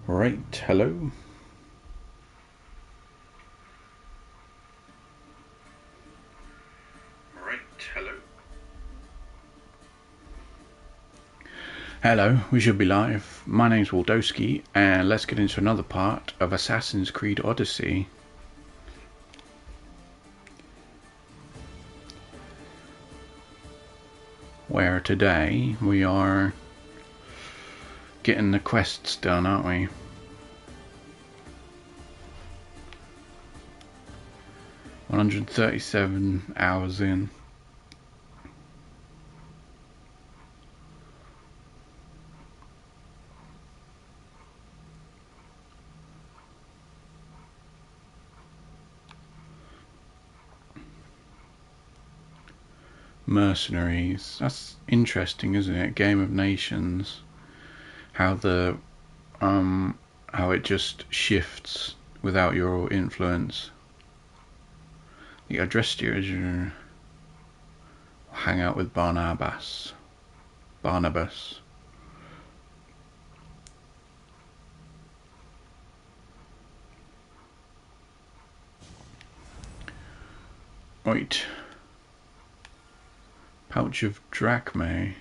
Right, hello. Hello, we should be live. My name's Waldowski, and let's get into another part of Assassin's Creed Odyssey. Where today we are getting the quests done, aren't we? $137 in. Mercenaries. That's interesting, isn't it? Game of Nations. How how it just shifts without your influence. The address to you hang out with Barnabas. Right. Pouch of drachmae.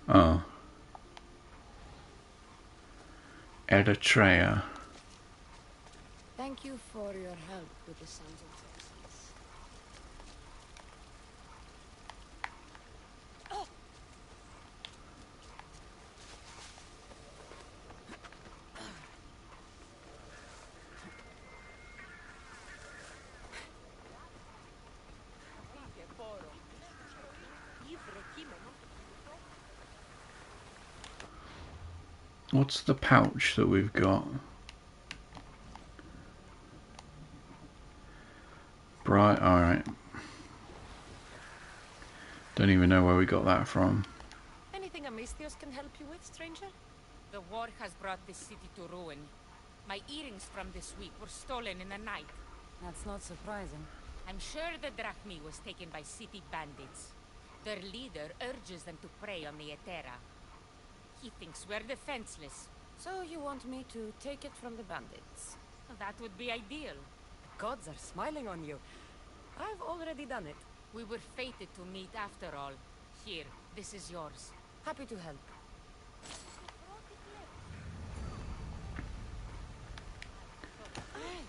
Oh. Eritrea. Thank you for your help with the Sons of Texas. What's the pouch that we've got? Bright, alright. Don't even know where we got that from. Anything Amistios can help you with, stranger? The war has brought this city to ruin. My earrings from this week were stolen in the night. That's not surprising. I'm sure the drachmae was taken by city bandits. Their leader urges them to prey on the Etera. He thinks we're defenseless. So you want me to take it from the bandits? That would be ideal. The gods are smiling on you. I've already done it. We were fated to meet after all. Here, this is yours. Happy to help.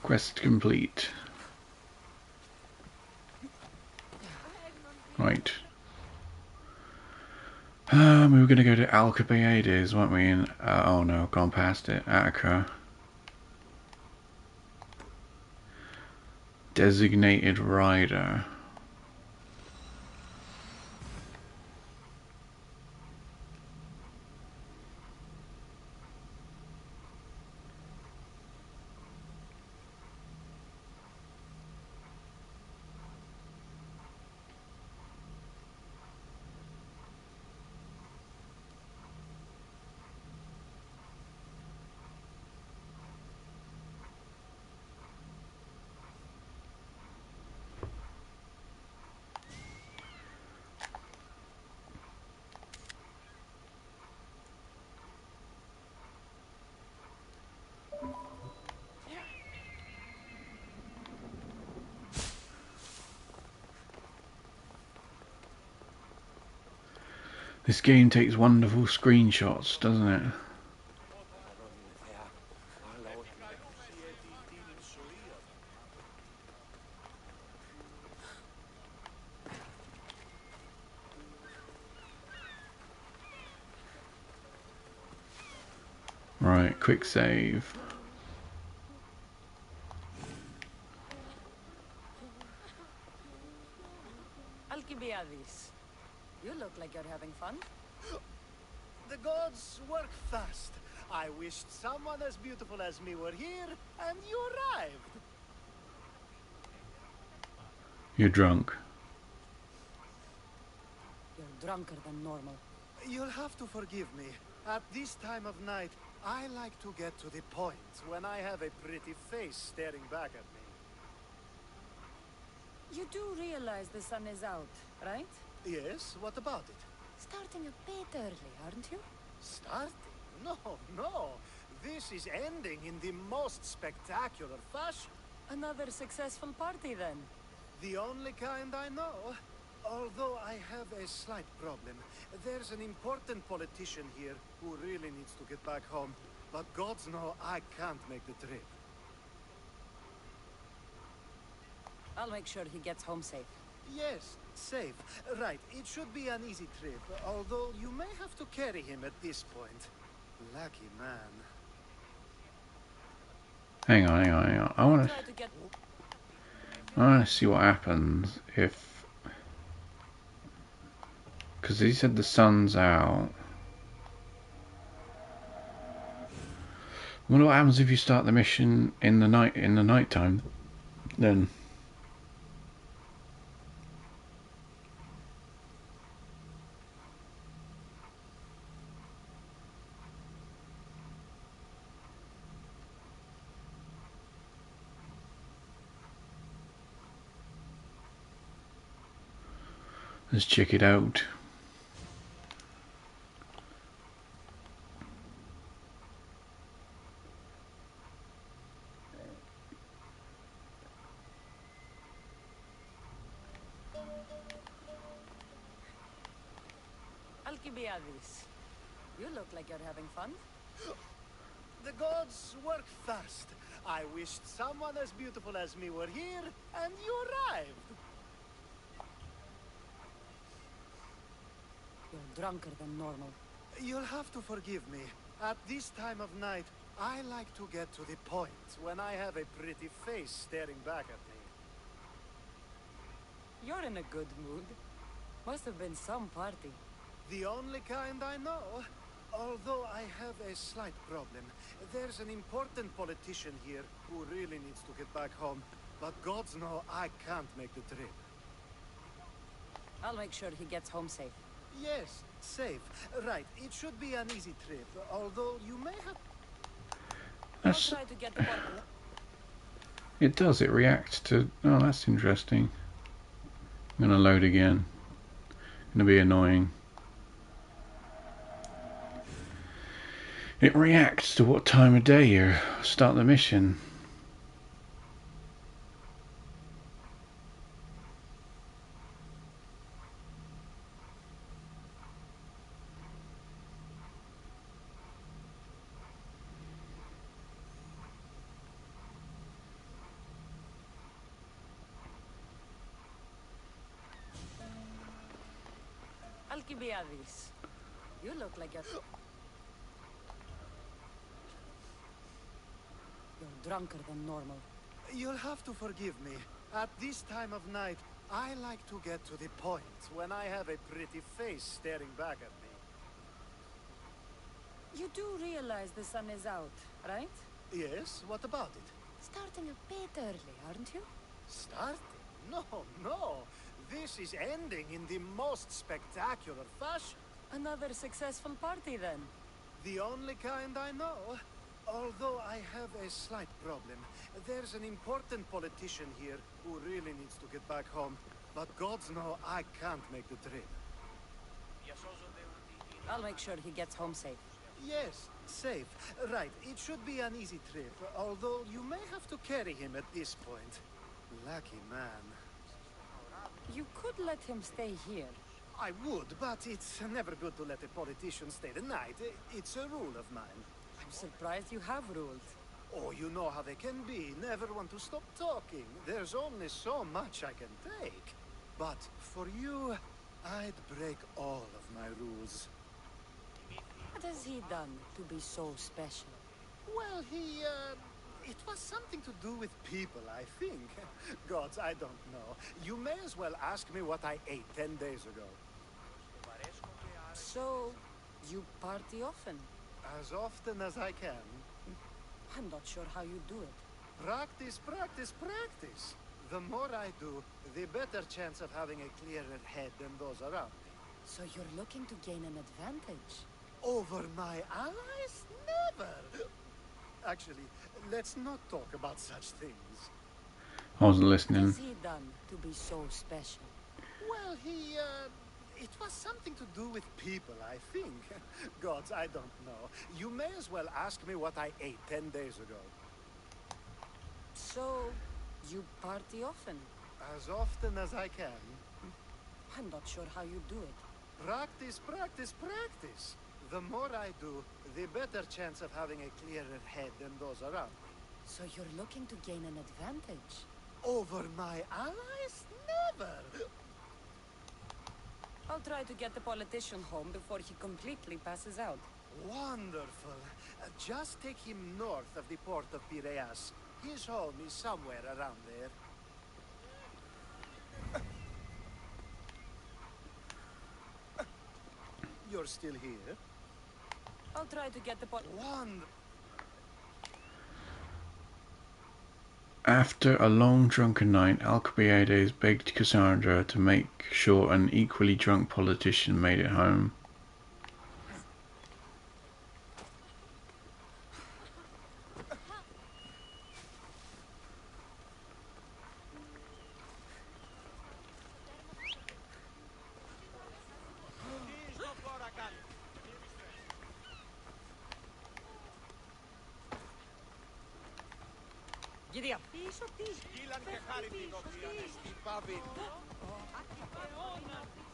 Quest complete. Right. We were going to go to Alcibiades, weren't we? Oh no, gone past it. Attica. Designated rider. This game takes wonderful screenshots, doesn't it? Right, quick save. Alcibiades. You look like you're having fun. The gods work fast. I wished someone as beautiful as me were here, and you arrived. You're drunk. You're drunker than normal. You'll have to forgive me. At this time of night, I like to get to the point when I have a pretty face staring back at me. You do realize the sun is out, right? Yes, what about it? Starting a bit early, aren't you? Starting? No, no. This is ending in the most spectacular fashion. Another successful party then. The only kind I know. Although I have a slight problem. There's an important politician here who really needs to get back home. But gods know I can't make the trip. I'll make sure he gets home safe. Yes, safe. Right, it should be an easy trip, although you may have to carry him at this point. Lucky man. Hang on, hang on, hang on. Try to get... I want to see what happens if... Because he said the sun's out. I wonder what happens if you start the mission in the night time. Then let's check it out. Alcibiades. You look like you're having fun. The gods work fast. I wished someone as beautiful as me were here, and you arrived. You're drunker than normal. You'll have to forgive me. At this time of night, I like to get to the point when I have a pretty face staring back at me. You're in a good mood. Must have been some party. The only kind I know. Although I have a slight problem. There's an important politician here who really needs to get back home. But gods know I can't make the trip. I'll make sure he gets home safe. Yes, safe. Right, it should be an easy trip, although you may have... I'll try to get the bottle. It does, it reacts to... Oh, that's interesting. I'm going to load again. Going to be annoying. It reacts to what time of day you start the mission. Alcibiades. You look like you're... You're drunker than normal. You'll have to forgive me. At this time of night, I like to get to the point when I have a pretty face staring back at me. You do realize the sun is out, right? Yes, what about it? Starting a bit early, aren't you? Starting? No, no. This is ending in the most spectacular fashion. Another successful party then. The only kind I know. Although I have a slight problem. There's an important politician here who really needs to get back home. But gods know I can't make the trip. I'll make sure he gets home safe. Yes, safe. Right, it should be an easy trip, although you may have to carry him at this point. Lucky man. You could let him stay here. I would, but it's never good to let a politician stay the night. It's a rule of mine. I'm surprised you have rules. Oh, you know how they can be. Never want to stop talking. There's only so much I can take. But for you, I'd break all of my rules. What has he done to be so special? Well, it was something to do with people, I think. Gods, I don't know. You may as well ask me what I ate 10 days ago. So, you party often? As often as I can. I'm not sure how you do it. Practice, practice, practice. The more I do, the better chance of having a clearer head than those around me. So you're looking to gain an advantage? Over my allies? Never! Actually, let's not talk about such things. I wasn't What listening. has he done to be so special? Well, it was something to do with people, I think. Gods, I don't know. You may as well ask me what I ate 10 days ago. So, you party often? As often as I can. I'm not sure how you do it. Practice, practice, practice. The more I do, the better chance of having a clearer head than those around me. So you're looking to gain an advantage? Over my allies? Never! I'll try to get the politician home before he completely passes out. Wonderful. Just take him north of the port of Piraeus. His home is somewhere around there. You're still here? I'll try to get the Wonderful. After a long drunken night, Alcibiades begged Cassandra to make sure an equally drunk politician made it home. Giddy up.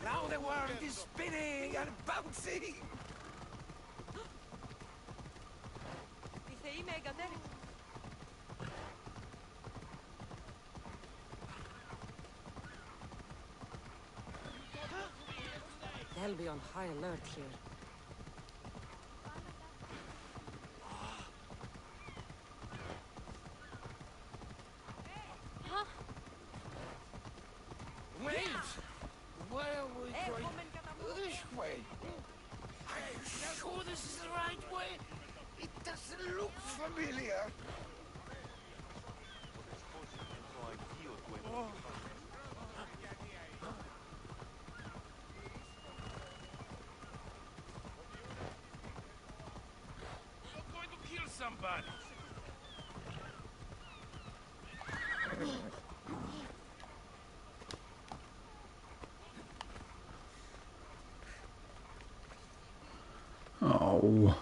Now the world is spinning and bouncing! They'll be on high alert here. Wait! Where are we going? This way. Are you sure this is the right way? It doesn't look familiar. You're going to kill somebody. Oh.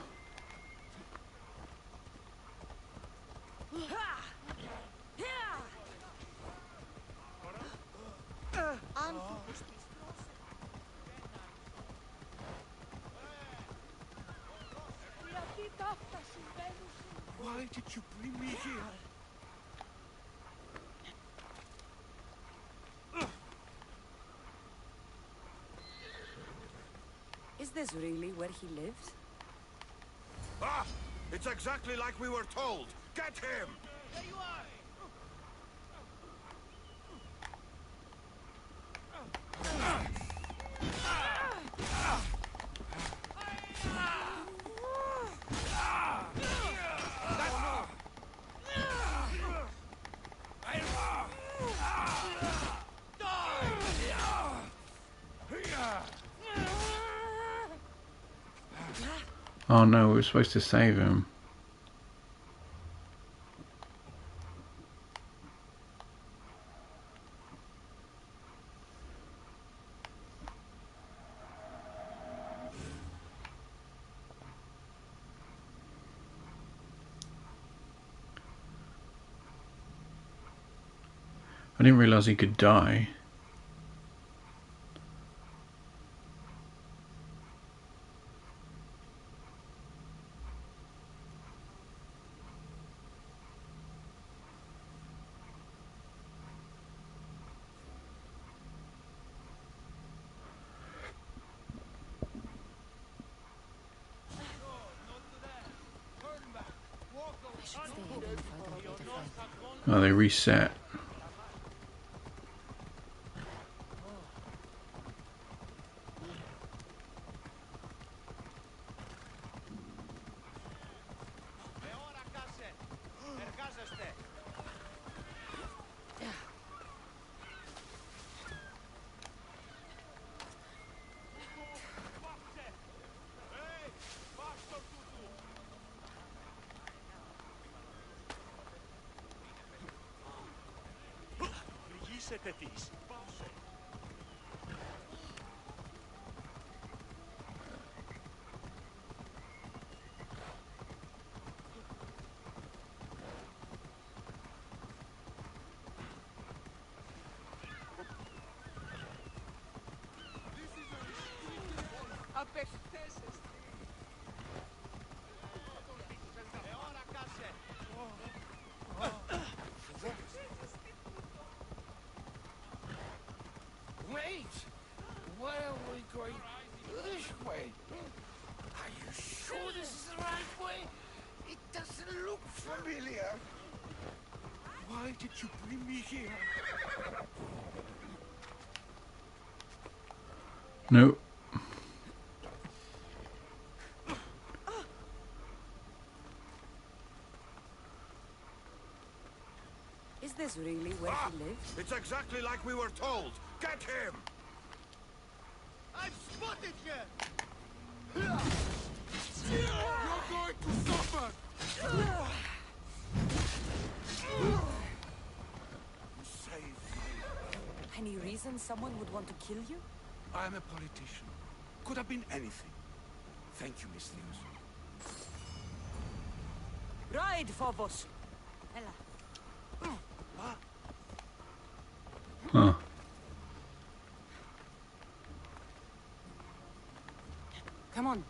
Why did you bring me here? Is this really where he lives? Ah! It's exactly like we were told! Get him! Oh no, we were supposed to save him. I didn't realise he could die. I should stay hidden if I don't get a fight. Oh, they reset. Wait! Why are we going this way? Are you sure this is the right way? It doesn't look familiar. Why did you bring me here? No. Is this really where he lives? It's exactly like we were told. Get him! I've spotted you! You're going to suffer! Save me. Any reason someone would want to kill you? I'm a politician. Could have been anything. Thank you, Miss Theos. Ride, Phobos! Ella. Huh. Come on.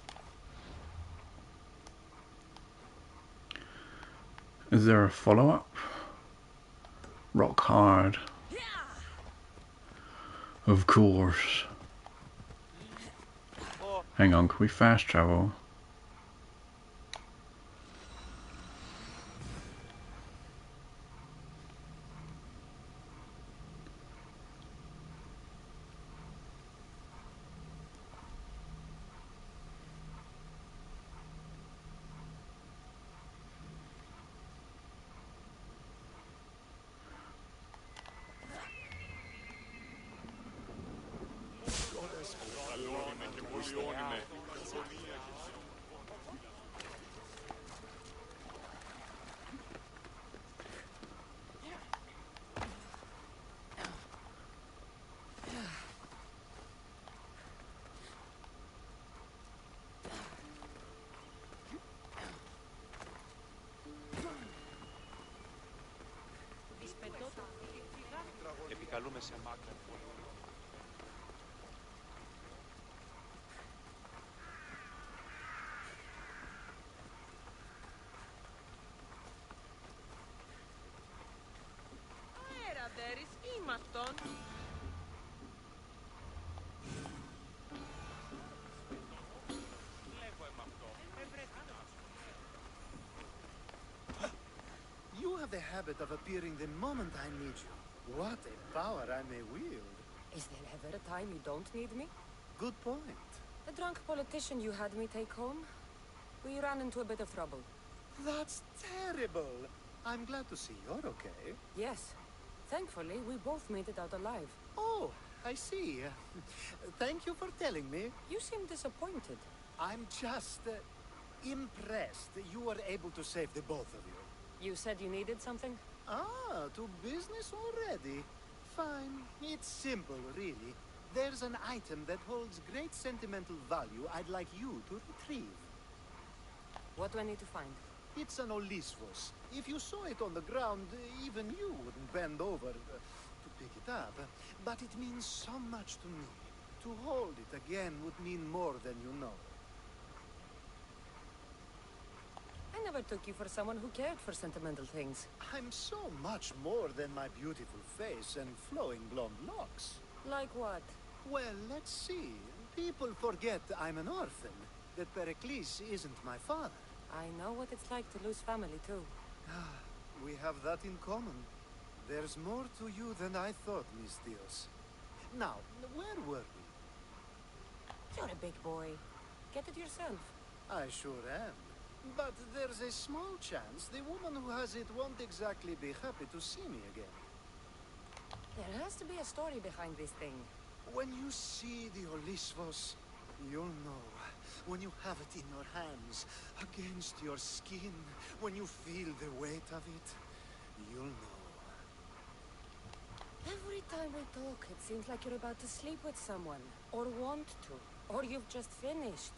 Is there a follow-up? Rock hard. Of course. Hang on, can we fast travel? Επικαλούμε σε μάκρα. Αέρα, δέρεις, ήμαστον. You have the habit of appearing the moment I need you. What a power I may wield. Is there ever a time you don't need me? Good point. The drunk politician you had me take home? We ran into a bit of trouble. That's terrible. I'm glad to see you're okay. Yes. Thankfully, we both made it out alive. Oh, I see. Thank you for telling me. You seem disappointed. I'm just impressed you were able to save the both of you. You said you needed something? Ah, to business already. Fine. It's simple, really. There's an item that holds great sentimental value I'd like you to retrieve. What do I need to find? It's an Olisvos. If you saw it on the ground, even you wouldn't bend over to pick it up. But it means so much to me. To hold it again would mean more than you know. I never took you for someone who cared for sentimental things. I'm so much more than my beautiful face and flowing blonde locks. Like what? Well, let's see. People forget I'm an orphan, that Pericles isn't my father. I know what it's like to lose family, too. We have that in common. There's more to you than I thought, Miss Theos. Now, where were we? You're a big boy. Get it yourself. I sure am. But there's a small chance the woman who has it won't exactly be happy to see me again. There has to be a story behind this thing. When you see the Olisvos, you'll know. When you have it in your hands, against your skin, when you feel the weight of it, you'll know. Every time we talk, it seems like you're about to sleep with someone. Or want to. Or you've just finished.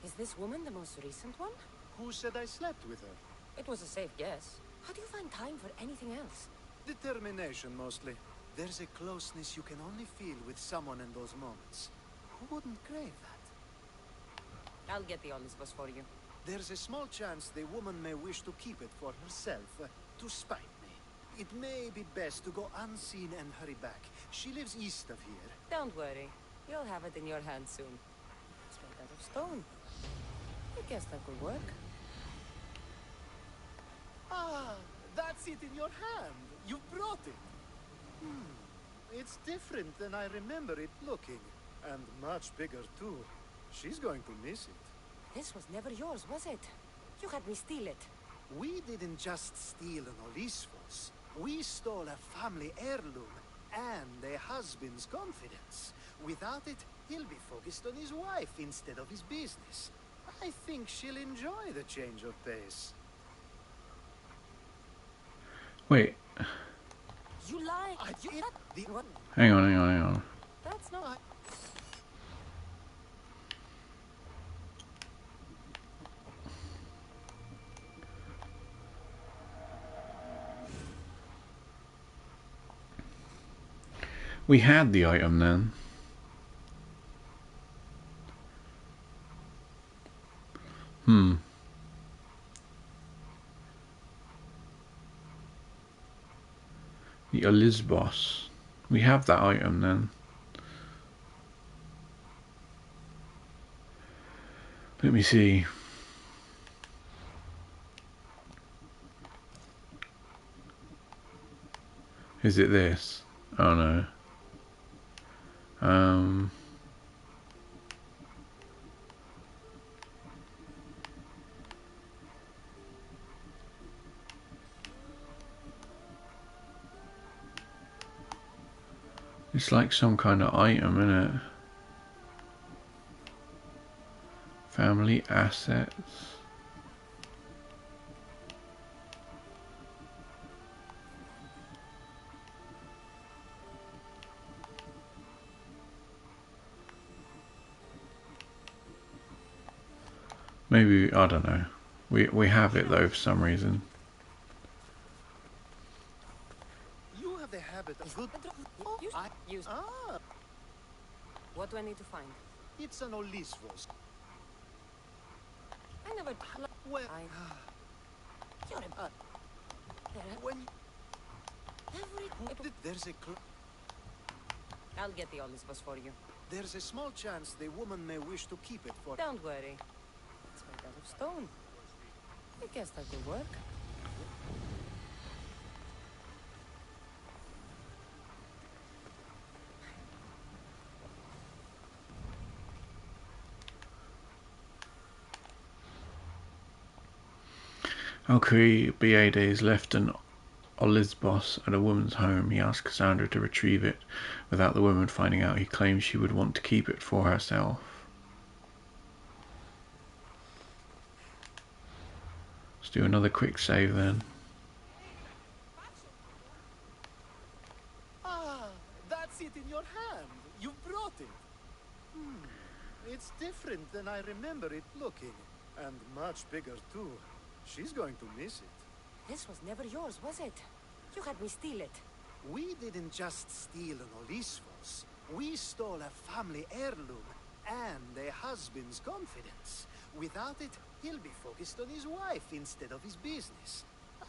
Is this woman the most recent one? Who said I slept with her? It was a safe guess. How do you find time for anything else? Determination, mostly. There's a closeness you can only feel with someone in those moments. Who wouldn't crave that? I'll get the Olympus for you. There's a small chance the woman may wish to keep it for herself, to spite me. It may be best to go unseen and hurry back. She lives east of here. Don't worry. You'll have it in your hand soon. Straight out of stone. I guess that could work. Ah, that's it in your hand. You brought it. It's different than I remember it looking. And much bigger, too. She's going to miss it. This was never yours, was it? You had me steal it. We didn't just steal an Olympus. We stole a family heirloom and a husband's confidence. Without it, he'll be focused on his wife instead of his business. I think she'll enjoy the change of pace. Wait, You lied. What? hang on. That's not... We had the item then. The Olympus. We have that item then. Let me see. Is it this? Oh no. It's like some kind of item, isn't it? Family assets. Maybe, I don't know. We have it though for some reason. You have the habit of good... What do I need to find? It's an Olympus. I never... Well, You're a... when Every... there's a I'll get the Olympus for you. there's a small chance the woman may wish to keep it for... Don't worry. It's made out of stone. I guess that could work. Alcibiades left an Olympus at a woman's home. He asked Cassandra to retrieve it. Without the woman finding out, he claimed she would want to keep it for herself. Let's do another quick save then. Ah, that's it in your hand. You brought it. It's different than I remember it looking. And much bigger, too. She's going to miss it. This was never yours, was it? You had me steal it. We didn't just steal an Olympus. We stole a family heirloom and a husband's confidence. Without it, he'll be focused on his wife instead of his business.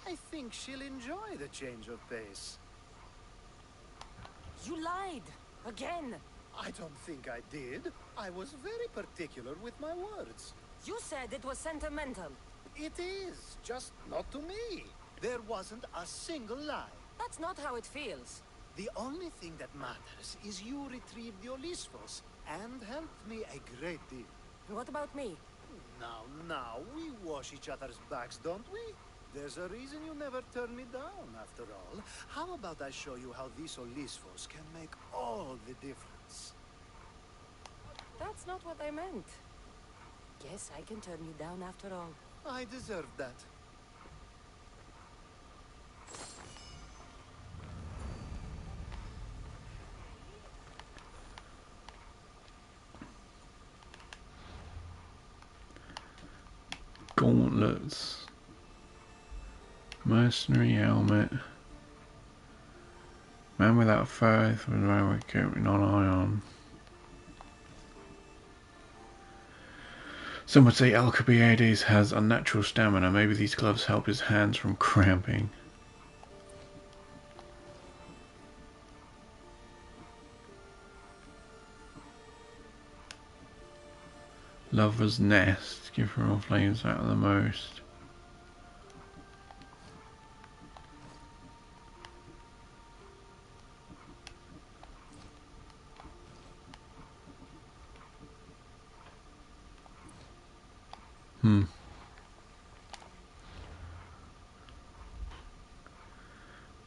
I think she'll enjoy the change of pace. You lied. Again. I don't think I did. I was very particular with my words. You said it was sentimental. It is, just not to me. There wasn't a single lie. That's not how it feels. The only thing that matters is you retrieved the Olympus and helped me a great deal. What about me? Now, we wash each other's backs, don't we? There's a reason you never turn me down, after all. How about I show you how this Olympus can make all the difference? That's not what I meant. Guess I can turn you down after all. I deserve that. gauntlets. Mercenary helmet. Man without faith with railway coat non-ion. Some would say Alcibiades has unnatural stamina. Maybe these gloves help his hands from cramping. Lover's nest. Give her all flames out of the most.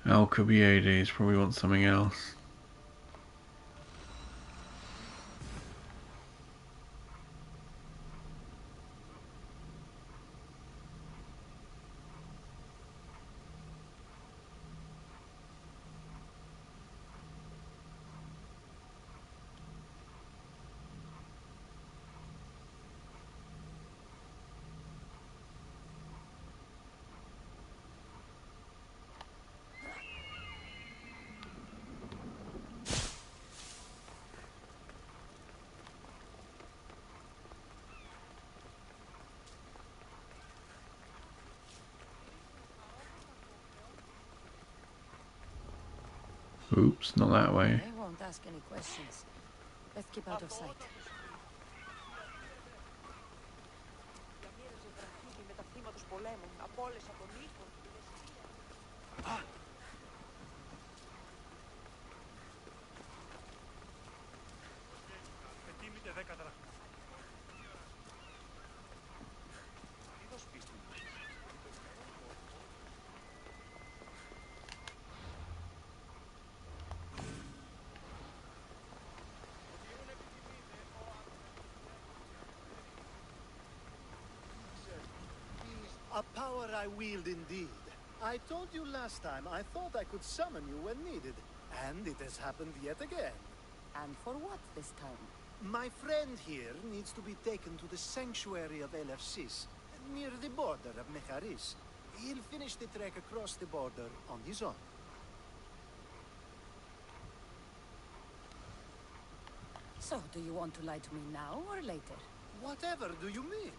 Alcibiades probably wants something else. Oops, not that way. They won't ask any questions. Let's keep out of sight. A power I wield indeed. I told you last time I thought I could summon you when needed, and it has happened yet again. And for what this time? My friend here needs to be taken to the sanctuary of Elefsis, near the border of Mecharis. He'll finish the trek across the border on his own. So, do you want to lie to me now or later? Whatever do you mean?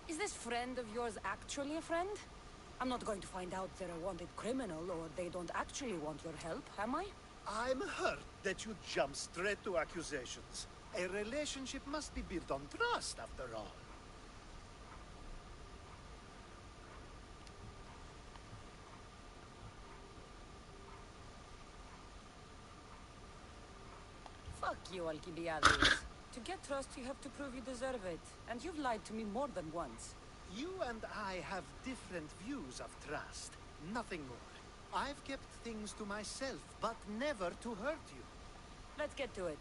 Is this friend of yours actually a friend? I'm not going to find out they're a wanted criminal or they don't actually want your help, am I? I'm hurt that you jump straight to accusations. A relationship must be built on trust, after all. Fuck you, Alcibiades. To get trust, you have to prove you deserve it. And you've lied to me more than once. You and I have different views of trust. Nothing more. I've kept things to myself, but never to hurt you. Let's get to it.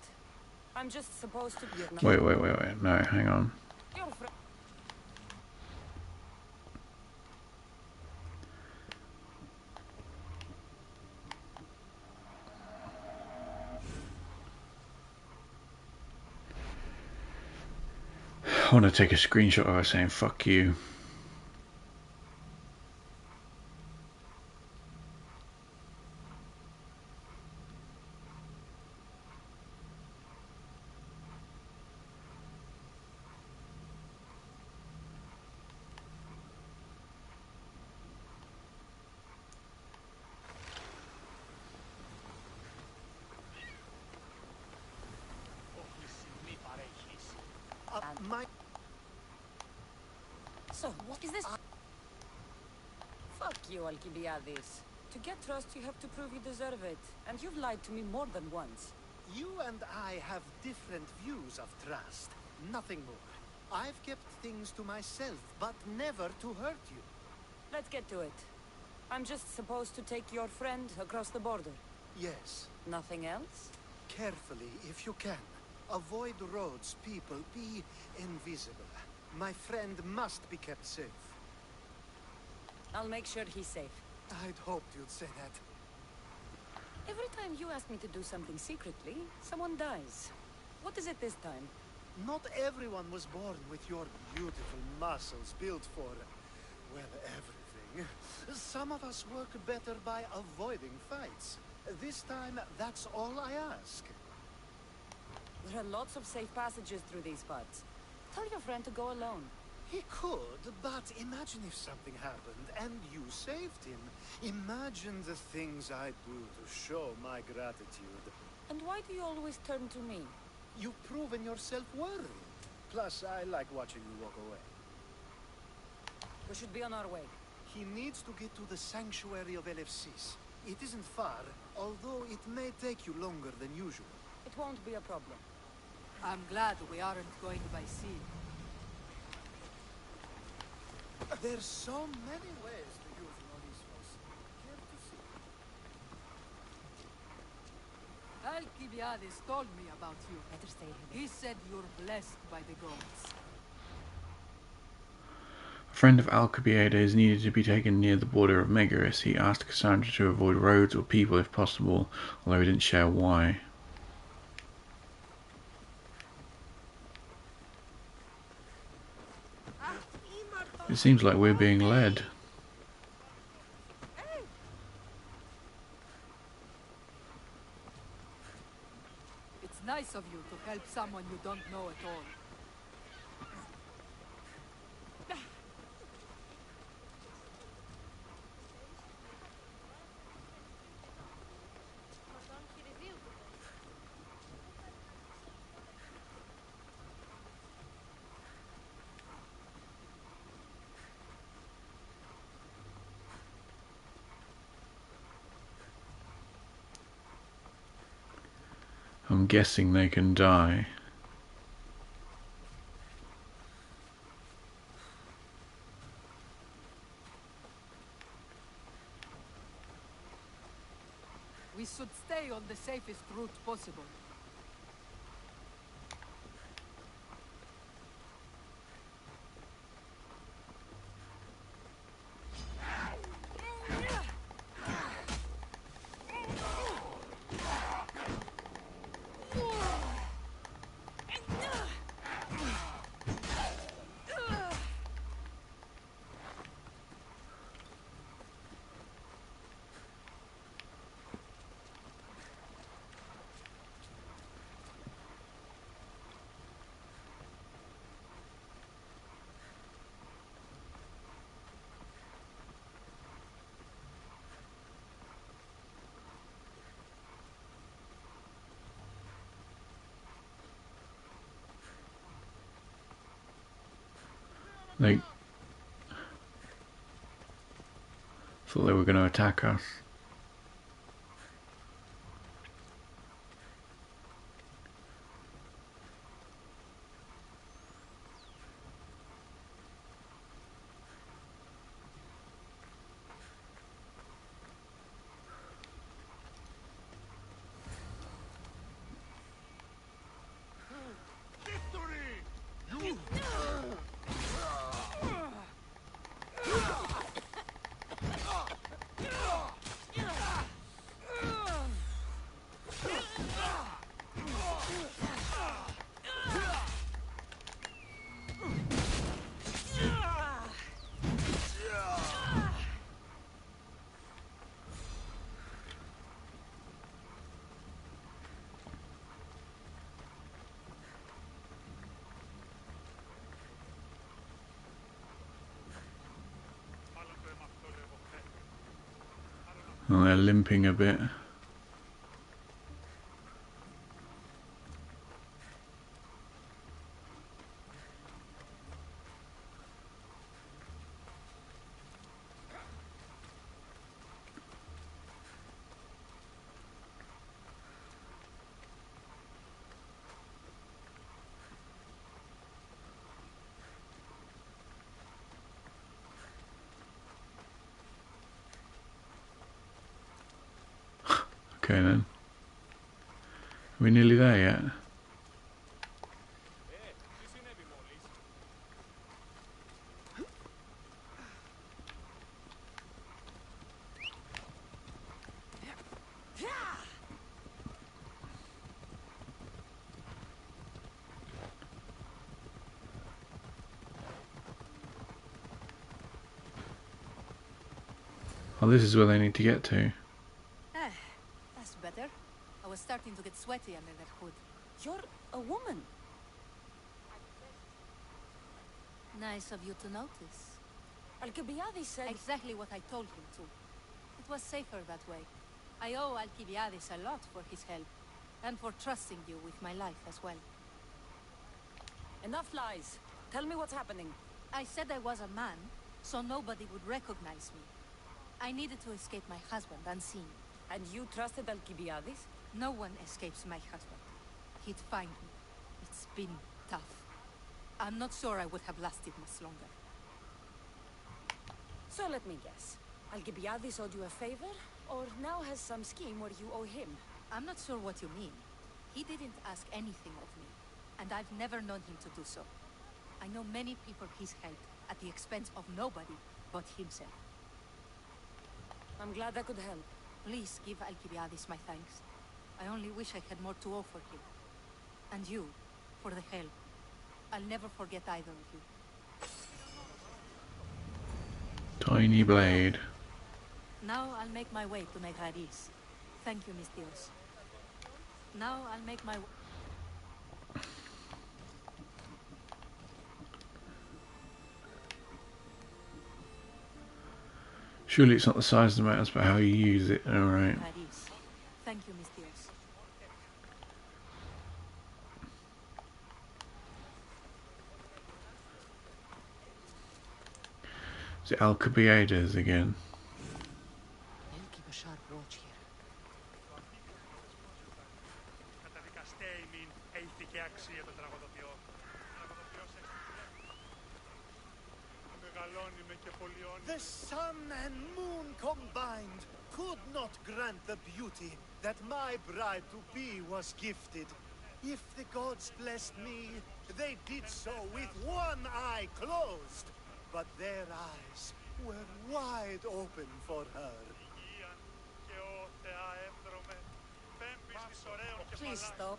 I'm just supposed to be... Wait. No, hang on. Your friend... I want to take a screenshot of her saying fuck you. So, what is this? Fuck you, Alcibiades. To get trust, you have to prove you deserve it. And you've lied to me more than once. You and I have different views of trust. Nothing more. I've kept things to myself, but never to hurt you. Let's get to it. I'm just supposed to take your friend across the border. Yes. Nothing else? Carefully, if you can. Avoid roads, people. Be invisible. My friend must be kept safe. I'll make sure he's safe. I'd hoped you'd say that. Every time you ask me to do something secretly, someone dies. What is it this time? Not everyone was born with your beautiful muscles built for Well, everything. Some of us work better by avoiding fights. This time, that's all I ask. There are lots of safe passages through these parts. Tell your friend to go alone. He could, but imagine if something happened and you saved him. Imagine the things I'd do to show my gratitude. And why do you always turn to me? You've proven yourself worthy. Plus, I like watching you walk away. We should be on our way. He needs to get to the sanctuary of LFCs. It isn't far, although it may take you longer than usual. It won't be a problem. I'm glad we aren't going by sea. There's so many ways to use Odyssey. Care to see? Alcibiades told me about you. Better stay here. He said you're blessed by the gods. A friend of Alcibiades needed to be taken near the border of Megaris. He asked Cassandra to avoid roads or people if possible, although he didn't share why. It seems like we're being led. It's nice of you to help someone you don't know at all. I'm guessing they can die. We should stay on the safest route possible. They thought they were going to attack us. And they're limping a bit. Okay then. Are we nearly there yet? Oh, this is where they need to get to. Ah, that's better. I was starting to get sweaty under that hood. You're a woman. Nice of you to notice. Alcibiades said... Exactly what I told him to. It was safer that way. I owe Alcibiades a lot for his help, and for trusting you with my life as well. Enough lies. Tell me what's happening. I said I was a man, so nobody would recognize me. I needed to escape my husband unseen. And you trusted Alcibiades? No one escapes my husband. He'd find me. It's been tough. I'm not sure I would have lasted much longer. So let me guess. Alcibiades owed you a favor, or now has some scheme where you owe him? I'm not sure what you mean. He didn't ask anything of me, and I've never known him to do so. I know many people he's helped at the expense of nobody but himself. I'm glad I could help. Please give Alcibiades my thanks. I only wish I had more to offer him. And you, for the help. I'll never forget either of you. Tiny blade. Now I'll make my way to Negraris. Thank you, Miss Dios. Now I'll make my... Surely it's not the size of the mountains, but how you use it. Alright. Negraris. Thank you, Miss Dios. Is it Alcibiades again? I'll keep a sharp watch here. The sun and moon combined could not grant the beauty that my bride-to-be was gifted. If the gods blessed me, they did so with one eye closed. But their eyes were wide open for her. Please stop.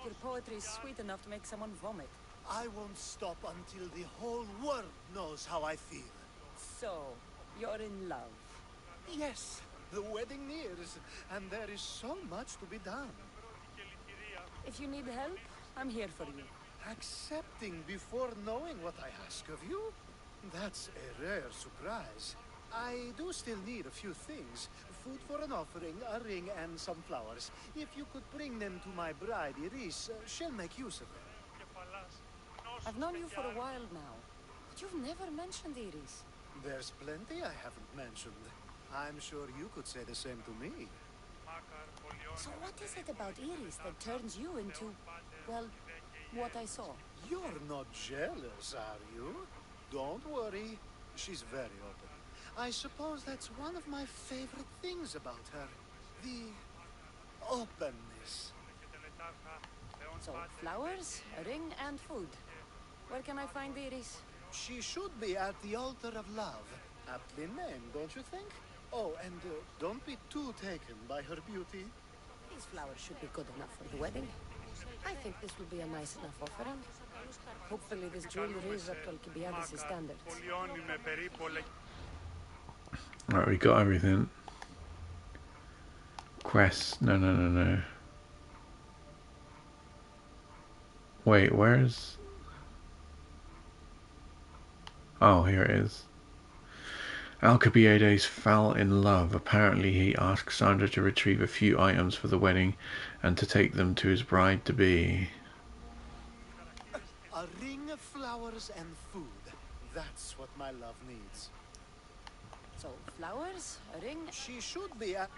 Your poetry is sweet enough to make someone vomit. I won't stop until the whole world knows how I feel. So, you're in love. Yes, the wedding nears, and there is so much to be done. If you need help, I'm here for you. Accepting before knowing what I ask of you? That's a rare surprise. I do still need a few things. Food for an offering, a ring, and some flowers. If you could bring them to my bride, Iris, she'll make use of them. I've known you for a while now, but you've never mentioned Iris. There's plenty I haven't mentioned. I'm sure you could say the same to me. So what is it about Iris that turns you into, well, what I saw? You're not jealous, are you? Don't worry. She's very open. I suppose that's one of my favorite things about her. The openness. So, flowers, a ring, and food. Where can I find Iris? She should be at the altar of love. Aptly named, don't you think? Oh, and don't be too taken by her beauty. These flowers should be good enough for the wedding. I think this will be a nice enough offering. Hopefully this jewelry is up to Alcibiades' standards. Right, we got everything. Quest. No. Wait, where's... Oh, here it is. Alcibiades fell in love. Apparently he asked Sandra to retrieve a few items for the wedding and to take them to his bride-to-be. A ring of flowers and food. That's what my love needs. So, flowers, a ring... She should be at...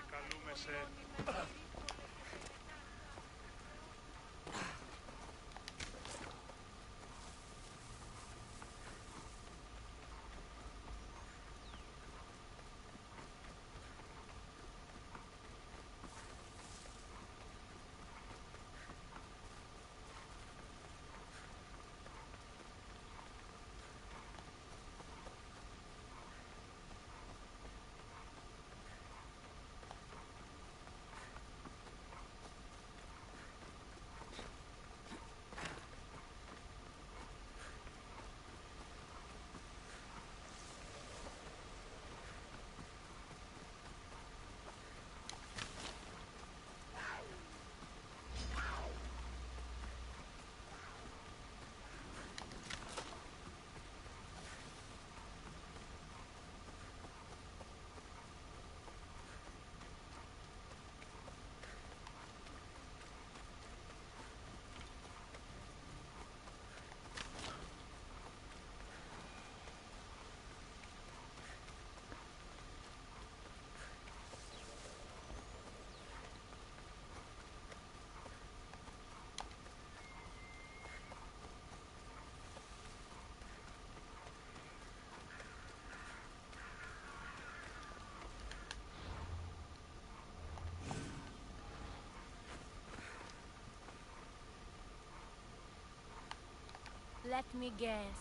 Let me guess.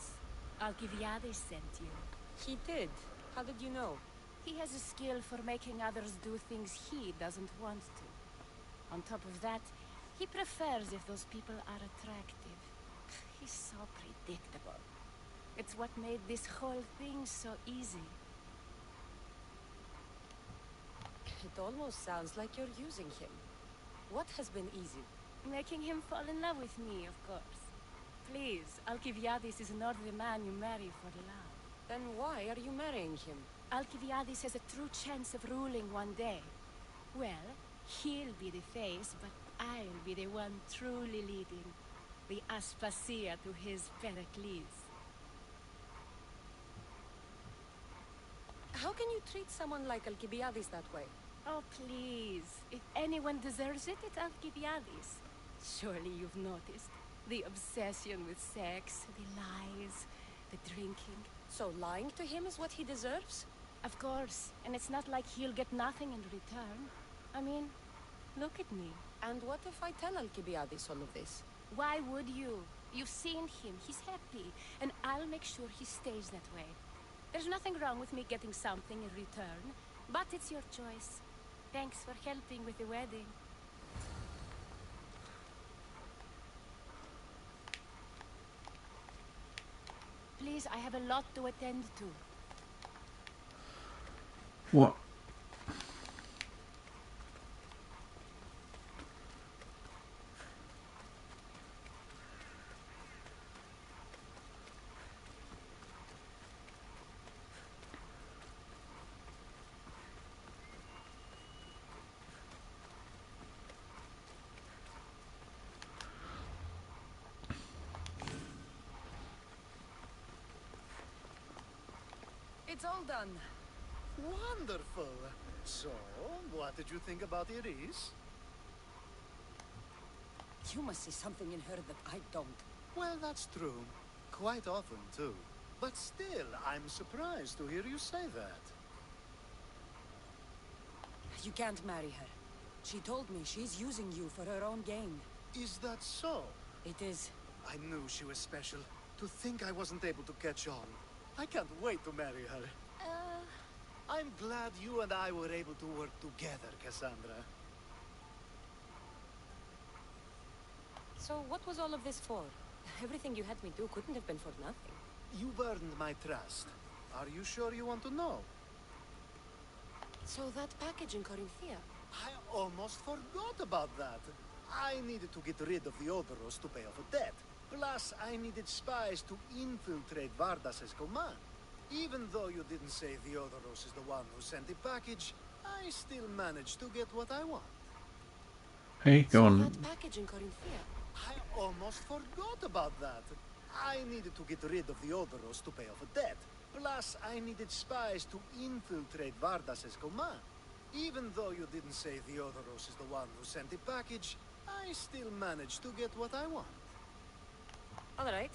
Alcibiades sent you. He did. How did you know? He has a skill for making others do things he doesn't want to. On top of that, he prefers if those people are attractive. He's so predictable. It's what made this whole thing so easy. It almost sounds like you're using him. What has been easy? Making him fall in love with me, of course. Please, Alcibiades is not the man you marry for love. Then why are you marrying him? Alcibiades has a true chance of ruling one day. Well, he'll be the face, but I'll be the one truly leading. The Aspasia to his Pericles. How can you treat someone like Alcibiades that way? Oh, please. If anyone deserves it, it's Alcibiades. Surely you've noticed. The obsession with sex, the lies, the drinking. So lying to him is what he deserves? Of course. And it's not like he'll get nothing in return. I mean, look at me. And what if I tell Alcibiades all of this? Why would you? You've seen him. He's happy. And I'll make sure he stays that way. There's nothing wrong with me getting something in return. But it's your choice. Thanks for helping with the wedding. Please, I have a lot to attend to. What? It's all done. Wonderful. So, what did you think about Iris? You must see something in her that I don't. Well, that's true. Quite often, too. But still, I'm surprised to hear you say that. You can't marry her. She told me she's using you for her own gain. Is that so? It is. I knew she was special. To think I wasn't able to catch on. I can't wait to marry her. I'm glad you and I were able to work together, Cassandra. So what was all of this for? Everything you had me do couldn't have been for nothing. You've earned my trust. Are you sure you want to know? So that package in Corinthia? I almost forgot about that. I needed to get rid of the Odoros to pay off a debt. Plus, I needed spies to infiltrate Vardas's command. Even though you didn't say Theodoros is the one who sent the package, I still managed to get what I want. Hey, go So on. that package in Corinthia? I almost forgot about that. I needed to get rid of the Odoros to pay off a debt. Plus, I needed spies to infiltrate Vardas's command. Even though you didn't say Theodoros is the one who sent the package, I still managed to get what I want. All right.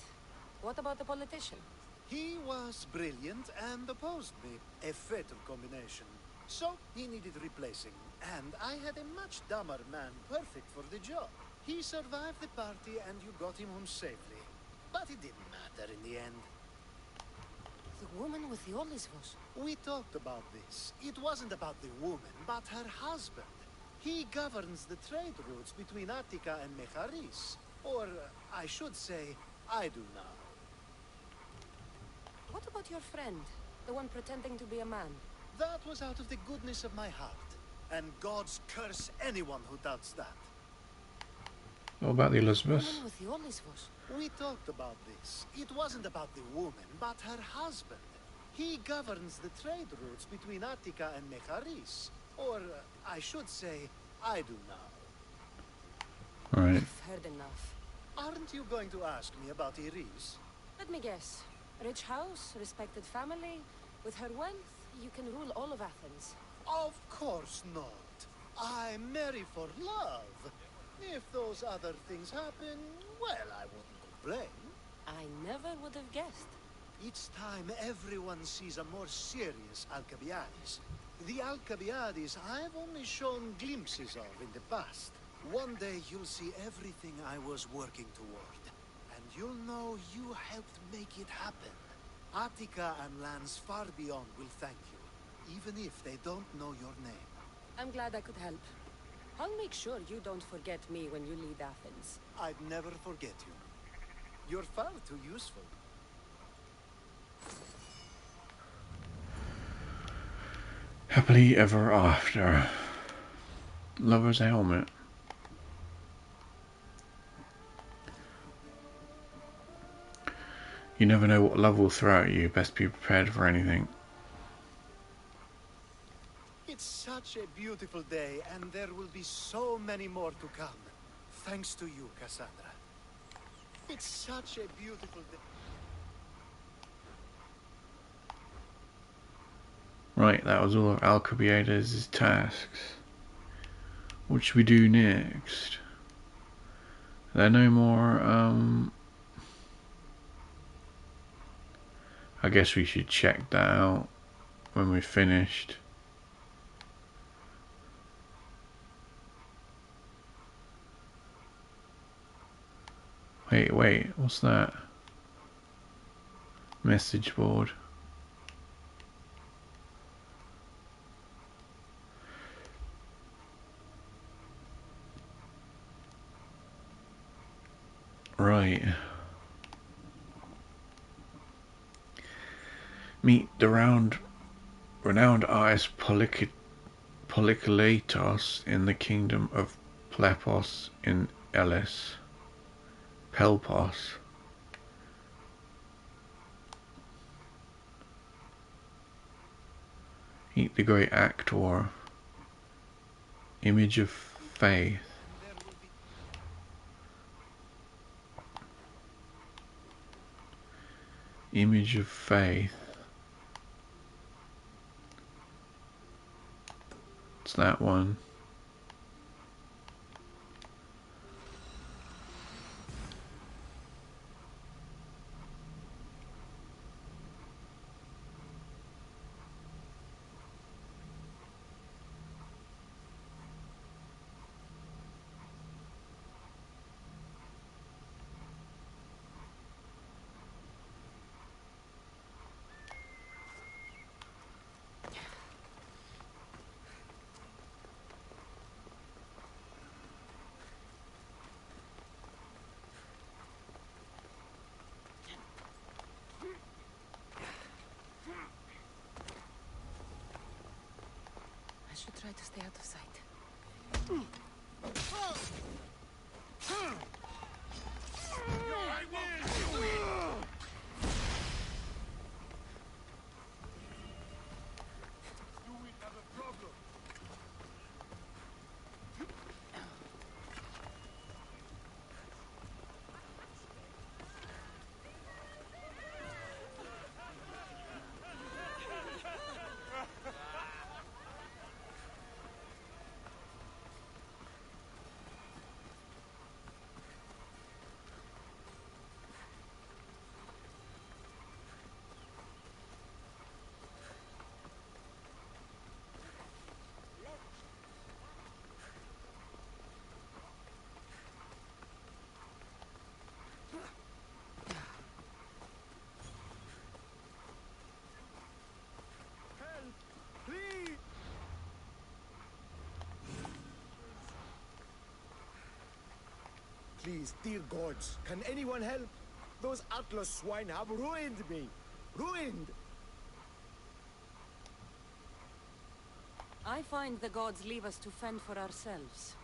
What about the politician? He was brilliant and opposed me. A fatal combination. So, he needed replacing. And I had a much dumber man perfect for the job. He survived the party and you got him home safely. But it didn't matter in the end. The woman with the Olisvos. We talked about this. It wasn't about the woman, but her husband. He governs the trade routes between Attica and Mecharis. Or, I should say, I do now. What about your friend? The one pretending to be a man? That was out of the goodness of my heart. And God's curse anyone who doubts that. What about the The Elizabeth? woman with the Olisvos. We talked about this. It wasn't about the woman, but her husband. He governs the trade routes between Attica and Mecharis. Or, I should say, I do now. Right. I've heard enough. Aren't you going to ask me about Iris? Let me guess. Rich house, respected family. With her wealth, you can rule all of Athens. Of course not. I marry for love. If those other things happen, well, I wouldn't complain. I never would have guessed. It's time everyone sees a more serious Alcibiades. The Alcibiades I've only shown glimpses of in the past. One day you'll see everything I was working toward. And you'll know you helped make it happen. Attica and lands far beyond will thank you, even if they don't know your name. I'm glad I could help. I'll make sure you don't forget me when you leave Athens. I'd never forget you. You're far too useful. Happily ever after. Lover's helmet. You never know what love will throw at you. Best be prepared for anything. It's such a beautiful day, and there will be so many more to come. Thanks to you, Cassandra. It's such a beautiful day. Right, that was all of Alcibiades' tasks. What should we do next? Are there no more, I guess we should check that out when we're finished. Wait, what's that? Message board. Right. Meet the renowned artist Polykleitos in the kingdom of Plepos in Elis. Pelpos. Meet the great actor. Image of faith. Image of faith. It's that one. I should try to stay out of sight. Please, dear gods, can anyone help? Those Atlas swine have ruined me. Ruined! I find the gods leave us to fend for ourselves.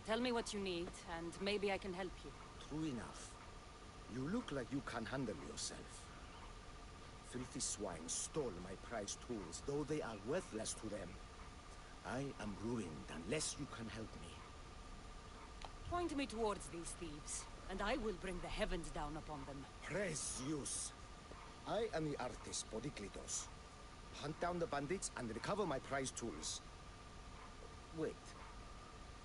Tell me what you need, and maybe I can help you. True enough. You look like you can handle yourself. Filthy swine stole my prized tools, though they are worthless to them. I am ruined unless you can help me. Point me towards these thieves, and I will bring the heavens down upon them. Praise Zeus. I am the artist Polykleitos. Hunt down the bandits and recover my prized tools. Wait.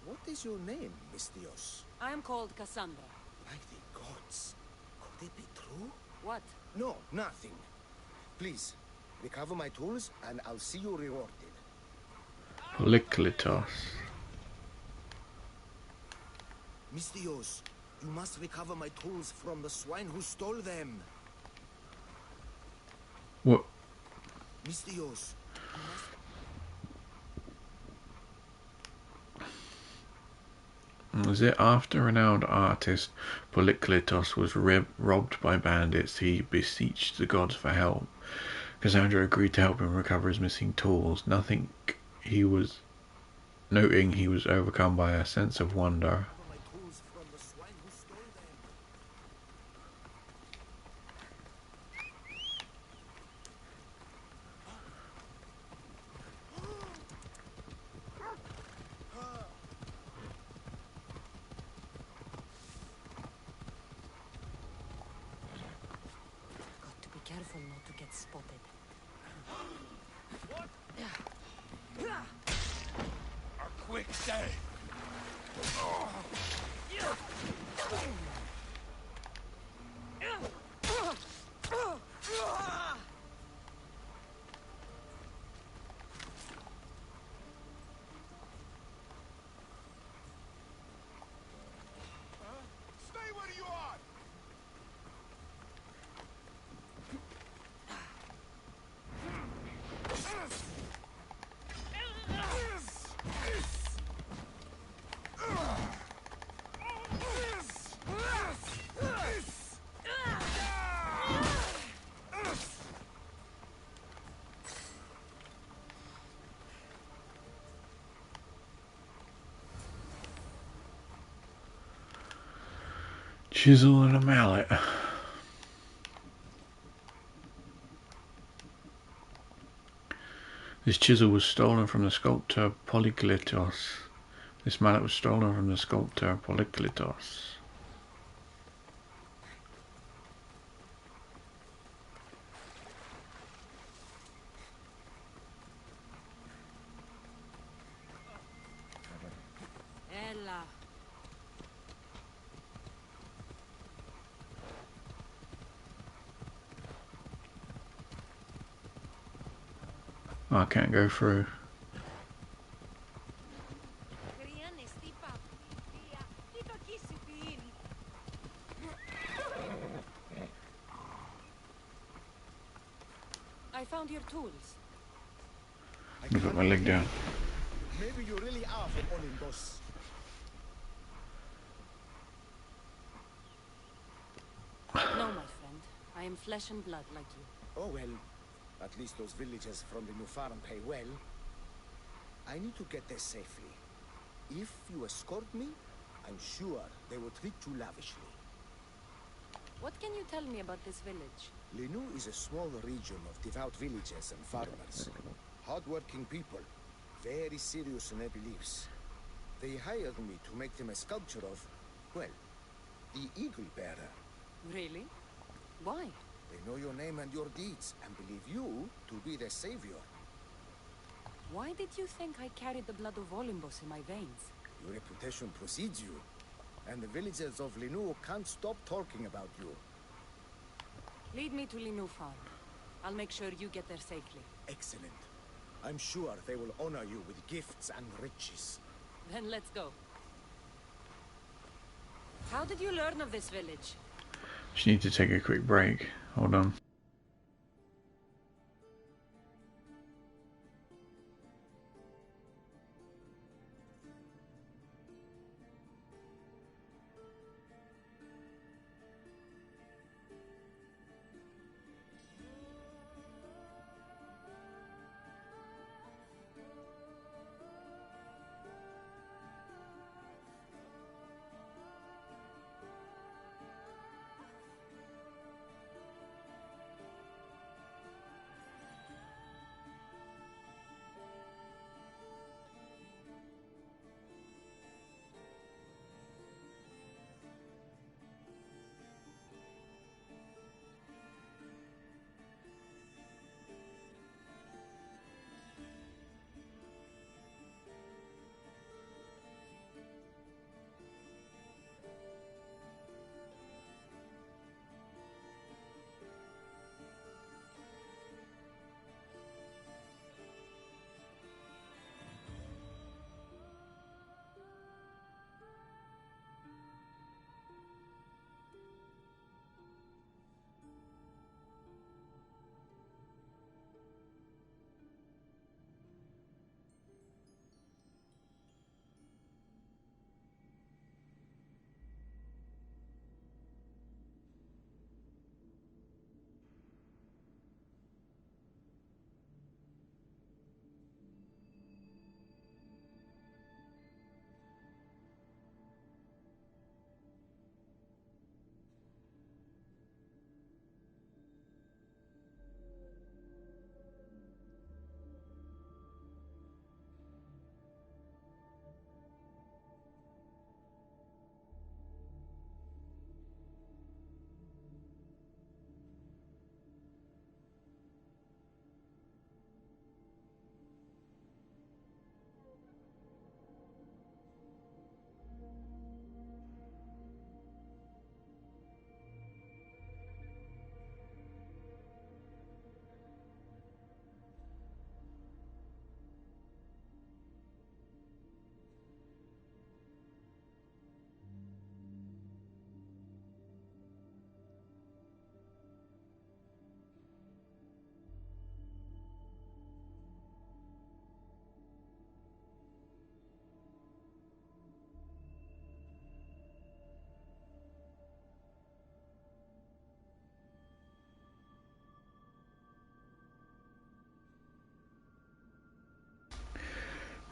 What is your name, Mystios? I am called Cassandra. By the gods. Could it be true? What? No, nothing. Please, recover my tools and I'll see you rewarded. Polykleitos. Mystios, You must recover my tools from the swine who stole them. What? Mistios, Was it after renowned artist Polykletos was robbed by bandits, he beseeched the gods for help? Cassandra agreed to help him recover his missing tools. Noting he was overcome by a sense of wonder. my tools from the swine who stole them. Got to be careful not to get spotted. A quick day. Stay where you are! Chisel and a mallet. This chisel was stolen from the sculptor Polykletos. This mallet was stolen from the sculptor Polykletos. Ella. Oh, I can't go through. I found your tools. Let me put my leg down. Maybe you really are from Olympus. No, my friend. I am flesh and blood like you. Oh well, at least those villagers from the new farm pay well. I need to get there safely. If you escort me, I'm sure they will treat you lavishly. What can you tell me about this village? Linu is a small region of devout villagers and farmers. Hard-working people, very serious in their beliefs. They hired me to make them a sculpture of, well, the Eagle Bearer. Really? Why? They know your name and your deeds, and believe you to be their savior. Why did you think I carried the blood of Olympus in my veins? Your reputation precedes you, and the villagers of Linu can't stop talking about you. Lead me to Linu Farm. I'll make sure you get there safely. Excellent. I'm sure they will honor you with gifts and riches. Then let's go. How did you learn of this village? Just need to take a quick break. Hold on.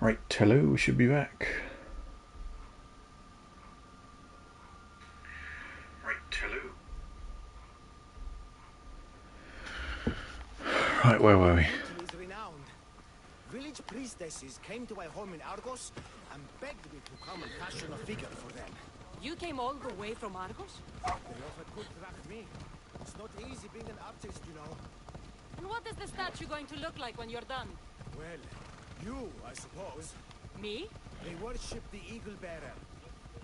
Right, hello, we should be back. Right, hello. Right, where were we? Beauty is renowned. Village priestesses came to my home in Argos and begged me to come and fashion a figure for them. You came all the way from Argos? They offered good drachmae. It's not easy being an artist, you know. And what is the statue going to look like when you're done? Well, you, I suppose. Me? They worship the Eagle Bearer.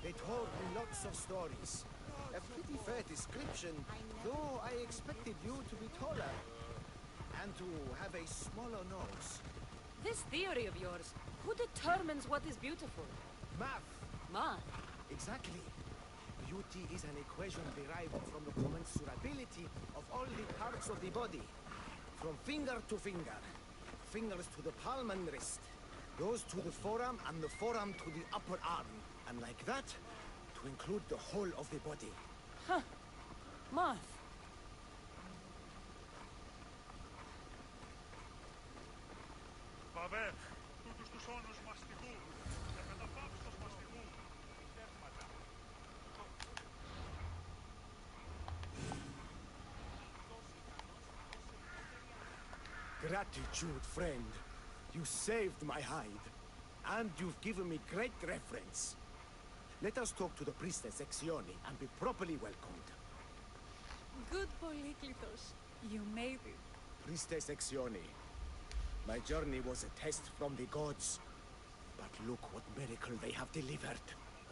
They told me lots of stories. A pretty fair description, though I expected you to be taller. And to have a smaller nose. This theory of yours, who determines what is beautiful? Math. Math? Exactly. Beauty is an equation derived from the commensurability of all the parts of the body. From finger to finger. Fingers to the palm and wrist. Those to the forearm and the forearm to the upper arm. And like that, to include the whole of the body. Huh. Math. Βαβέ, τούτους τους όνους μαστιγούν και καταπάψος μαστιγούν. Τέρματα. Gratitude, friend. You saved my hide. And you've given me great reference. Let us talk to the priestess Exione and be properly welcomed. Good Polyklitos. You made it. Priestess Exione, my journey was a test from the gods. But look what miracle they have delivered.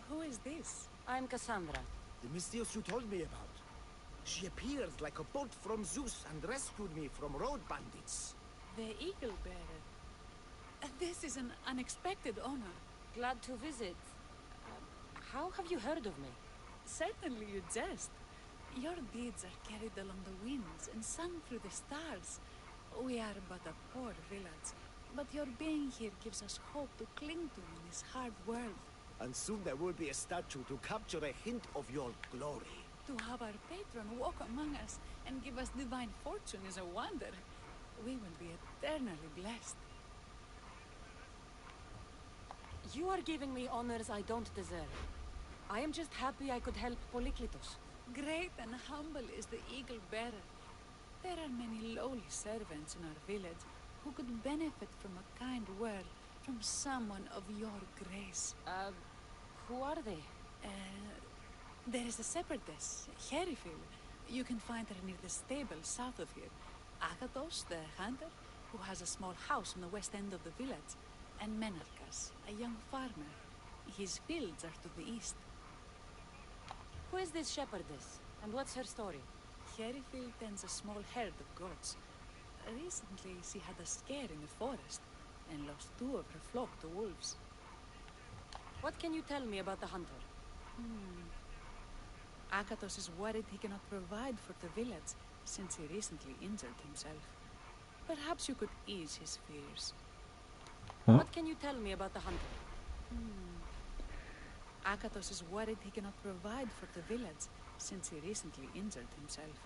Who is this? I'm Cassandra. The Mystios you told me about. She appeared like a bolt from Zeus and rescued me from road bandits. The Eagle Bearer. This is an unexpected honor. Glad to visit. How have you heard of me? Certainly you jest. Your deeds are carried along the winds and sung through the stars. We are but a poor village, but your being here gives us hope to cling to in this hard world. And soon there will be a statue to capture a hint of your glory. To have our patron walk among us and give us divine fortune is a wonder. We will be eternally blessed. You are giving me honors I don't deserve. I am just happy I could help Polyklitos. Great and humble is the Eagle Bearer. There are many lowly servants in our village who could benefit from a kind word from someone of your grace. Who are they? There is a shepherdess, Herifil. You can find her near the stable south of here. Agathos, the hunter, who has a small house on the west end of the village. And Menarkas, a young farmer. His fields are to the east. Who is this shepherdess? And what's her story? Herifil tends a small herd of goats. Recently, she had a scare in the forest and lost 2 of her flock to wolves. What can you tell me about the hunter? Agathos is worried he cannot provide for the village since he recently injured himself. Perhaps you could ease his fears. What can you tell me about the hunter? Agathos is worried he cannot provide for the village since he recently injured himself.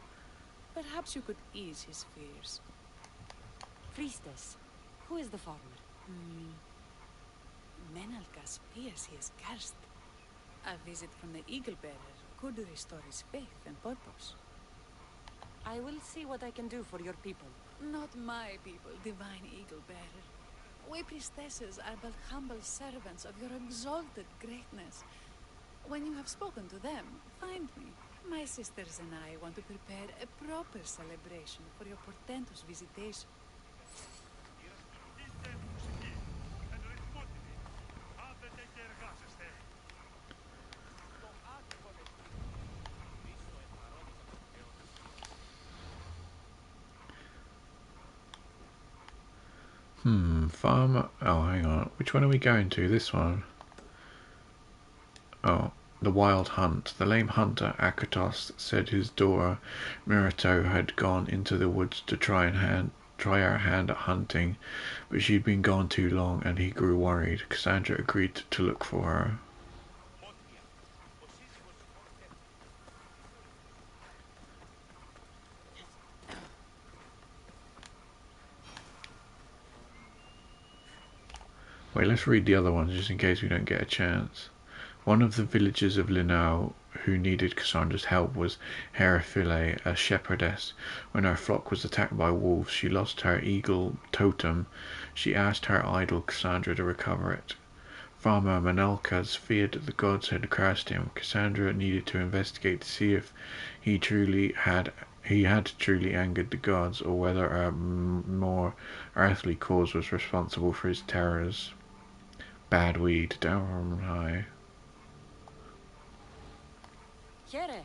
Perhaps you could ease his fears. Priestess, who is the farmer? Menalkas fears he is cursed. A visit from the Eagle Bearer could restore his faith and purpose. I will see what I can do for your people. Not my people, divine Eagle Bearer. We priestesses are but humble servants of your exalted greatness. When you have spoken to them, find me. My sisters and I want to prepare a proper celebration for your portentous visitation. Farmer. Oh, hang on. Which one are we going to? This one. Oh, the wild hunt. The lame hunter, Akatos, said his daughter, Mirato, had gone into the woods to try her hand at hunting, but she'd been gone too long and he grew worried. Cassandra agreed to look for her. Wait, let's read the other ones just in case we don't get a chance. One of the villagers of Linau who needed Cassandra's help was Heraphile, a shepherdess. When her flock was attacked by wolves, she lost her eagle totem. She asked her idol Cassandra to recover it. Farmer Manalkas feared that the gods had cursed him. Cassandra needed to investigate to see if he had truly angered the gods, or whether a more earthly cause was responsible for his terrors. Bad weed, down from high. Here,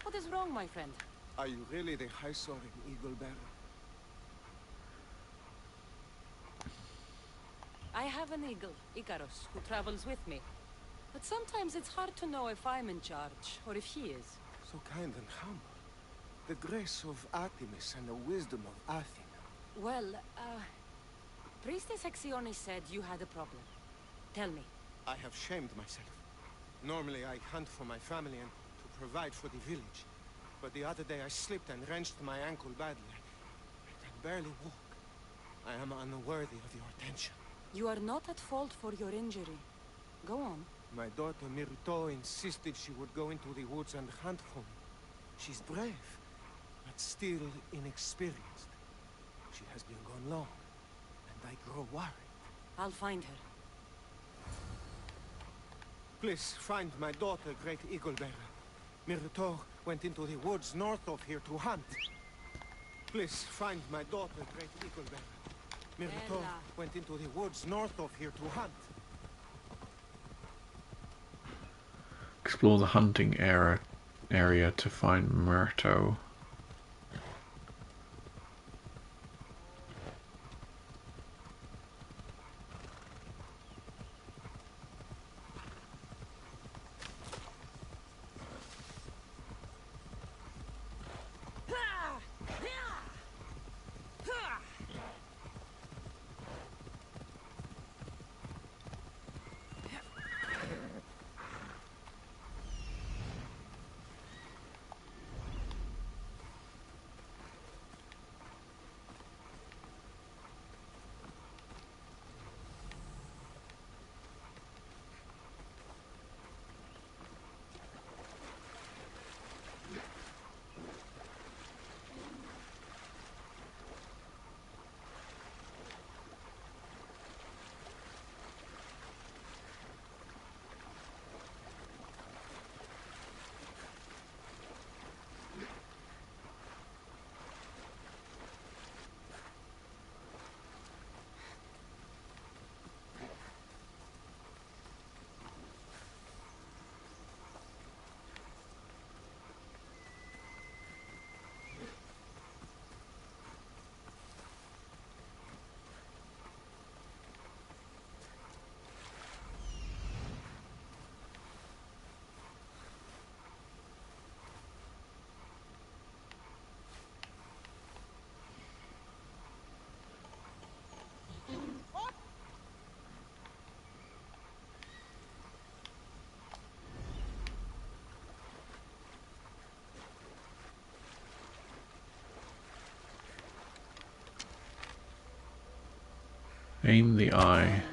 what is wrong, my friend? Are you really the high-soaring eagle bearer? I have an eagle, Icarus, who travels with me. But sometimes it's hard to know if I'm in charge, or if he is. So kind and humble. The grace of Artemis and the wisdom of Athena. Well, Priestess Hexione said you had a problem. Tell me. I have shamed myself. Normally I hunt for my family and to provide for the village. But the other day I slipped and wrenched my ankle badly. I can barely walk. I am unworthy of your attention. You are not at fault for your injury. Go on. My daughter Mirto insisted she would go into the woods and hunt for me. She's brave, but still inexperienced. She has been gone long, and I grow worried. I'll find her. Please find my daughter, Great Eagle Bearer. Mirto went into the woods north of here to hunt. Please find my daughter, Great Eagle Bearer. Mirto went into the woods north of here to hunt. Explore the hunting area to find Myrto. Aim the eye.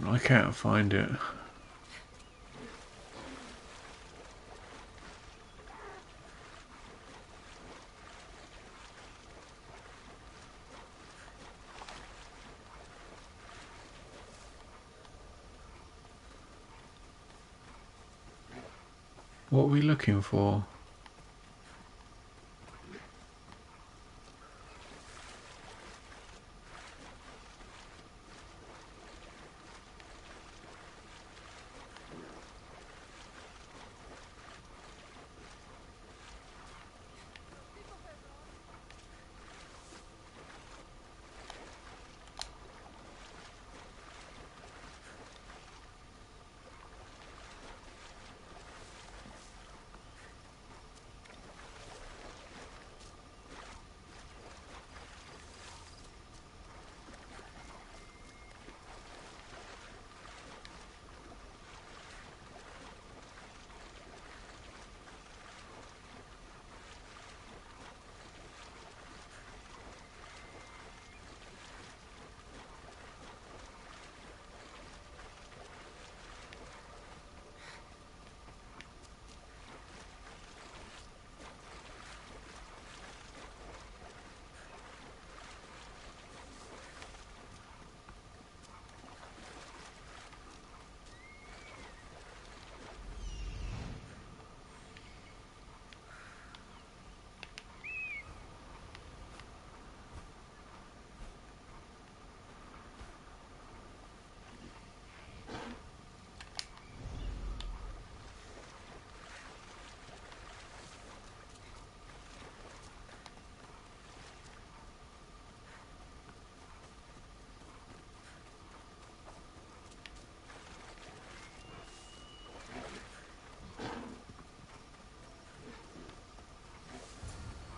I can't find it. What are we looking for?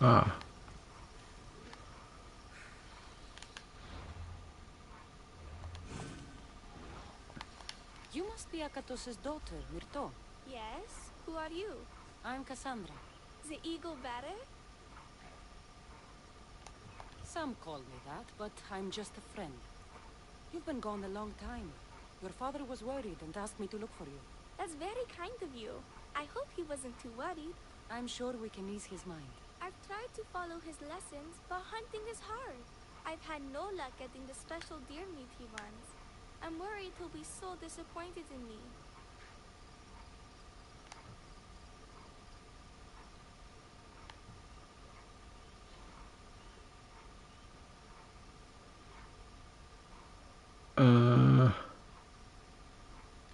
Ah. You must be Akatos's daughter, Myrto. Yes? Who are you? I'm Cassandra. The eagle bearer? Some call me that, but I'm just a friend. You've been gone a long time. Your father was worried and asked me to look for you. That's very kind of you. I hope he wasn't too worried. I'm sure we can ease his mind. I've tried to follow his lessons, but hunting is hard. I've had no luck getting the special deer meat he wants. I'm worried he'll be so disappointed in me.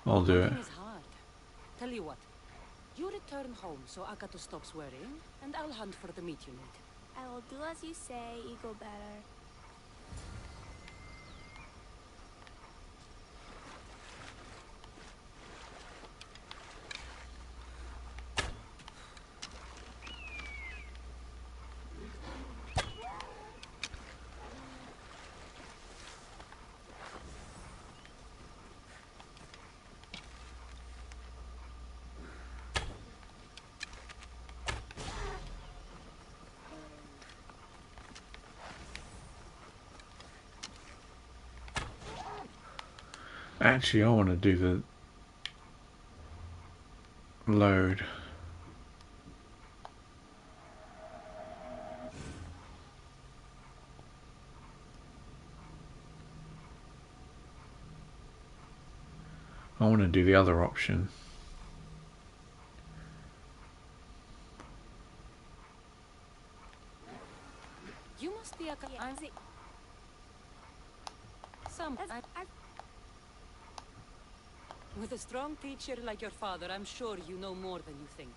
I'll do it. Hunting is hard. Tell you what. You return home so Akato stops worrying, and I'll hunt for the meat you need. I will do as you say, eagle bearer. Actually, I want to do the load. I want to do the other option. You must be Akato. I'm the... With a strong teacher like your father, I'm sure you know more than you think.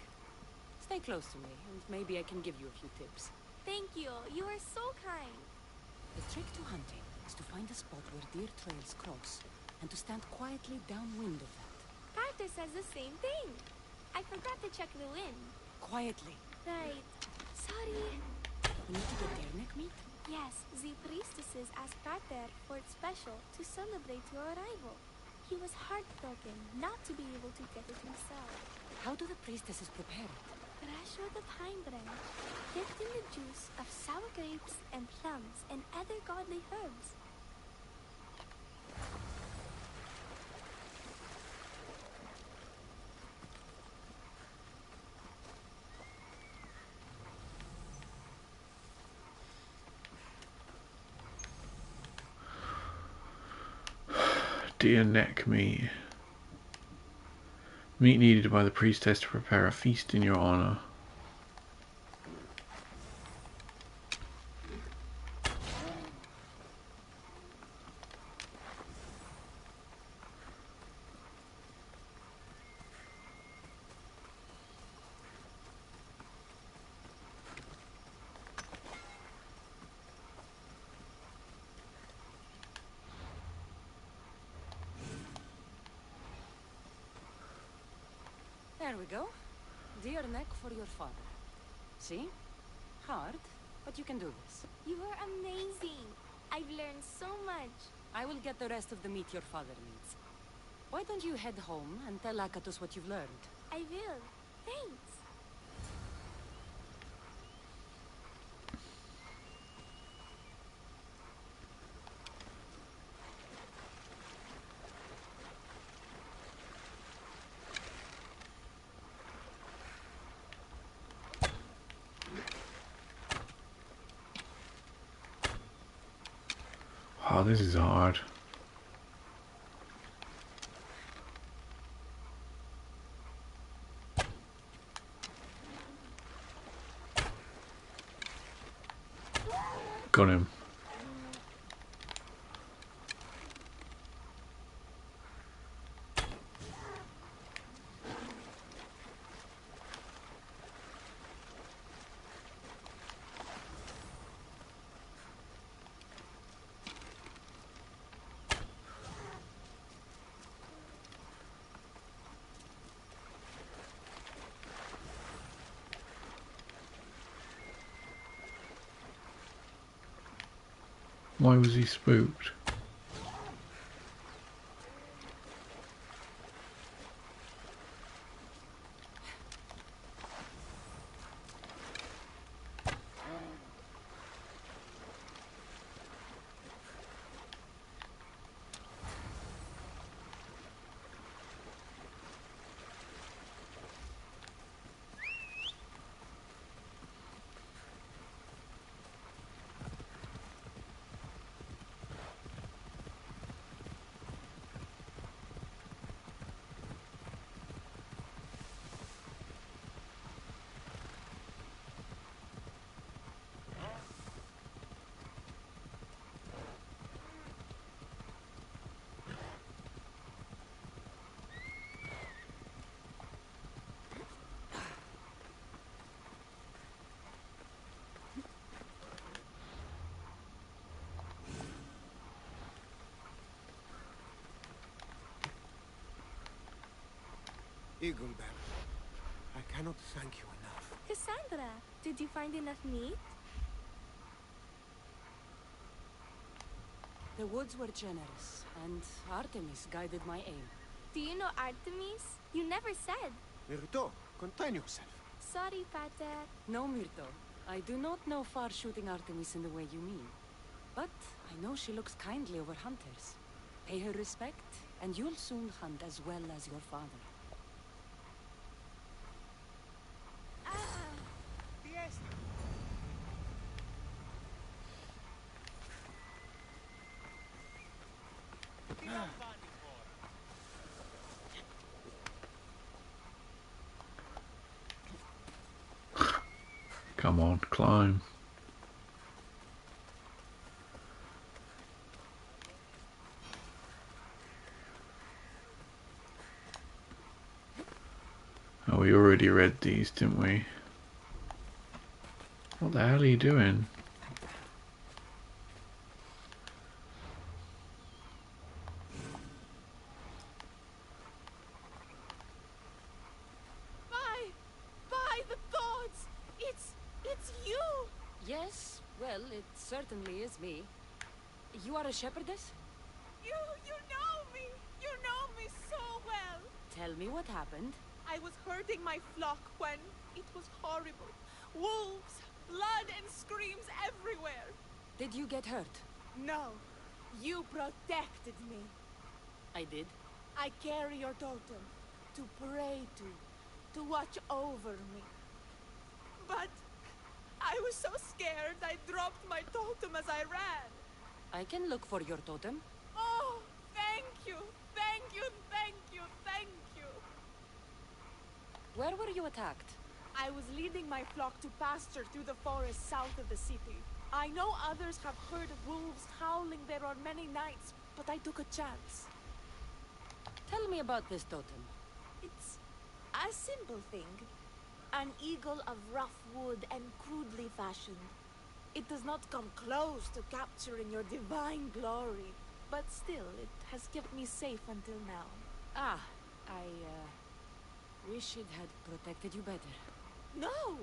Stay close to me, and maybe I can give you a few tips. Thank you. You are so kind. The trick to hunting is to find a spot where deer trails cross, and to stand quietly downwind of that. Carter says the same thing. I forgot to check the wind. Quietly. Right. Sorry. We need to get deer neck meat? Yes, the priestesses asked Carter for it special to celebrate your arrival. He was heartbroken not to be able to get it himself. How do the priestesses prepare it? Fresh with the pine branch, dipped in the juice of sour grapes and plums and other godly herbs. Deer neck meat. Meat needed by the priestess to prepare a feast in your honor. There we go. Deer neck for your father. See? Hard, but you can do this. You are amazing. I've learned so much. I will get the rest of the meat your father needs. Why don't you head home and tell Akatos what you've learned? I will. Thanks. Oh, this is hard. Got him. Why was he spooked? Eaglebearer, I cannot thank you enough. Cassandra, did you find enough meat? The woods were generous, and Artemis guided my aim. Do you know Artemis? You never said. Myrto, contain yourself. Sorry, Pater. No, Myrto. I do not know far-shooting Artemis in the way you mean. But I know she looks kindly over hunters. Pay her respect, and you'll soon hunt as well as your father. Come on, climb. Oh, we already read these, didn't we? What the hell are you doing? By the gods! It's you! Yes, well, it certainly is me. You are a shepherdess? You know me! You know me so well! Tell me what happened. I was herding my flock when it was horrible. Wolves, blood and screams everywhere. Did you get hurt? No, you protected me. I did. I carry your totem to pray to watch over me. But I was so scared I dropped my totem as I ran. I can look for your totem. Oh, thank you, thank you, thank you, thank you. Where were you attacked? I was leading my flock to pasture through the forest south of the city. I know others have heard wolves howling there on many nights, but I took a chance. Tell me about this totem. It's a simple thing. An eagle of rough wood and crudely fashioned. It does not come close to capturing your divine glory, but still, it has kept me safe until now. Ah, I wish it had protected you better. No!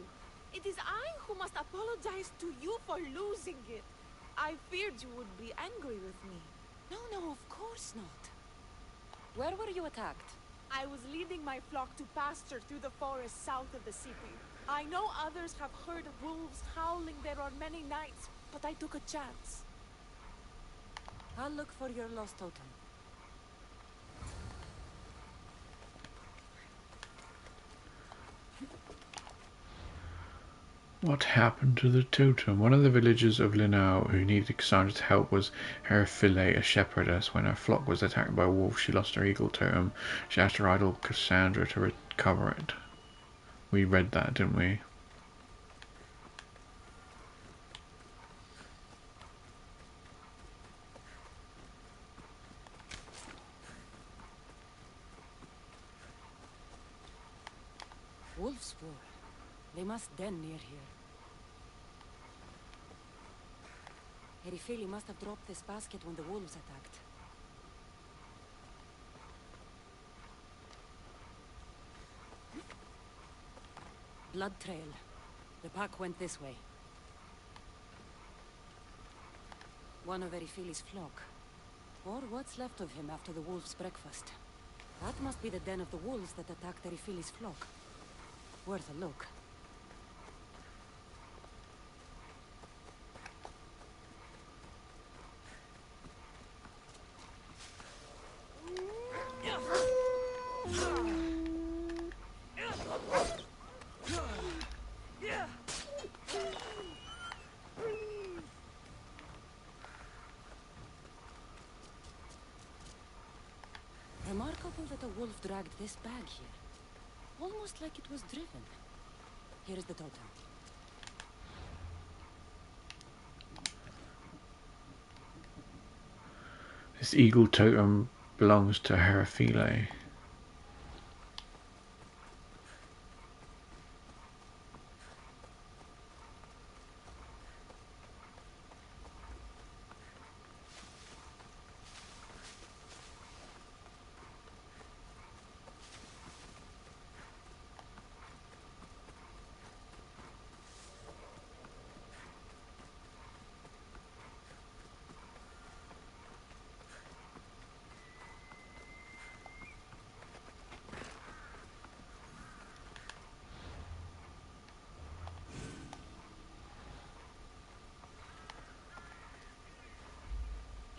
It is I who must apologize to you for losing it. I feared you would be angry with me. No, of course not. Where were you attacked? I was leading my flock to pasture through the forest south of the city. I know others have heard wolves howling there on many nights, but I took a chance. I'll look for your lost totem. What happened to the totem? One of the villagers of Linau who needed Cassandra's help was Herphile, a shepherdess. When her flock was attacked by wolves, she lost her eagle totem. She asked her idol Cassandra to recover it. We read that, didn't we? Wolves' spoor. They must den near here. Herifili must have dropped this basket when the wolves attacked. Blood trail. The pack went this way. One of Erifili's flock. Or what's left of him after the wolves' breakfast. That must be the den of the wolves that attacked Erifili's flock. Worth a look. Remarkable that a wolf dragged this bag here. Almost like it was driven. Here is the totem. This eagle totem belongs to Herafile.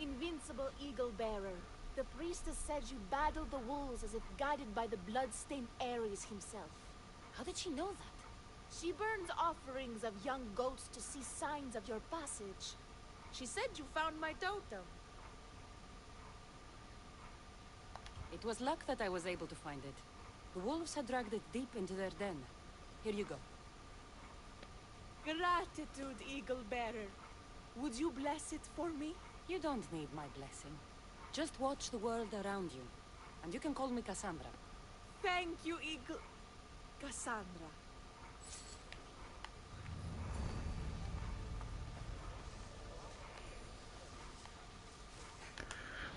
Invincible Eagle Bearer, the priestess said you battled the wolves as if guided by the blood-stained Ares himself. How did she know that? She burns offerings of young goats to see signs of your passage. She said you found my totem. It was luck that I was able to find it. The wolves had dragged it deep into their den. Here you go. Gratitude, Eagle Bearer. Would you bless it for me? You don't need my blessing. Just watch the world around you. And you can call me Cassandra. Thank you, Eagle... Cassandra.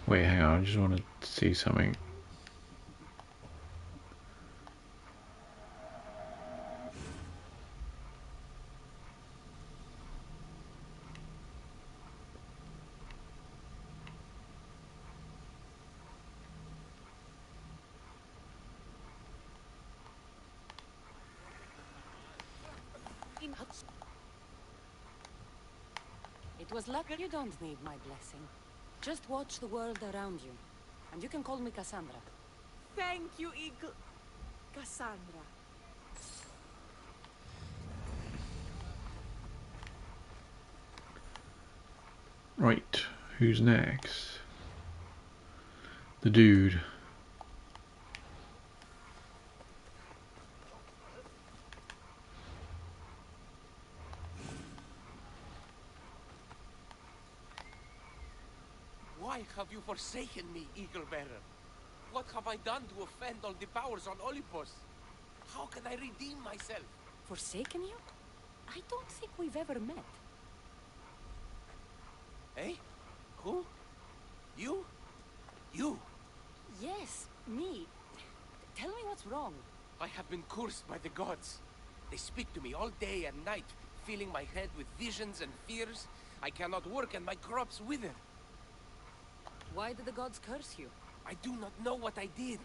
Wait, hang on, I just want to see something. It was luck. You don't need my blessing. Just watch the world around you. And you can call me Cassandra. Thank you, Eagle... Cassandra. Right, who's next? The dude. Why have you forsaken me, Eagle Bearer? What have I done to offend all the powers on Olympus? How can I redeem myself? Forsaken you? I don't think we've ever met. Eh? Who? You? You? Yes, me. Tell me what's wrong. I have been cursed by the gods. They speak to me all day and night, filling my head with visions and fears. I cannot work and my crops wither. Why did the gods curse you? I do not know what I did.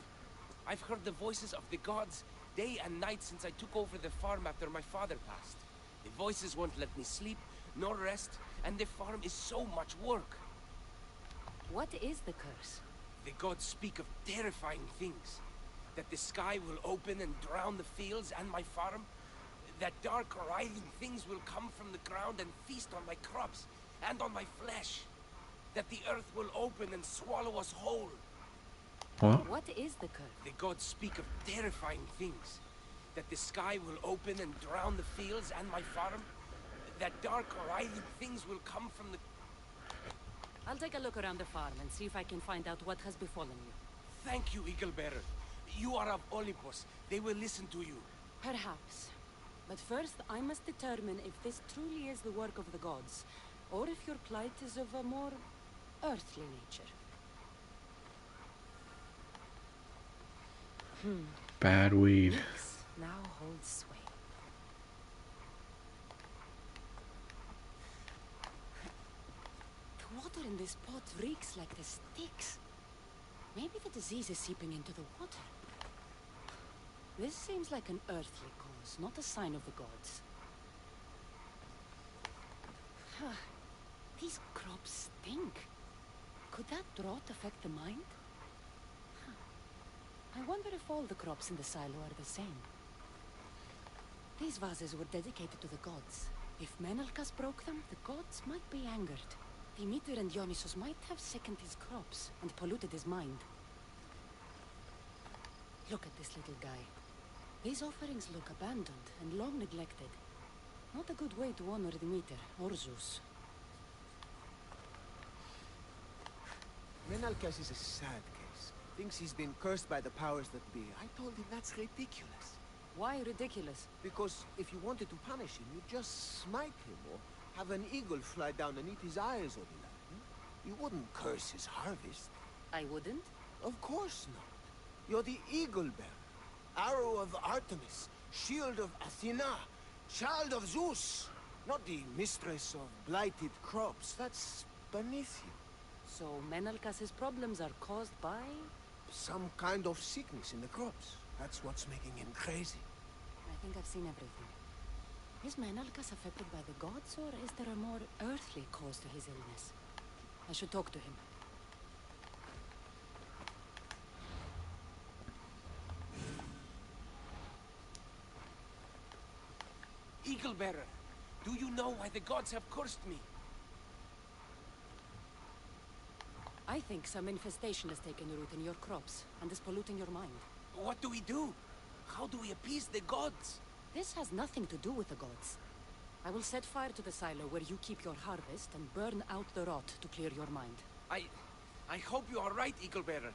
I've heard the voices of the gods day and night since I took over the farm after my father passed. The voices won't let me sleep, nor rest, and the farm is so much work. What is the curse? The gods speak of terrifying things. That the sky will open and drown the fields and my farm. That dark, writhing things will come from the ground and feast on my crops and on my flesh. That the earth will open and swallow us whole. What? What is the curse? The gods speak of terrifying things. That the sky will open and drown the fields and my farm. That dark, writhing things will come from the... I'll take a look around the farm and see if I can find out what has befallen you. Thank you, Eagle Bearer. You are of Olympus. They will listen to you. Perhaps. But first, I must determine if this truly is the work of the gods, or if your plight is of a more earthly nature. Bad weed. Nyx now holds sway. water in this pot reeks like the sticks. Maybe the disease is seeping into the water. This seems like an earthly cause, not a sign of the gods. These crops stink. Could that drought affect the mind? I wonder if all the crops in the silo are the same. These vases were dedicated to the gods. If Menelkas broke them, the gods might be angered. Demeter and Dionysos might have sickened his crops and polluted his mind. Look at this little guy. These offerings look abandoned and long neglected. Not a good way to honor Demeter or Zeus. Menalcas is a sad case. Thinks he's been cursed by the powers that be. I told him that's ridiculous. Why ridiculous? Because if you wanted to punish him, you'd just smite him or have an eagle fly down and eat his eyes or the like. You wouldn't curse his harvest. I wouldn't? Of course not. You're the eagle bearer. Arrow of Artemis, shield of Athena, child of Zeus. Not the mistress of blighted crops. That's beneath you. So Menelkas's problems are caused by? Some kind of sickness in the crops. That's what's making him crazy. I think I've seen everything. Is Menelkas affected by the gods, or is there a more earthly cause to his illness? I should talk to him. Eagle Bearer, do you know why the gods have cursed me? I think some infestation has taken root in your crops and is polluting your mind. What do we do? How do we appease the gods? This has nothing to do with the gods. I will set fire to the silo where you keep your harvest and burn out the rot to clear your mind. I hope you are right, Eagle Bearer.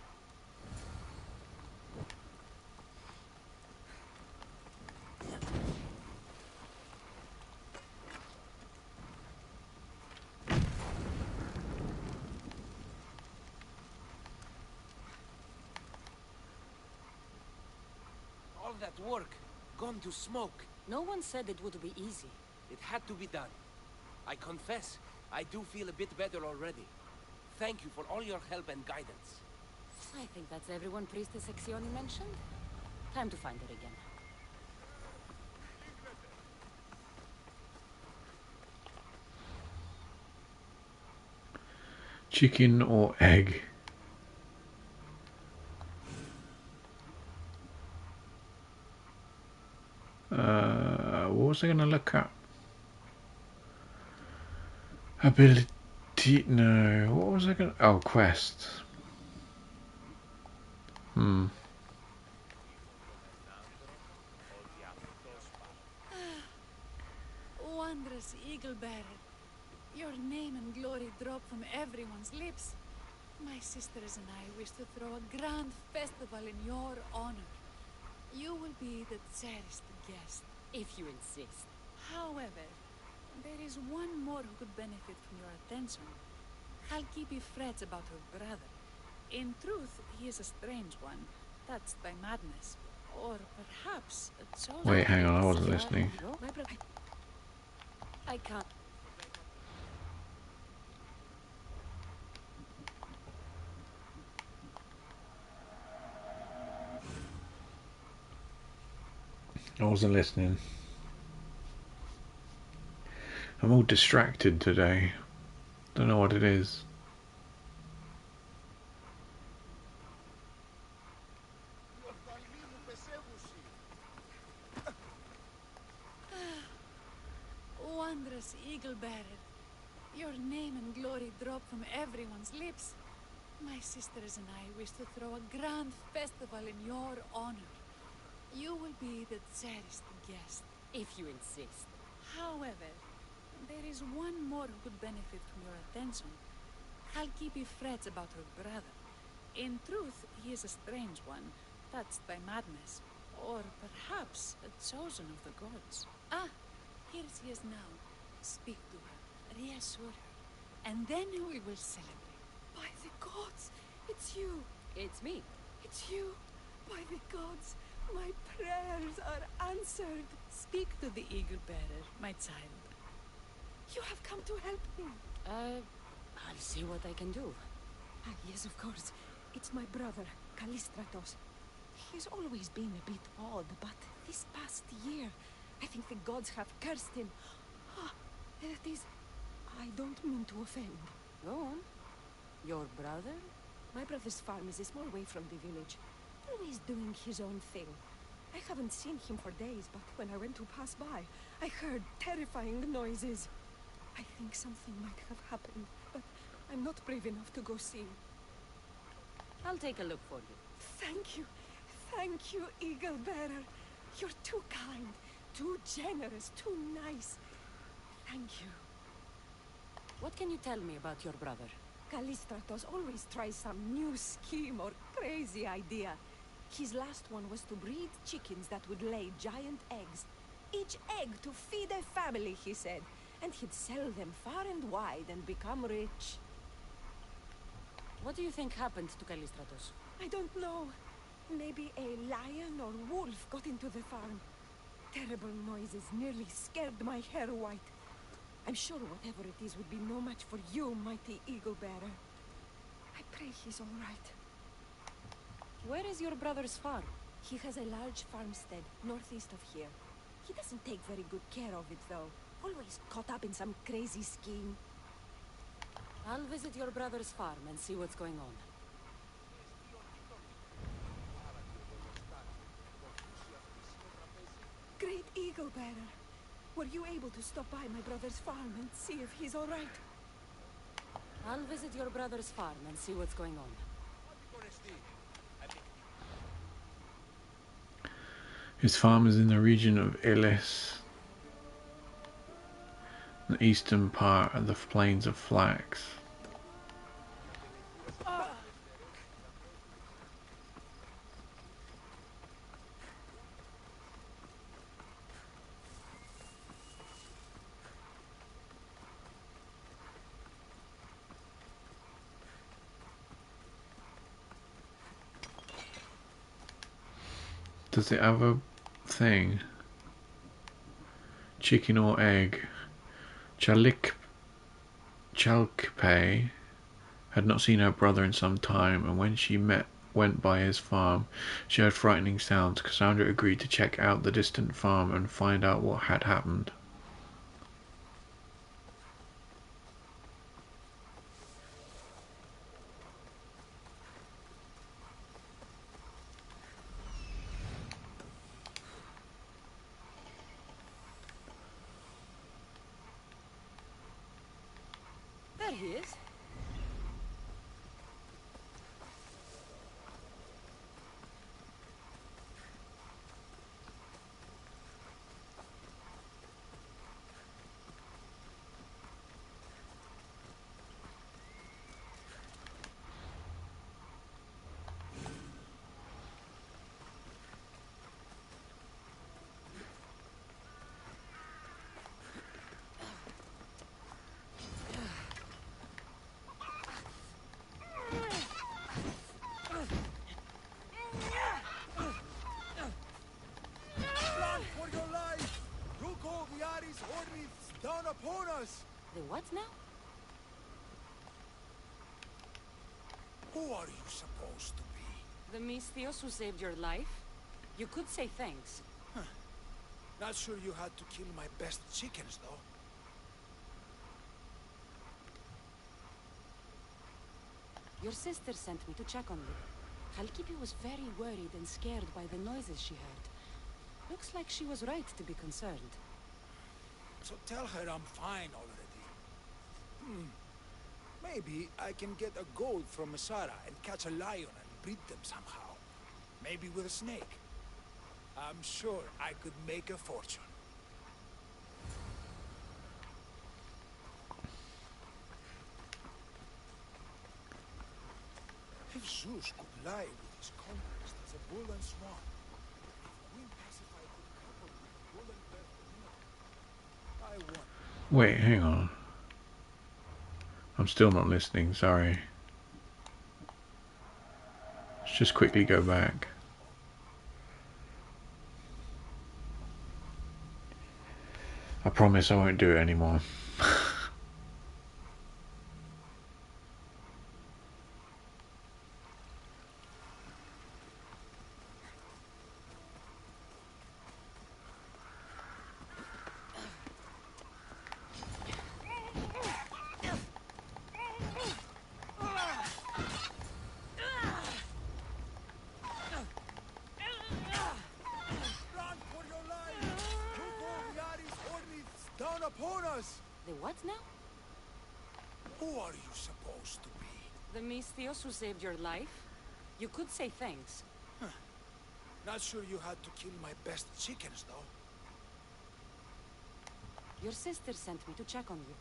All that work, gone to smoke. No one said it would be easy. It had to be done. I confess, I do feel a bit better already. Thank you for all your help and guidance. I think that's everyone Priestess Exioni mentioned. Time to find her again. Chicken or egg? What was I going to look up? Ability? No. What was I going to... Oh, quest. Wondrous Eagle Bearer, your name and glory drop from everyone's lips. My sisters and I wish to throw a grand festival in your honor. You will be the cherished guest. If you insist. However, there is one more who could benefit from your attention. Halkipi frets about her brother. In truth, he is a strange one, touched by madness. Or perhaps a chosen... Wait, hang on, I wasn't listening. I can't... I wasn't listening. I'm all distracted today. Don't know what it is. Wondrous Eagle Bearer, your name and glory drop from everyone's lips. My sisters and I wish to throw a grand festival in your honor. You will be the cherished guest. If you insist. However, there is one more who could benefit from your attention. Halkipi frets about her brother. In truth, he is a strange one, touched by madness. Or perhaps a chosen of the gods. Ah, here she is now. Speak to her, reassure her, and then we will celebrate. By the gods, it's you. It's me. It's you. By the gods, my prayers are answered. Speak to the Eagle Bearer, my child. You have come to help me. I'll see what I can do. Ah, yes, of course. It's my brother, Callistratos. He's always been a bit odd, but this past year, I think the gods have cursed him. Ah, that is... I don't mean to offend. Go on. Your brother? My brother's farm is a small way from the village. Always doing his own thing. I haven't seen him for days, but when I went to pass by, I heard terrifying noises. I think something might have happened, but I'm not brave enough to go see. I'll take a look for you. Thank you. Thank you, Eagle Bearer. You're too kind, too generous, too nice. Thank you. What can you tell me about your brother? Callistratos always tries some new scheme or crazy idea. His last one was to breed chickens that would lay giant eggs. Each egg to feed a family, he said. And he'd sell them far and wide and become rich. What do you think happened to Callistratos? I don't know. Maybe a lion or wolf got into the farm. Terrible noises nearly scared my hair white. I'm sure whatever it is would be no match for you, mighty Eagle Bearer. I pray he's all right. Where is your brother's farm? He has a large farmstead northeast of here. He doesn't take very good care of it, though. Always caught up in some crazy scheme. I'll visit your brother's farm and see what's going on. Great Eagle Bearer, were you able to stop by my brother's farm and see if he's all right? I'll visit your brother's farm and see what's going on. His farm is in the region of Elis, the eastern part of the plains of Flax. Does it have a thing? Chicken or egg? Chalkpe had not seen her brother in some time, and when she went by his farm, she heard frightening sounds. Cassandra agreed to check out the distant farm and find out what had happened. There he is. Run for your life! Look, all the Ares hornets down upon us! The what now? Who are you supposed to be? The Misthios who saved your life? You could say thanks. Not sure you had to kill my best chickens, though. Your sister sent me to check on you. Halkipi was very worried and scared by the noises she heard. Looks like she was right to be concerned. So tell her I'm fine already. Maybe I can get a gold from Masara and catch a lion and breed them somehow. Maybe with a snake. I'm sure I could make a fortune. If Zeus could lie with his conquest as a bull and swan, if Queen Pasiphae could couple with bull and bear, I won. Wait, hang on. I'm still not listening, sorry. Let's just quickly go back. I promise I won't do it anymore. upon us! The what now? Who are you supposed to be? The Misthios who saved your life? You could say thanks. Not sure you had to kill my best chickens, though. Your sister sent me to check on you.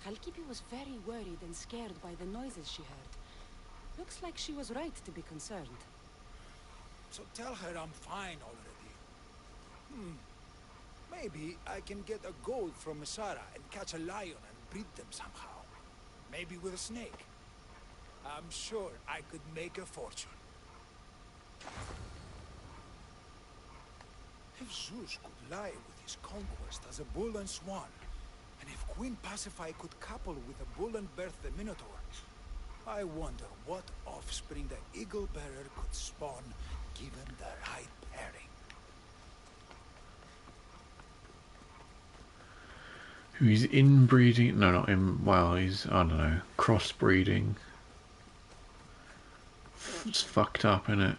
Khalkipi was very worried and scared by the noises she heard. Looks like she was right to be concerned. So tell her I'm fine already. Maybe I can get a goat from Masara and catch a lion and breed them somehow. Maybe with a snake. I'm sure I could make a fortune. If Zeus could lie with his conquest as a bull and swan, and if Queen Pasiphae could couple with a bull and birth the Minotaur, I wonder what offspring the Eagle Bearer could spawn, given the right pairing. He's inbreeding. No, not in. Well, he's, I don't know, crossbreeding. It's fucked up, isn't it?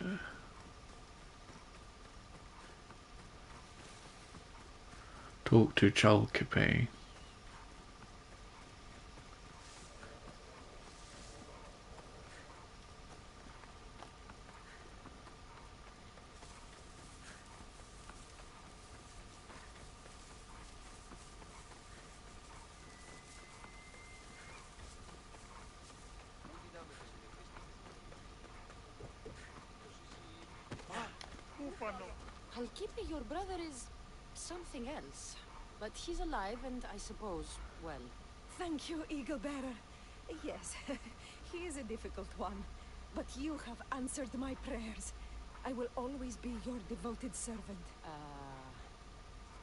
Talk to Chalkipe. Khalkipi, your brother, is something else. But he's alive and I suppose, well... Thank you, Eagle Bearer. Yes, he is a difficult one. But you have answered my prayers. I will always be your devoted servant.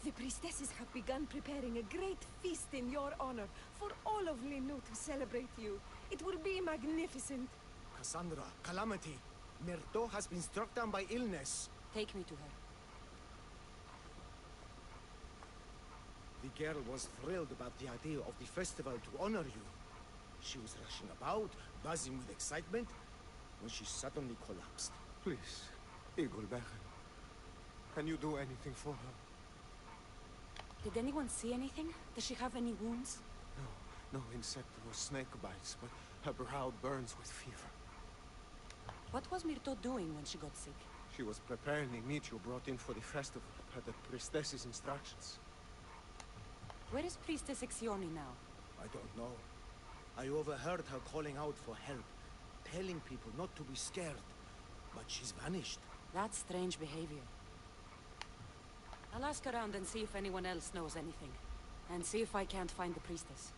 The priestesses have begun preparing a great feast in your honor for all of Linu to celebrate you. It will be magnificent. Cassandra, Calamity. Myrto has been struck down by illness. Take me to her. The girl was thrilled about the idea of the festival to honor you. She was rushing about, buzzing with excitement, when she suddenly collapsed. Please, Eagle Bearer. Can you do anything for her? Did anyone see anything? Does she have any wounds? No insect or snake bites, but her brow burns with fever. What was Myrto doing when she got sick? She was preparing a meat you brought in for the festival, per the priestess's instructions. Where is Priestess Exioni now? I don't know. I overheard her calling out for help, telling people not to be scared. But she's vanished. That's strange behavior. I'll ask around and see if anyone else knows anything. And see if I can't find the priestess.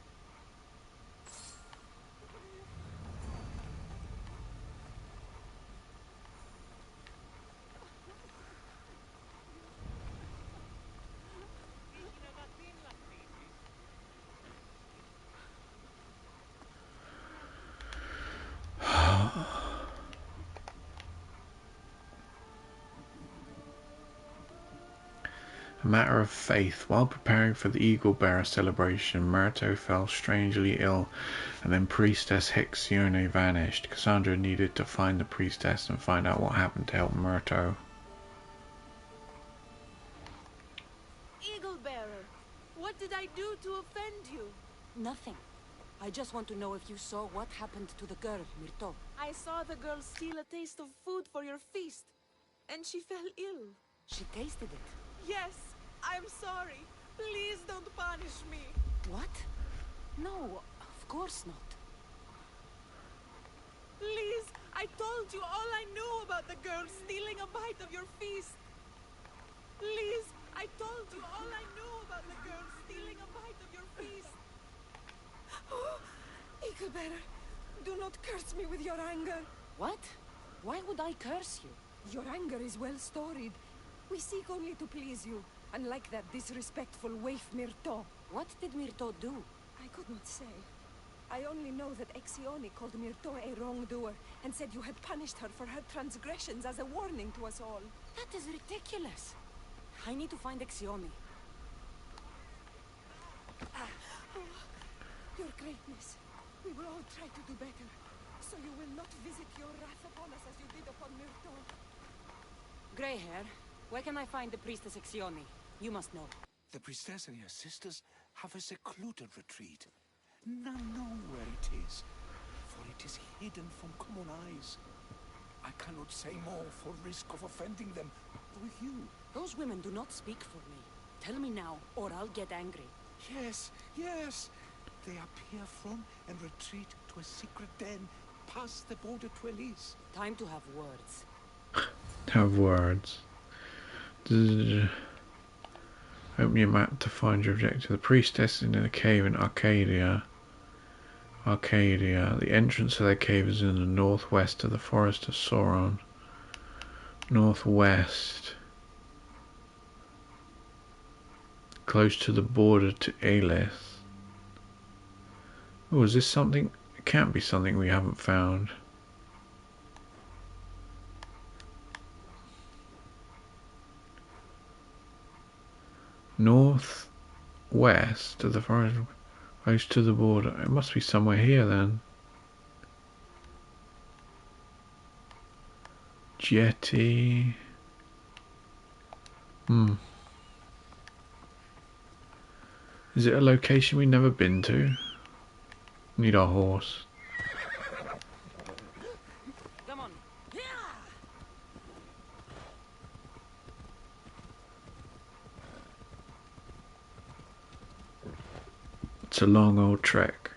A matter of faith. While preparing for the Eagle Bearer celebration, Myrto fell strangely ill, and then Priestess Hexione vanished. Cassandra needed to find the priestess and find out what happened to help Myrto. Eagle Bearer, what did I do to offend you? Nothing. I just want to know if you saw what happened to the girl, Myrto. I saw the girl steal a taste of food for your feast, and she fell ill. She tasted it. Yes, I'm sorry. Please don't punish me. What? No, of course not. Please, I told you all I knew about the girl stealing a bite of your feast. Please, I told you all I knew about the girl stealing a bite of your feast. Oh, Eagle Bearer, do not curse me with your anger. What? Why would I curse you? Your anger is well storied. We seek only to please you, unlike that disrespectful waif Myrto. What did Myrto do? I could not say. I only know that Exioni called Myrto a wrongdoer and said you had punished her for her transgressions as a warning to us all. That is ridiculous. I need to find Exioni. Oh, your greatness. We will all try to do better, so you will not visit your wrath upon us as you did upon Myrto. Grey hair, where can I find the priestess Exioni? You must know. The priestess and her sisters have a secluded retreat. None know where it is, for it is hidden from common eyes. I cannot say more for risk of offending them with you. Those women do not speak for me. Tell me now, or I'll get angry. Yes, yes. They appear from and retreat to a secret den past the border to Elise. Time to have words. Have words. Open your map to find your objective. The priestess is in a cave in Arcadia. The entrance to their cave is in the northwest of the forest of Sauron. Northwest. Close to the border to Elith. Oh, is this something? It can't be something we haven't found. Northwest of the forest, close to the border. It must be somewhere here then. Jetty. Is it a location we've never been to? Need our horse. Come on. It's a long old trek.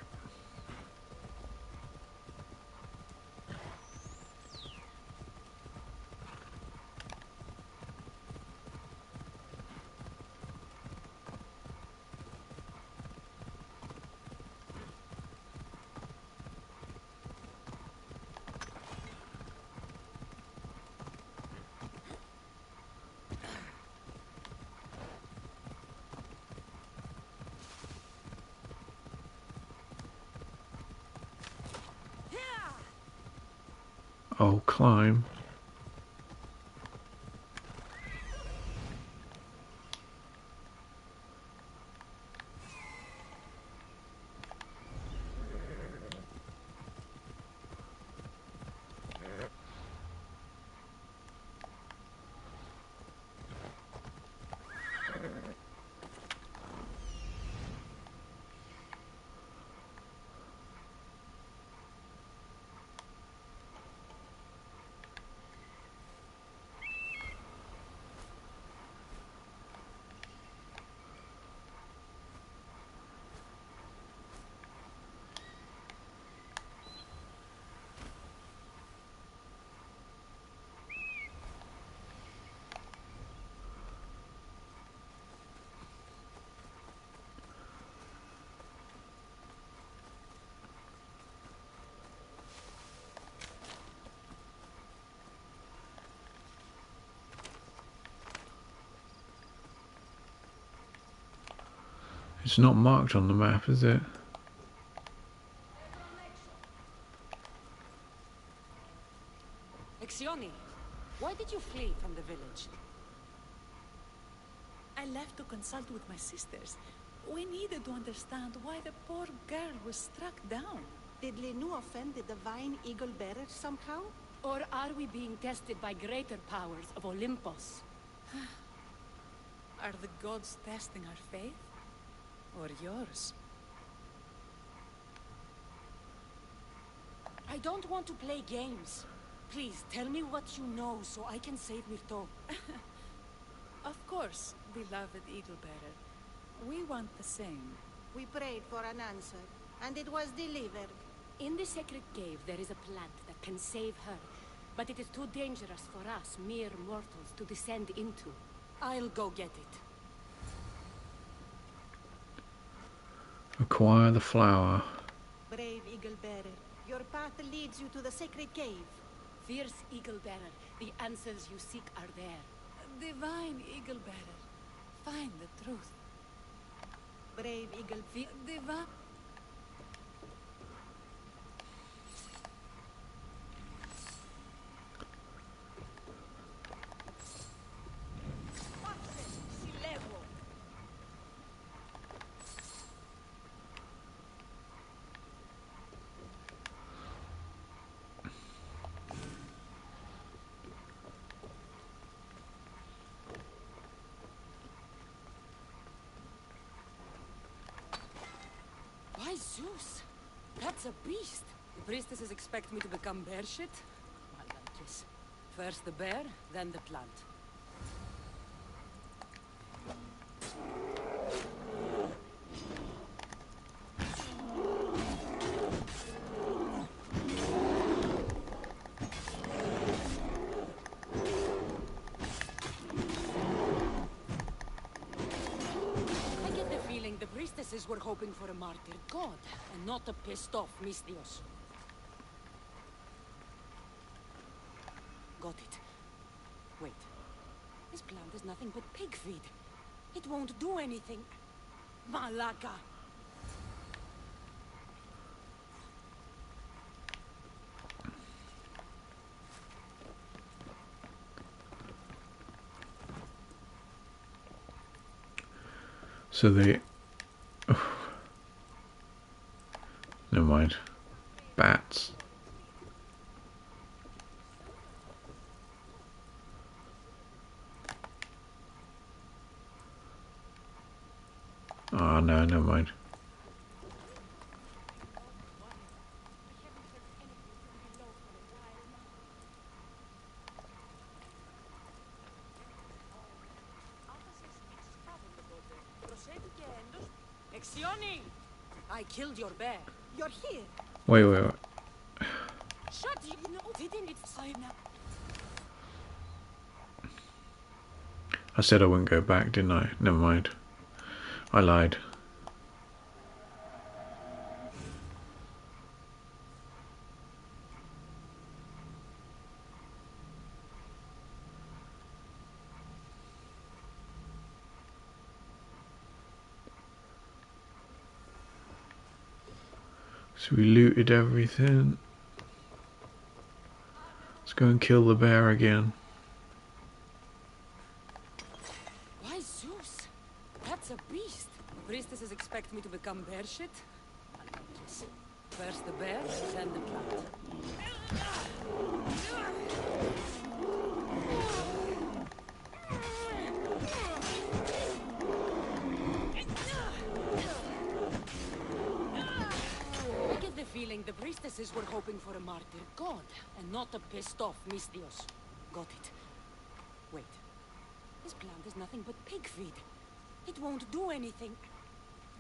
I'll climb. It's not marked on the map, is it? Exioni, why did you flee from the village? I left to consult with my sisters. We needed to understand why the poor girl was struck down. Did Lenu offend the divine eagle bearer somehow? Or are we being tested by greater powers of Olympus? Are the gods testing our faith? Or yours? I don't want to play games. Please, tell me what you know so I can save Myrto. Of course, beloved Eagle Bearer. We want the same. We prayed for an answer, and it was delivered. In the sacred cave, there is a plant that can save her. But it is too dangerous for us, mere mortals, to descend into. I'll go get it. Acquire the flower. Brave eagle bearer, your path leads you to the sacred cave. Fierce eagle bearer, the answers you seek are there. Divine Eagle Bearer, find the truth. Brave eagle... Divine... Zeus! That's a beast! The priestesses expect me to become bear shit? Well, then kiss. First the bear, then the plant. The priestesses were hoping for a martyred god, and not a pissed-off Mystios. Got it. Wait. This plant is nothing but pig feed. It won't do anything. Malaka! So they... Never mind. Bats. Oh no, never mind. I killed your bear. You're here. Wait. Shut you! Didn't it? I said I wouldn't go back, didn't I? Never mind. I lied. So we looted everything. Let's go and kill the bear again. Why Zeus? That's a beast. The priestesses expect me to become bear shit? First the bear, then the plant. I get the feeling the priestesses were hoping for a martyred god, and not a pissed-off Mystios. Got it. Wait. This plant is nothing but pig feed. It won't do anything.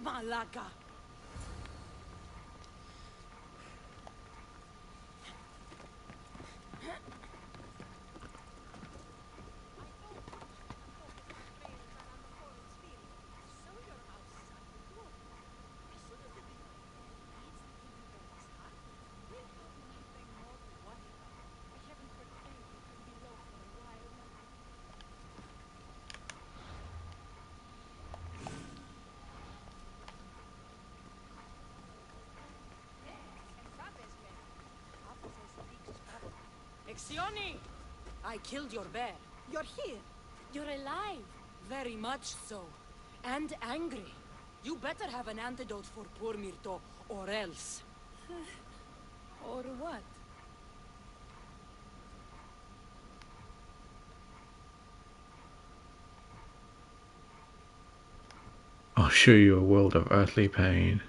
Malaka! Exioni! I killed your bear. You're here. You're alive. Very much so. And angry. You better have an antidote for poor Myrto, or else. Or what? I'll show you a world of earthly pain.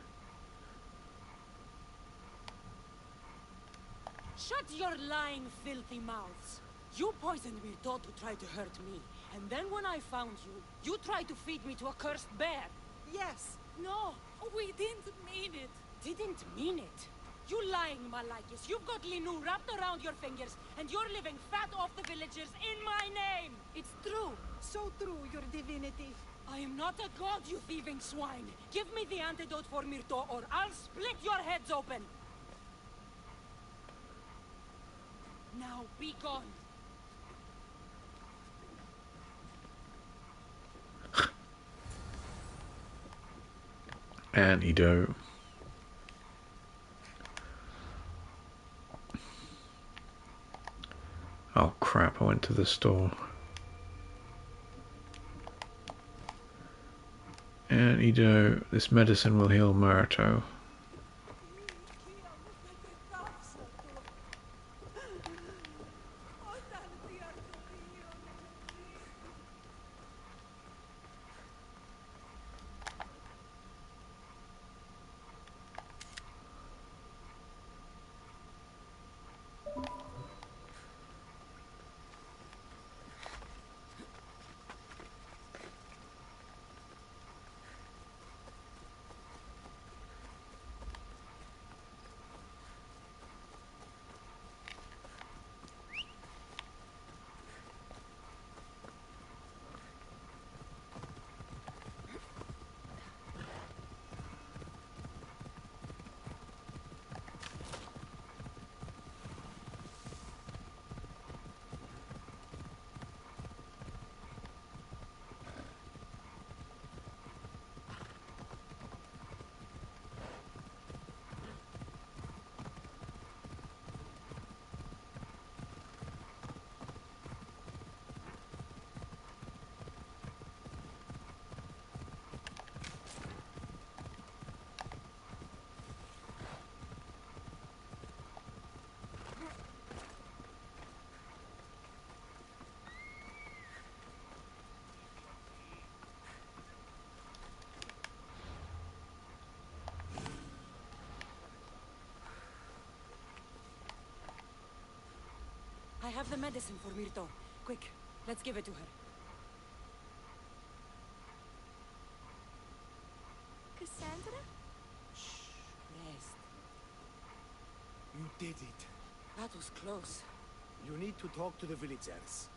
Shut your lying, filthy mouths. You poisoned Myrto to try to hurt me. And then when I found you, you tried to feed me to a cursed bear. Yes. No, We didn't mean it. didn't mean it. You lying Malakis. You've got Linu wrapped around your fingers, and you're living fat off the villagers in my name. It's true. So true, your divinity. I am not a god, you thieving swine. Give me the antidote for Myrto, or I'll split your heads open. Now be gone. Antidote. Oh crap, I went to the store. Antidote. This medicine will heal Myrto. have the medicine for Myrto. Quick, let's give it to her. Cassandra? Rest. You did it. That was close. You need to talk to the villagers.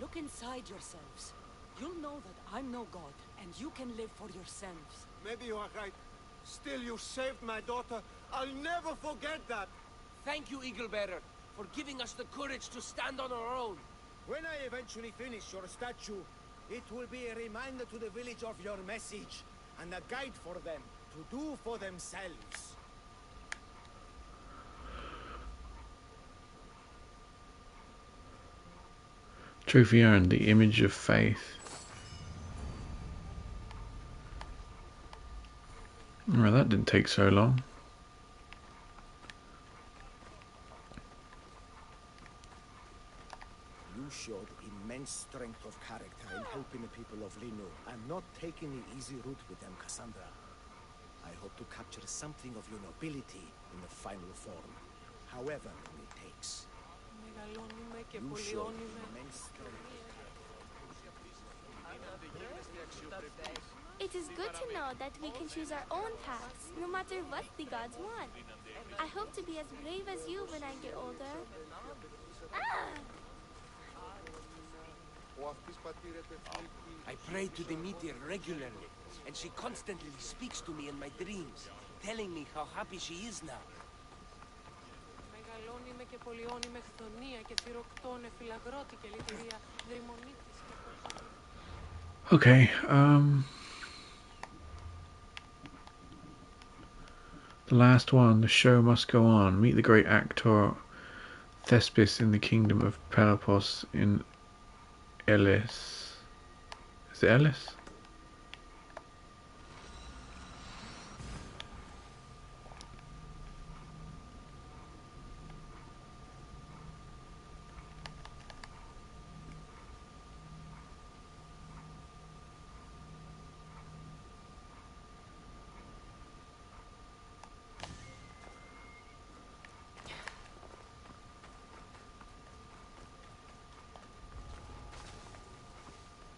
Look inside yourselves. You'll know that I'm no god, and you can live for yourselves. Maybe you are right. Still, you saved my daughter. I'll never forget that. Thank you, Eagle Bearer, for giving us the courage to stand on our own. When I eventually finish your statue, it will be a reminder to the village of your message, and a guide for them to do for themselves. Trophy earned, the image of faith. Well, that didn't take so long. You showed immense strength of character in helping the people of Lino, and not taking the easy route with them, Cassandra. I hope to capture something of your nobility in the final form, however long it takes. You showed immense strength. It is good to know that we can choose our own paths, no matter what the gods want. I hope to be as brave as you when I get older. Ah! I pray to Demeter regularly, and she constantly speaks to me in my dreams, telling me how happy she is now. Okay, the last one, the show must go on. Meet the great actor Thespis in the kingdom of Pelopos in Elis. Is it Elis?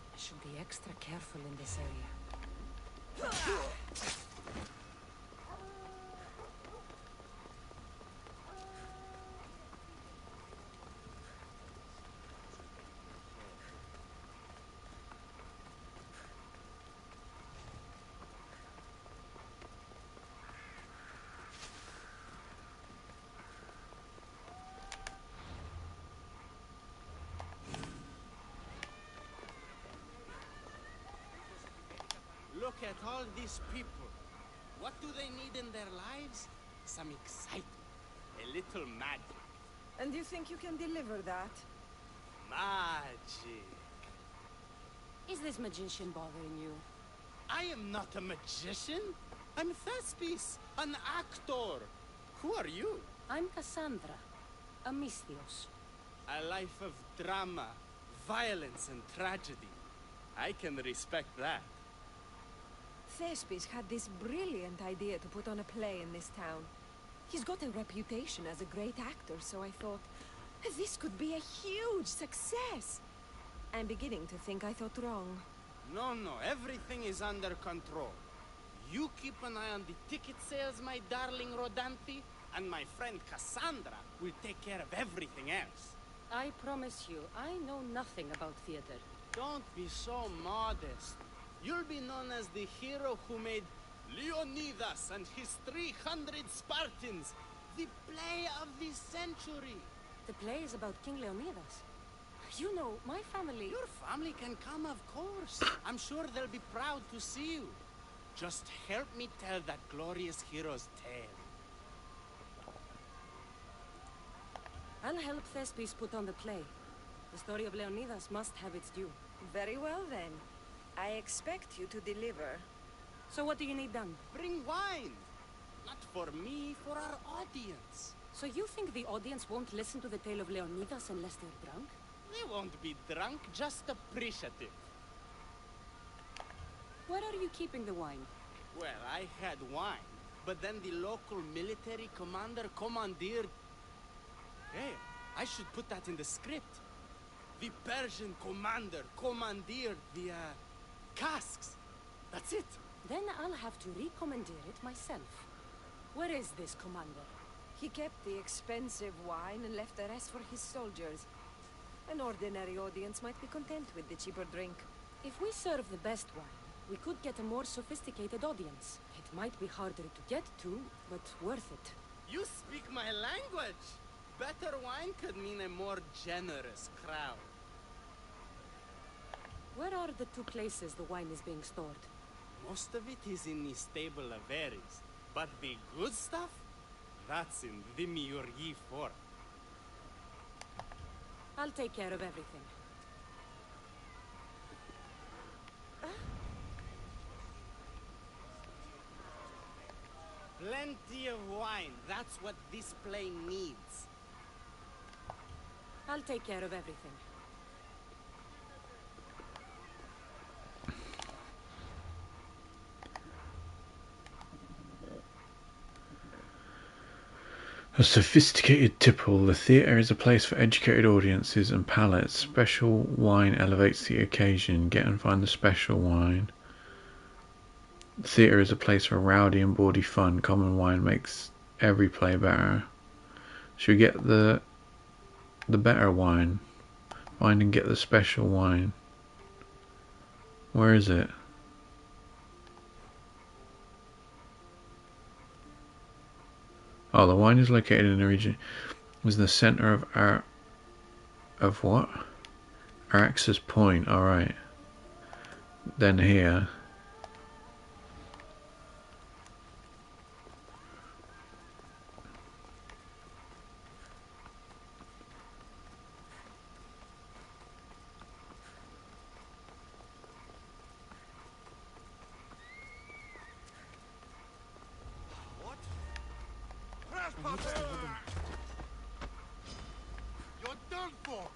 I should be extra careful in this area. Look at all these people. What do they need in their lives? Some excitement. A little magic. And you think you can deliver that? Magic. Is this magician bothering you? I am not a magician. I'm Thespis, an actor. Who are you? I'm Cassandra, a Misthios. A life of drama, violence, and tragedy. I can respect that. Thespis had this brilliant idea to put on a play in this town. He's got a reputation as a great actor, so I thought, this could be a huge success. I'm beginning to think I thought wrong. No, everything is under control. You keep an eye on the ticket sales, my darling Rodanti, and my friend Cassandra will take care of everything else. I promise you, I know nothing about theater. Don't be so modest. You'll be known as the hero who made Leonidas and his 300 Spartans, the play of the century. The play is about King Leonidas. You know, my family... Your family can come, of course. I'm sure they'll be proud to see you. Just help me tell that glorious hero's tale. I'll help Thespis put on the play. The story of Leonidas must have its due. Very well, then. I expect you to deliver. So what do you need done? Bring wine! Not for me, for our audience. So you think the audience won't listen to the tale of Leonidas unless they're drunk? We won't be drunk, just appreciative. Where are you keeping the wine? Well, I had wine, but then the local military commander commandeered... Hey, I should put that in the script. The Persian commander commandeered the, casks. That's it. Then I'll have to recommandeer it myself. Where is this commander? He kept the expensive wine and left the rest for his soldiers. An ordinary audience might be content with the cheaper drink. If we serve the best wine, we could get a more sophisticated audience. It might be harder to get to, but worth it. You speak my language. Better wine could mean a more generous crowd. Where are the two places the wine is being stored? Most of it is in the stable of Ares, but the good stuff, that's in the Miurgi Fort. I'll take care of everything. Plenty of wine, that's what this play needs. I'll take care of everything. A sophisticated tipple. The theatre is a place for educated audiences and palates. Special wine elevates the occasion. Get and find the special wine. The theatre is a place for rowdy and bawdy fun. Common wine makes every play better. Should we get the better wine? Find and get the special wine. Where is it? Oh, the wine is located in the region. Was the center of what? Araxes Point. All right. Then here. You're done for!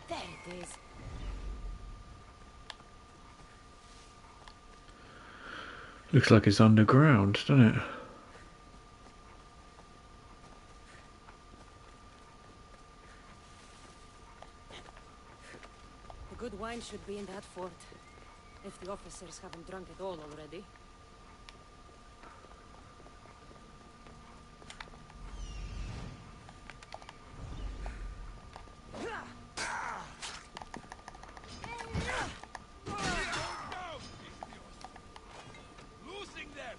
There it is. Looks like it's underground, doesn't it? The good wine should be in that fort. If the officers haven't drunk it all already. Losing them!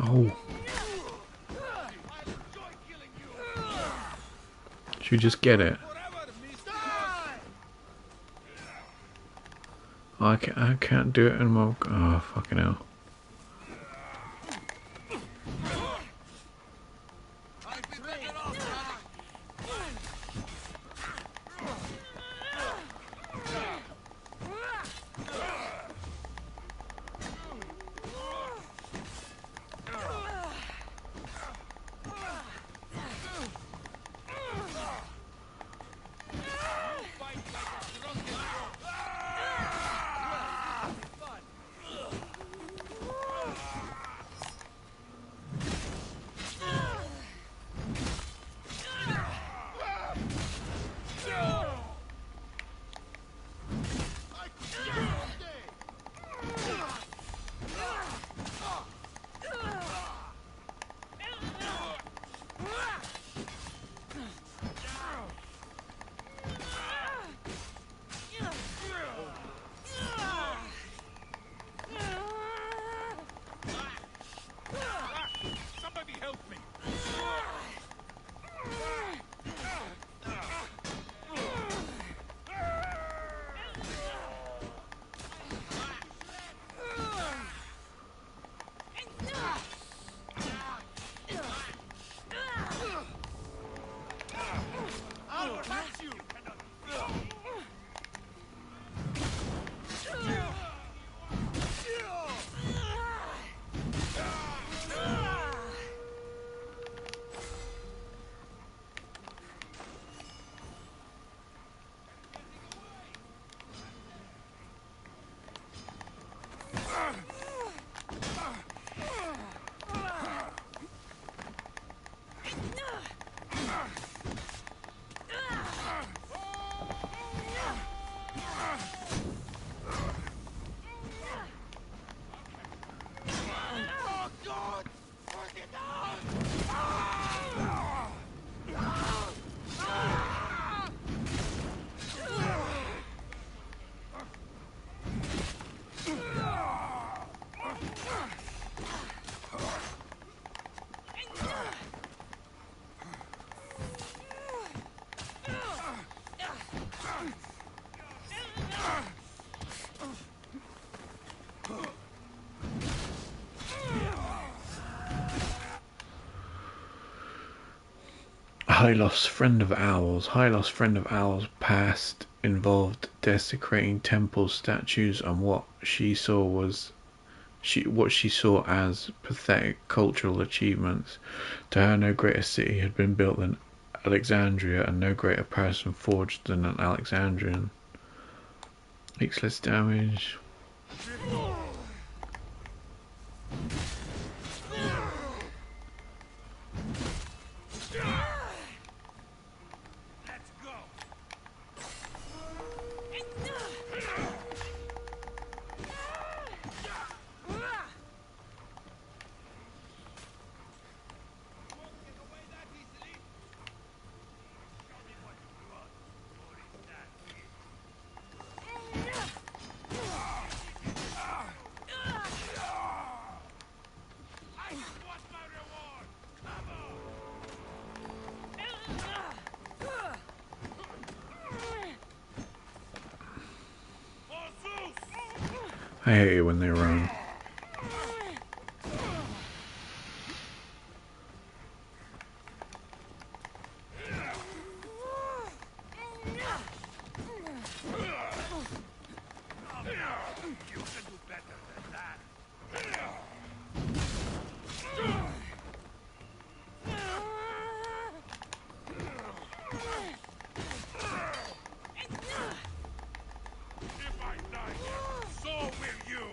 Oh. Should we just get it? I can't do it in my... Oh, fucking hell. Somebody help me! I'll catch you! Oh God! Put it down! Hylos, friend of owls. Hylos, friend of owls, past involved desecrating temples, statues, and what she saw as pathetic cultural achievements. To her, no greater city had been built than Alexandria, and no greater person forged than an Alexandrian. Takes less damage. Let's go! Won't get away that easily. Show me what you got, or is that it? I just want my reward! Come on! For Zeus! I hate it when they run. You can do better than that. If I die here, so will you!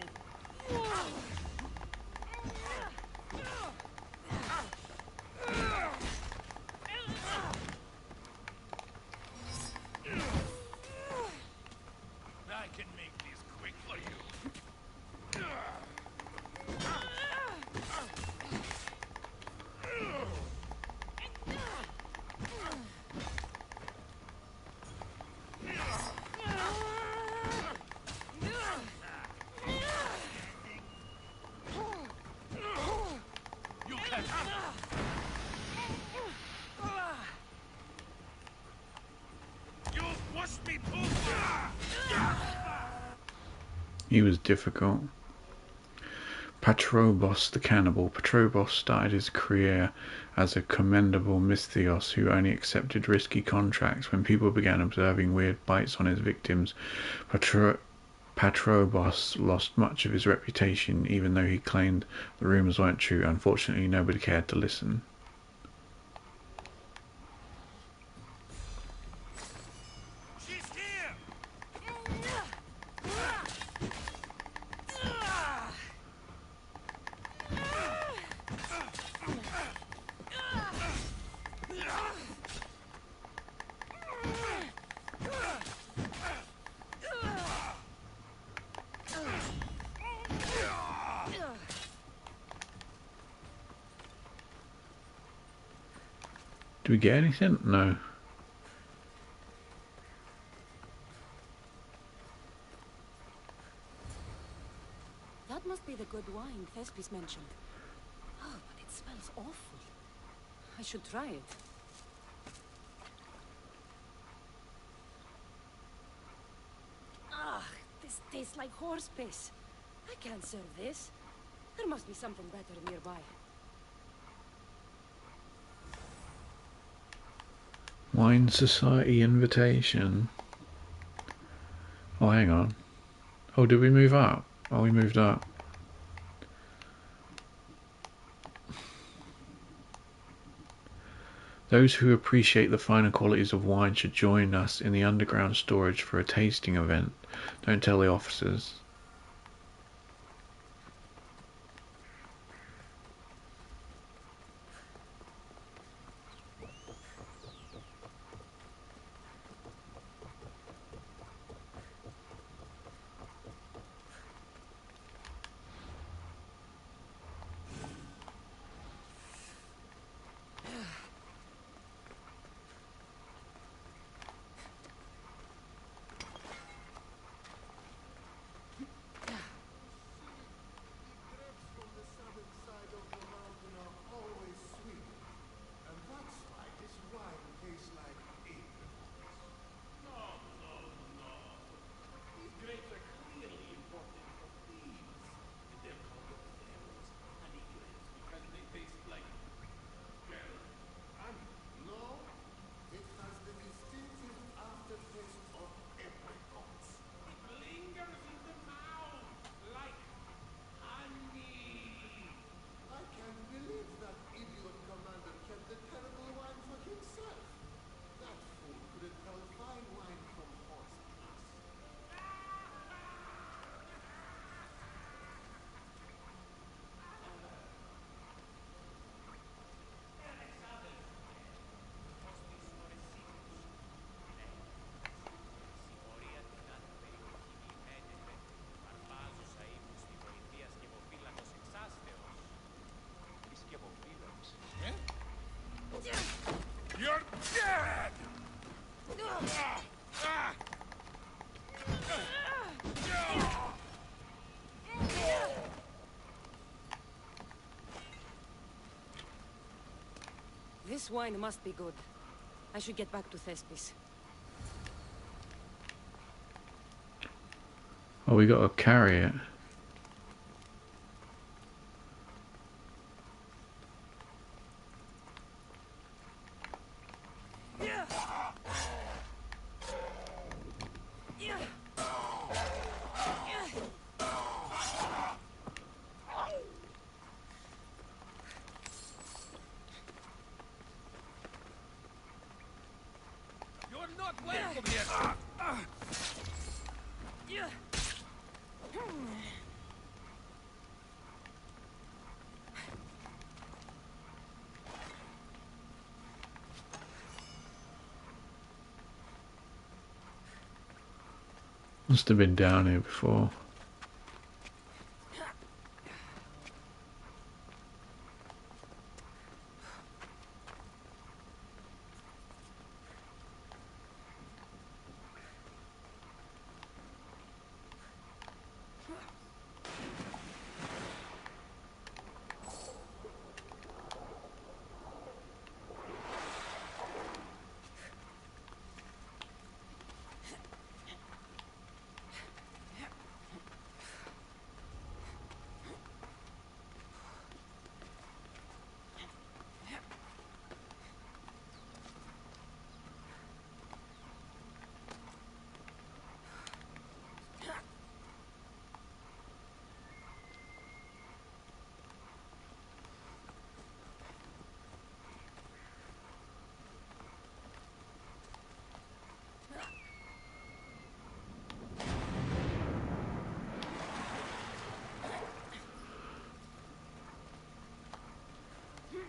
I can make this quick for you. You can You pushed me too far! He was difficult. Patrobos the cannibal. Patrobos started his career as a commendable Misthios who only accepted risky contracts. When people began observing weird bites on his victims, Patrobos lost much of his reputation, even though he claimed the rumours weren't true. Unfortunately, nobody cared to listen. She's here! Do we get anything? No. That must be the good wine Thespis mentioned. Oh, but it smells awful. I should try it. Ah, this tastes like horse piss. I can't serve this. There must be something better nearby. Wine Society invitation. Oh, hang on. Oh, did we move up? Oh, we moved up. Those who appreciate the finer qualities of wine should join us in the underground storage for a tasting event. Don't tell the officers. You're dead! This wine must be good. I should get back to Thespis. Oh, we got to carry it. You're not welcome here! Must have been down here before.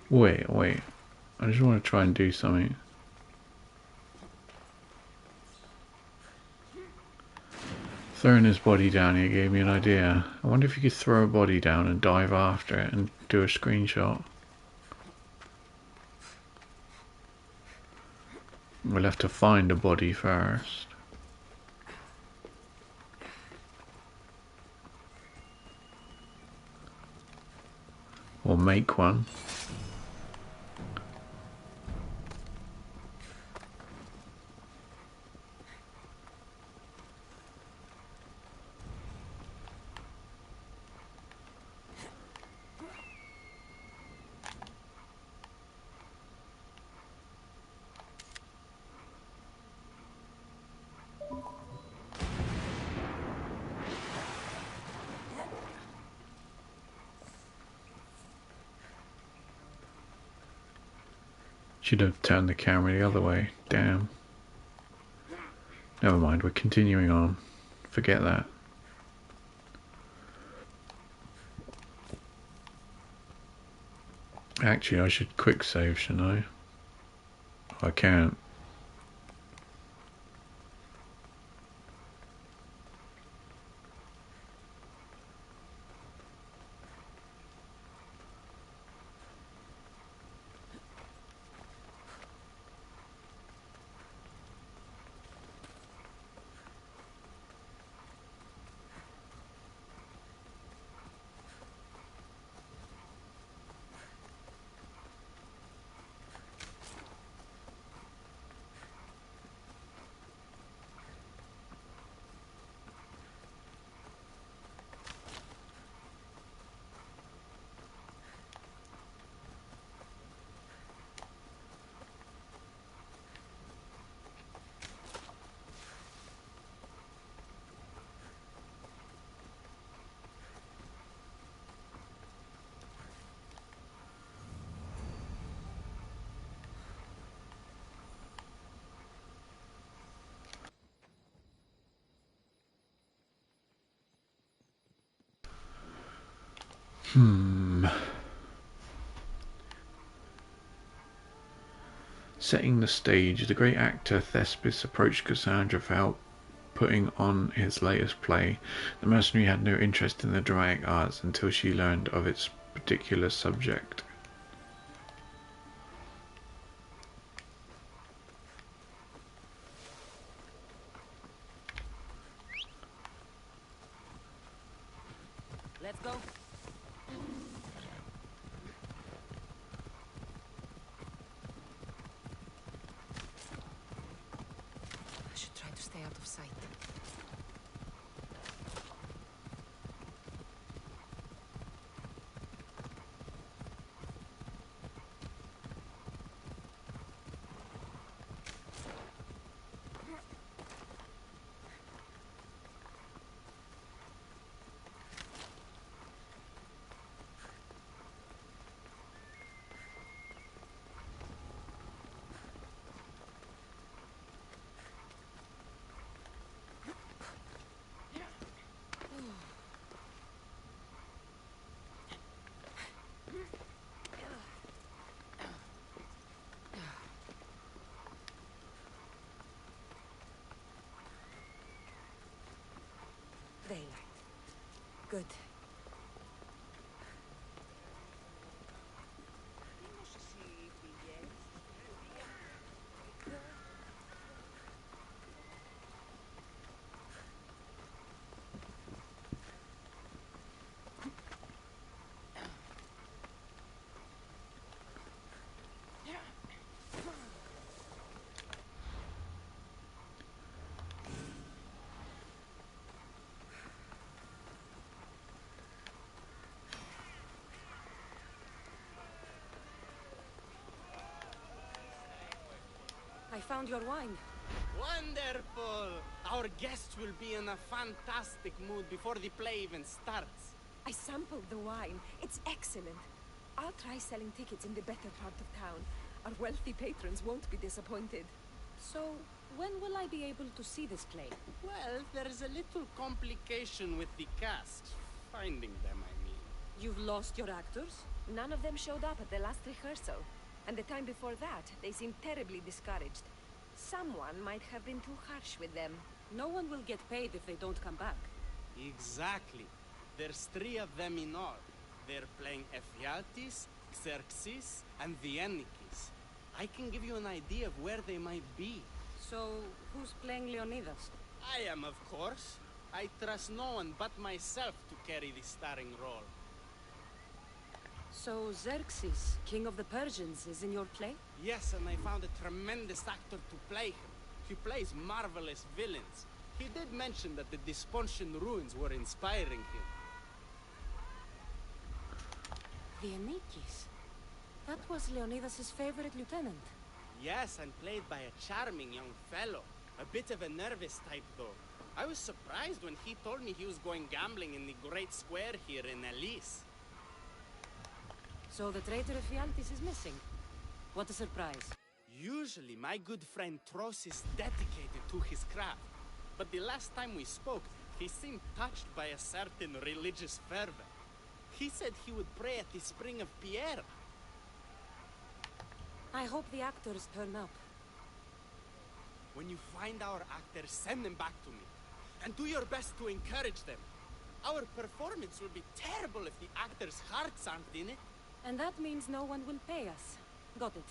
Wait. I just want to try and do something. Throwing his body down here gave me an idea. I wonder if you could throw a body down and dive after it and do a screenshot. We'll have to find a body first. Or make one. Should have turned the camera the other way. Damn. Never mind, we're continuing on. Forget that. Actually, I should quick save, shouldn't I? I can't. Setting the stage, the great actor Thespis approached Cassandra for help putting on his latest play. The mercenary had no interest in the dramatic arts until she learned of its particular subject. Let's go. I should try to stay out of sight. Daylight. Good. I found your wine. Wonderful! Our guests will be in a fantastic mood before the play even starts. I sampled the wine. It's excellent. I'll try selling tickets in the better part of town. Our wealthy patrons won't be disappointed. So, when will I be able to see this play? Well, there's a little complication with the cast. Finding them, I mean. You've lost your actors? None of them showed up at the last rehearsal. And the time before that, they seemed terribly discouraged. Someone might have been too harsh with them. No one will get paid if they don't come back. Exactly. There's 3 of them in all. They're playing Ephialtes, Xerxes, and the Ennikis. I can give you an idea of where they might be. So, who's playing Leonidas? I am, of course. I trust no one but myself to carry the starring role. So Xerxes, king of the Persians, is in your play? Yes, and I found a tremendous actor to play him. He plays marvelous villains. He did mention that the Despontian ruins were inspiring him. The Ennikis? That was Leonidas' favorite lieutenant. Yes, and played by a charming young fellow. A bit of a nervous type, though. I was surprised when he told me he was going gambling in the Great Square here in Elise. So the traitor Ephialtes is missing. What a surprise. Usually, my good friend Tros is dedicated to his craft. But the last time we spoke, he seemed touched by a certain religious fervor. He said he would pray at the spring of Pierre. I hope the actors turn up. When you find our actors, send them back to me. And do your best to encourage them. Our performance will be terrible if the actors' hearts aren't in it. And that means no one will pay us. Got it.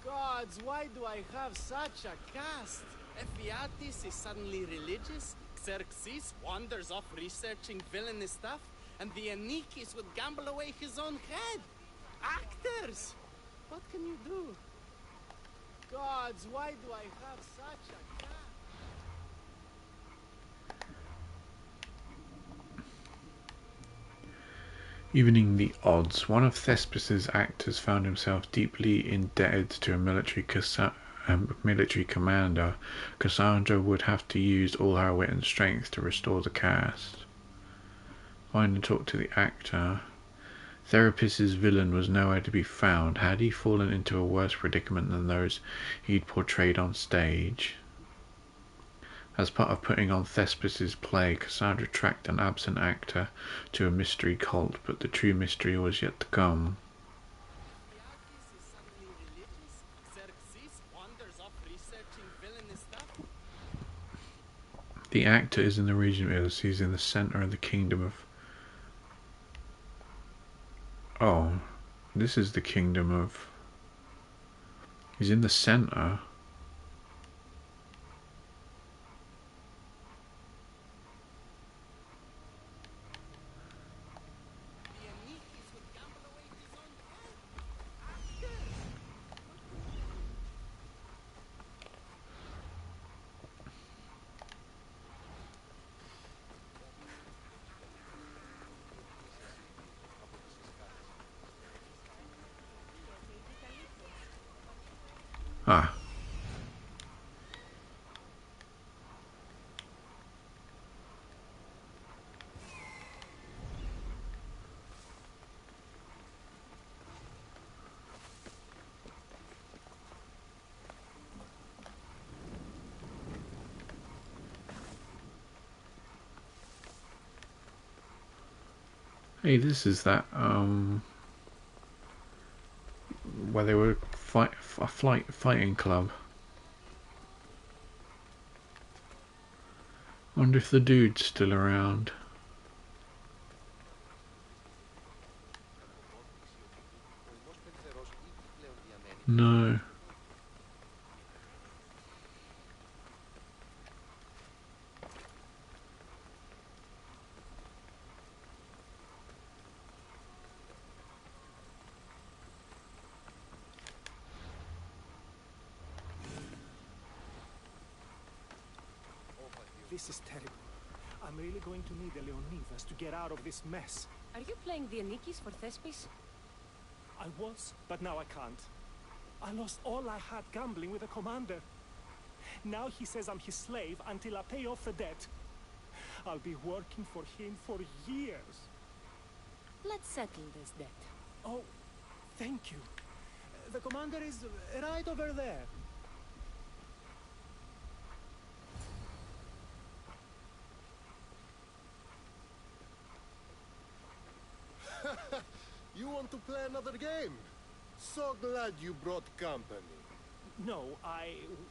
Gods, why do I have such a cast? Ephialtes is suddenly religious, Xerxes wanders off researching villainous stuff, and the Ennikis would gamble away his own head. Actors! What can you do? Gods, why do I have such a cast? Evening the odds, one of Thespis' actors found himself deeply indebted to a military commander. Cassandra would have to use all her wit and strength to restore the cast. Find and talk to the actor. Therapis's villain was nowhere to be found. Had he fallen into a worse predicament than those he'd portrayed on stage? As part of putting on Thespis' play, Cassandra tracked an absent actor to a mystery cult, but the true mystery was yet to come. The actor is in the region of Odyssey. He's in the center of the kingdom of... Oh, this is the kingdom of... He's in the center. Ah. Hey, this is that, where they were fighting club. Wonder if the dude's still around. No. This is terrible. I'm really going to need a Leonidas to get out of this mess. Are you playing the Ennikis for Thespis? I was, but now I can't. I lost all I had gambling with the commander. Now he says I'm his slave until I pay off the debt. I'll be working for him for years. Let's settle this debt. Oh, thank you. The commander is right over there. You want to play another game? So glad you brought company. No,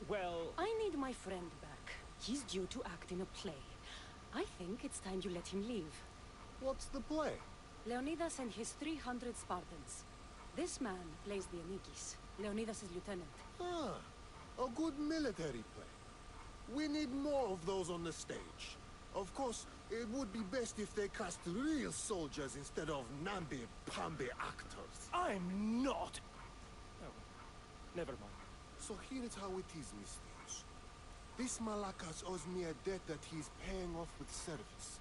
well... I need my friend back. He's due to act in a play. I think it's time you let him leave. What's the play? Leonidas and his 300 Spartans. This man plays the Anikis, Leonidas' lieutenant. Ah, a good military play. We need more of those on the stage. Of course, it would be best if they cast real soldiers instead of namby-pamby actors. I'm not... Oh, never mind. So here is how it is, Mystios. This Malakas owes me a debt that he's paying off with service.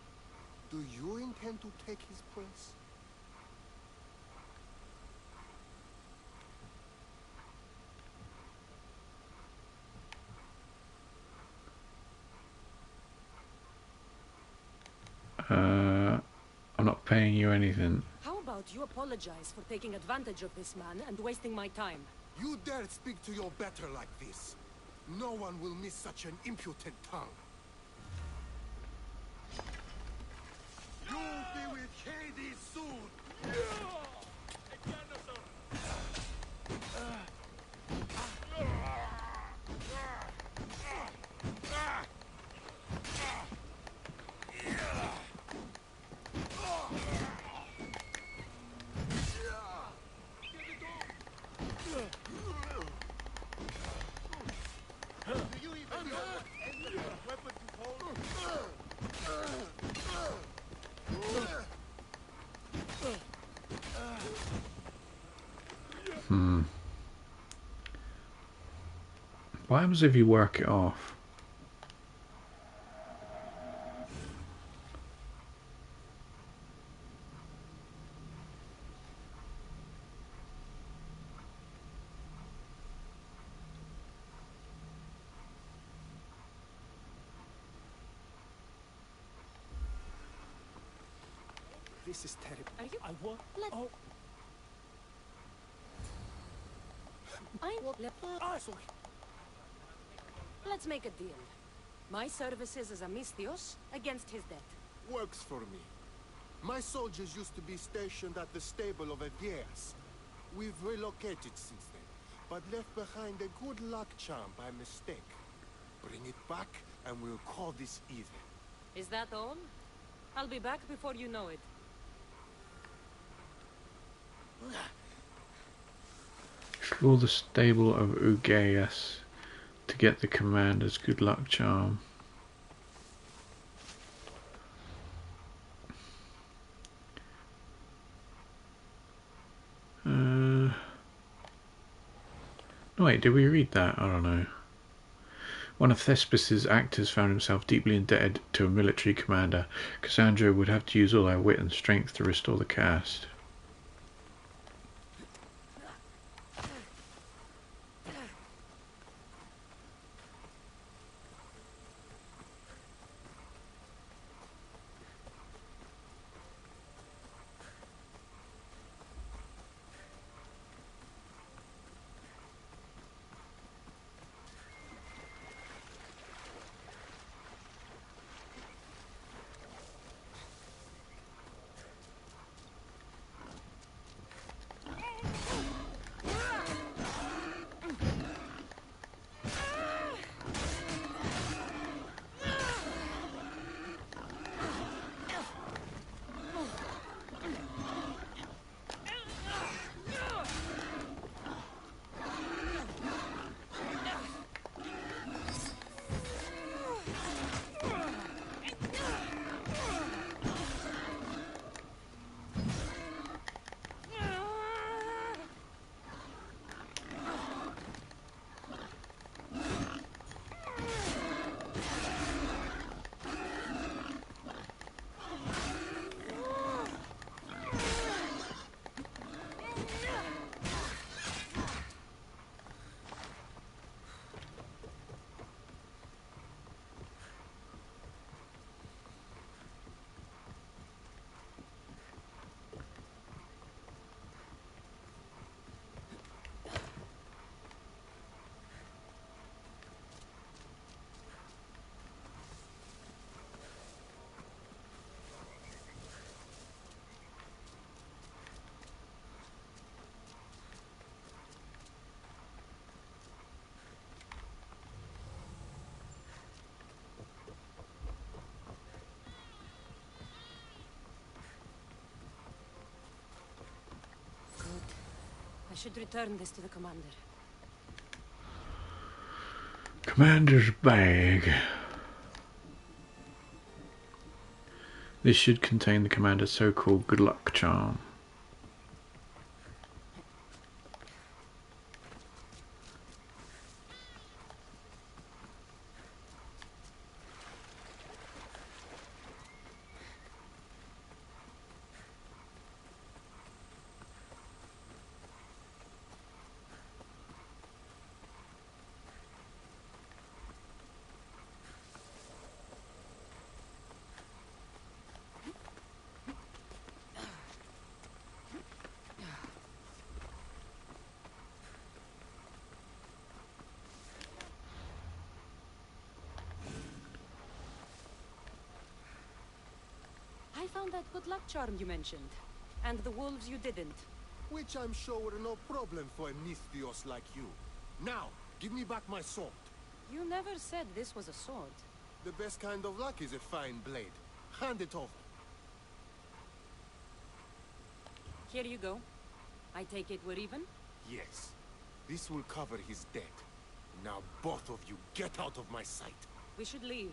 Do you intend to take his place? I'm not paying you anything. How about you apologize for taking advantage of this man and wasting my time? You dare speak to your better like this. No one will miss such an impudent tongue. You'll be with Hades soon! What happens if you work it off? This is terrible. Are you... I want... Let... Oh. Let's make a deal. My services as a Mystios against his debt. Works for me. My soldiers used to be stationed at the stable of Aegeas. We've relocated since then, but left behind a good luck charm by mistake. Bring it back, and we'll call this even. Is that all? I'll be back before you know it. Explore the stable of Aegeas to get the commander's good luck charm. No, wait, did we read that? I don't know. One of Thespis' actors found himself deeply indebted to a military commander. Cassandra would have to use all her wit and strength to restore the cast. should return this to the commander. Commander's bag. This should contain the commander's so-called good luck charm. I found that good luck charm you mentioned. And the wolves you didn't. Which I'm sure were no problem for a Misthios like you. Now, give me back my sword. You never said this was a sword. The best kind of luck is a fine blade. Hand it over. Here you go. I take it we're even? Yes. This will cover his debt. Now both of you get out of my sight. We should leave.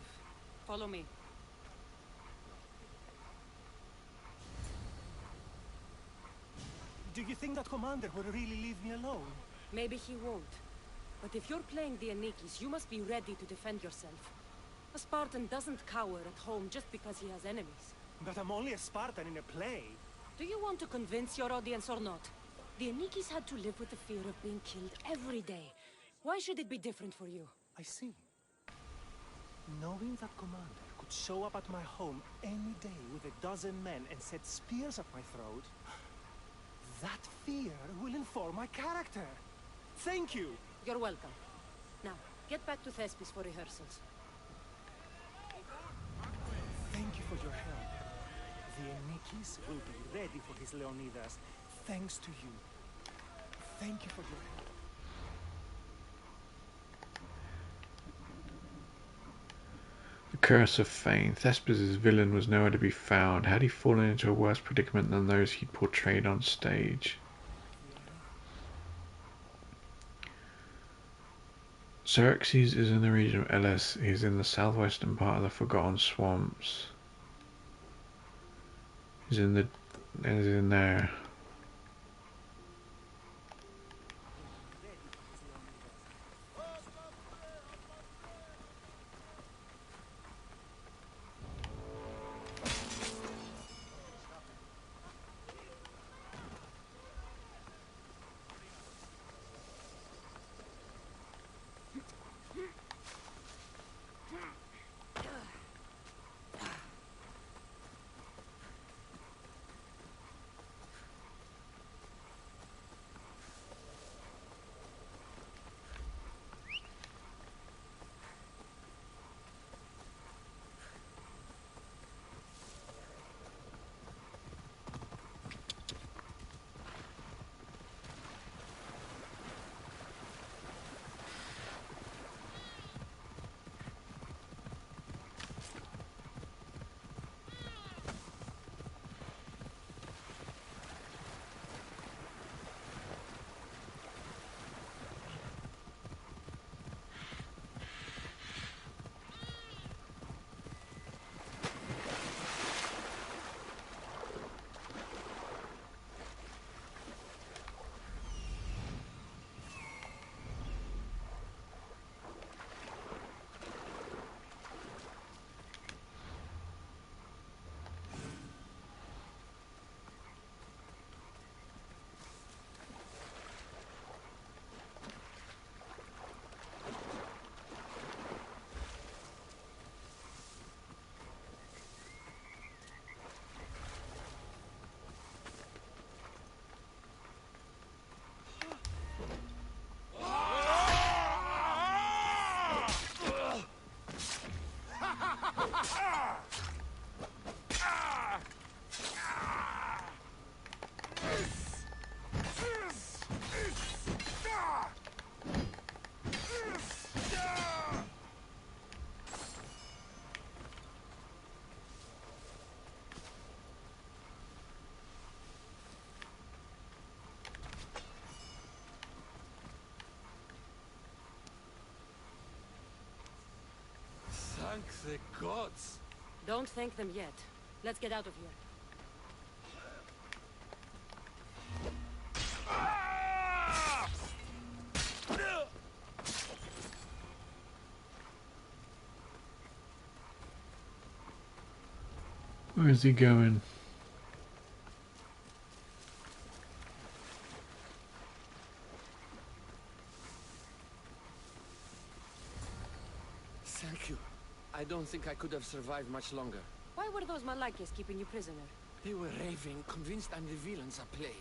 Follow me. Do you think that commander will really leave me alone? Maybe he won't. But if you're playing the Anikis, you must be ready to defend yourself. A Spartan doesn't cower at home just because he has enemies. But I'm only a Spartan in a play. Do you want to convince your audience or not? The Anikis had to live with the fear of being killed every day. Why should it be different for you? I see. Knowing that commander could show up at my home any day with a dozen men and set spears at my throat, that fear will inform my character. Thank you! You're welcome. Now, get back to Thespis for rehearsals. Thank you for your help. The Anikis will be ready for his Leonidas, thanks to you. Thank you for your help. The curse of fame. Thespis' villain was nowhere to be found. Had he fallen into a worse predicament than those he'd portrayed on stage? Xerxes is in the region of Elis. He is in the southwestern part of the Forgotten Swamps. He's in there. Thank the gods. Don't thank them yet. Let's get out of here. Where is he going? Thank you. I don't think I could have survived much longer. Why were those Malakias keeping you prisoner? They were raving, convinced I'm the villains at play.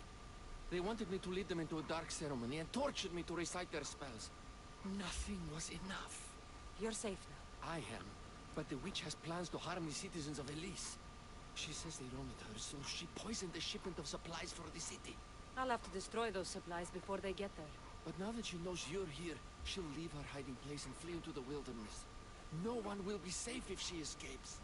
They wanted me to lead them into a dark ceremony and tortured me to recite their spells. Nothing was enough. You're safe now. I am, but the witch has plans to harm the citizens of Elise. She says they wronged her, so she poisoned the shipment of supplies for the city. I'll have to destroy those supplies before they get there. But now that she knows you're here, she'll leave her hiding place and flee into the wilderness. No one will be safe if she escapes.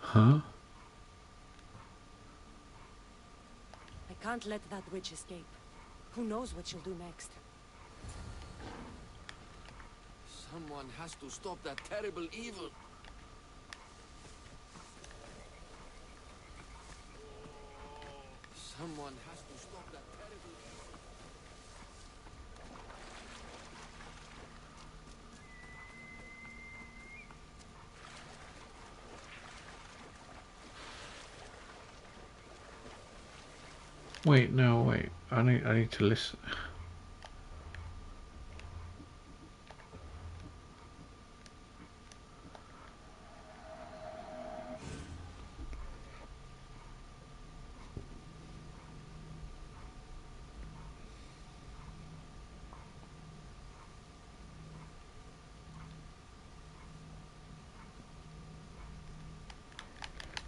Huh? I can't let that witch escape. Who knows what she'll do next? Someone has to stop that terrible evil. Someone has to stop that terrible evil. Wait, no, wait. I need to listen.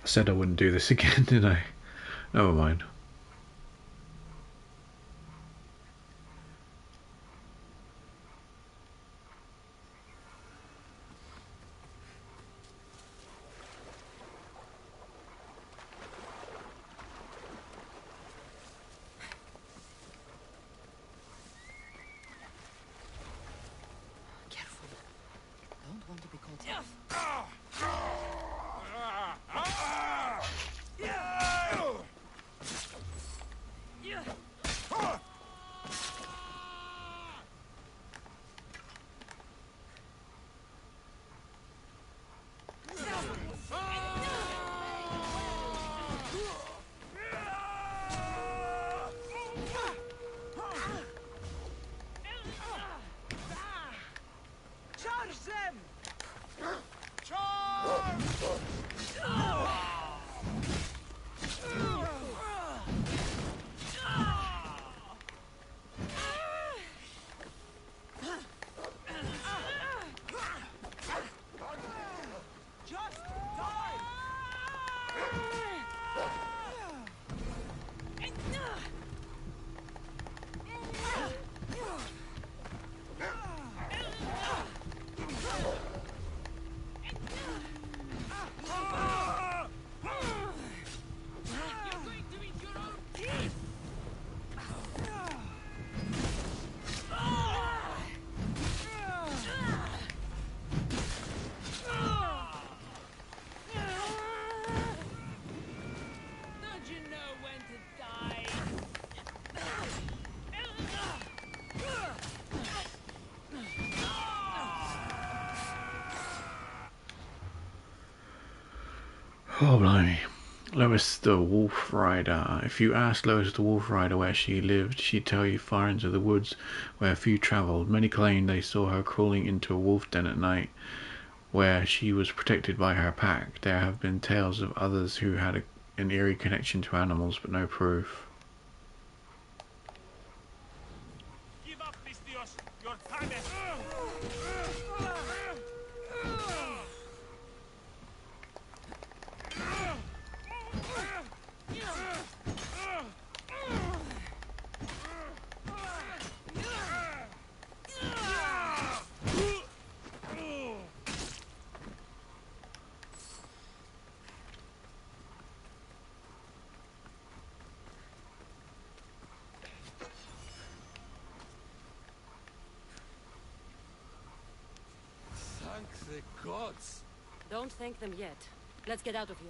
I said I wouldn't do this again, didn't I? Never mind. Careful. Don't want to be caught. Charge them! Just die! You're going to eat your own teeth! Don't you know when to die? Oh, blimey. Lois the Wolf Rider. If you asked Lois the Wolf Rider where she lived, she'd tell you far into the woods where few travelled. Many claimed they saw her crawling into a wolf den at night, where she was protected by her pack. There have been tales of others who had an eerie connection to animals, but no proof. Give up, Mistios! Your time is... The gods! Don't thank them yet. Let's get out of here.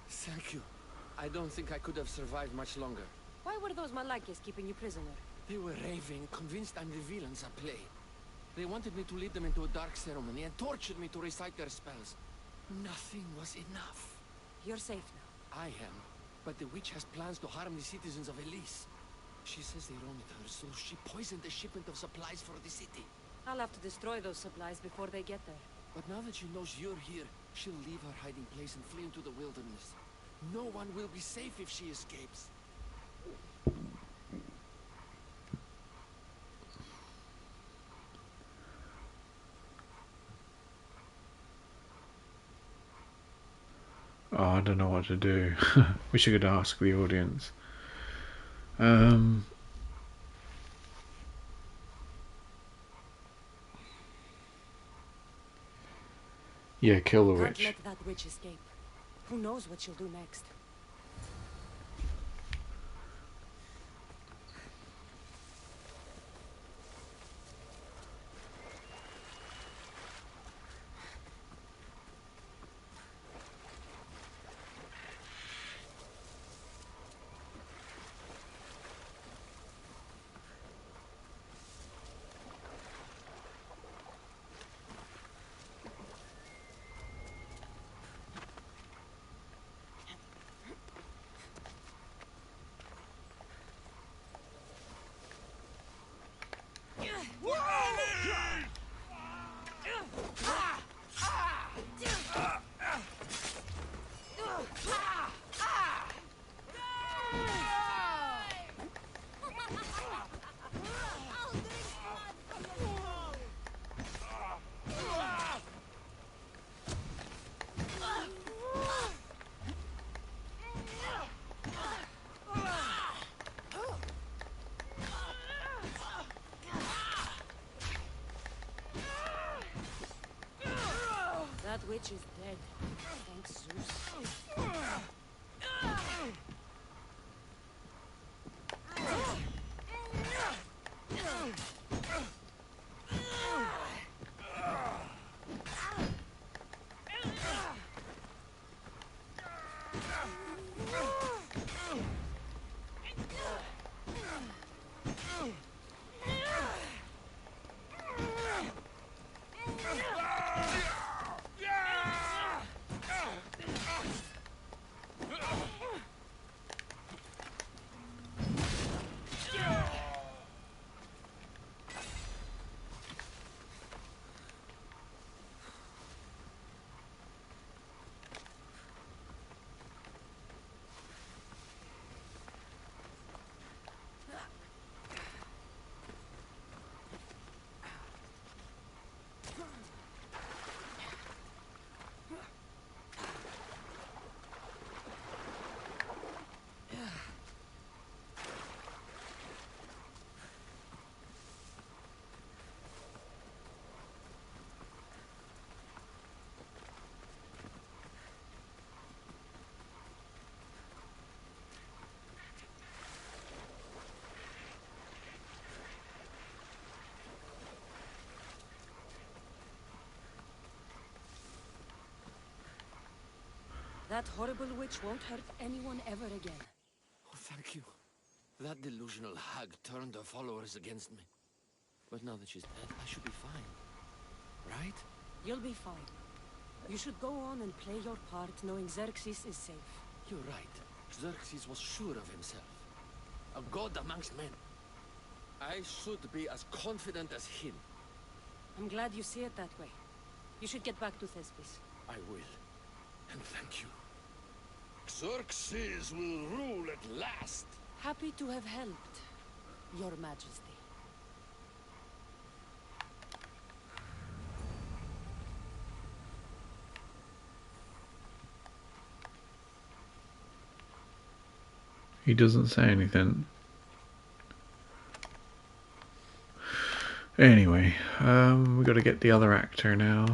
Thank you. I don't think I could have survived much longer. Why were those Malakias keeping you prisoner? They were raving, convinced I'm the villains at play. They wanted me to lead them into a dark ceremony and tortured me to recite their spells. Nothing was enough. You're safe now. I am, but the witch has plans to harm the citizens of Elise. She says they wronged her, so she poisoned the shipment of supplies for the city. I'll have to destroy those supplies before they get there. But now that she knows you're here, she'll leave her hiding place and flee into the wilderness. No one will be safe if she escapes. Oh, I don't know what to do. We should ask the audience. Yeah, kill the witch. Can't let that witch escape. Who knows what she'll do next? That witch is dead. Thanks, Zeus. That horrible witch won't hurt anyone ever again. Oh, thank you. That delusional hag turned her followers against me. But now that she's dead, I should be fine. Right? You'll be fine. You should go on and play your part knowing Xerxes is safe. You're right. Xerxes was sure of himself. A god amongst men. I should be as confident as him. I'm glad you see it that way. You should get back to Thespis. I will. And thank you. Xerxes will rule at last. Happy to have helped, Your Majesty. He doesn't say anything. Anyway, we got to get the other actor now.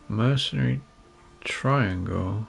Mercenary Triangle.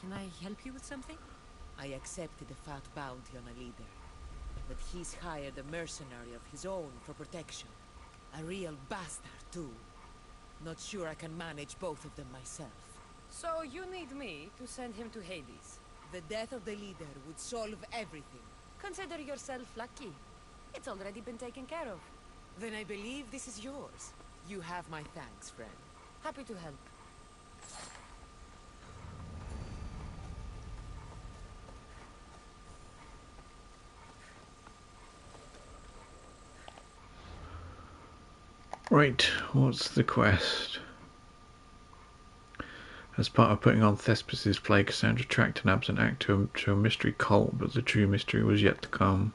Can I help you with something? I accepted a fat bounty on a leader, but he's hired a mercenary of his own for protection. A real bastard, too. Not sure I can manage both of them myself. So you need me to send him to Hades? The death of the leader would solve everything. Consider yourself lucky. It's already been taken care of. Then I believe this is yours. You have my thanks, friend. Happy to help. Right, what's the quest? As part of putting on Thespis' plague, Cassandra tracked an absent actor to a mystery cult, but the true mystery was yet to come.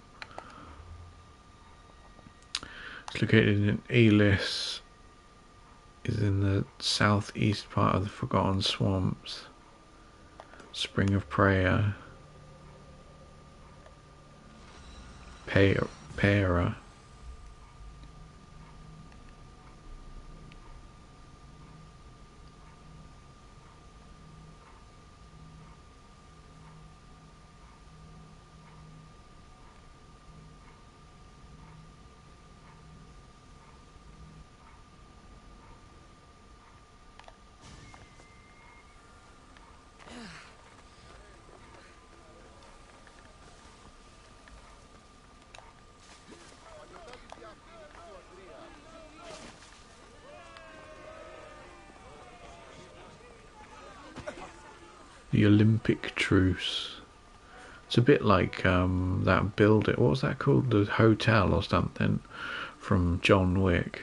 It's located in Elis, is in the southeast part of the Forgotten Swamps. Spring of Prayer. Pera. The Olympic Truce. It's a bit like that build it. What was that called? The hotel or something from John Wick.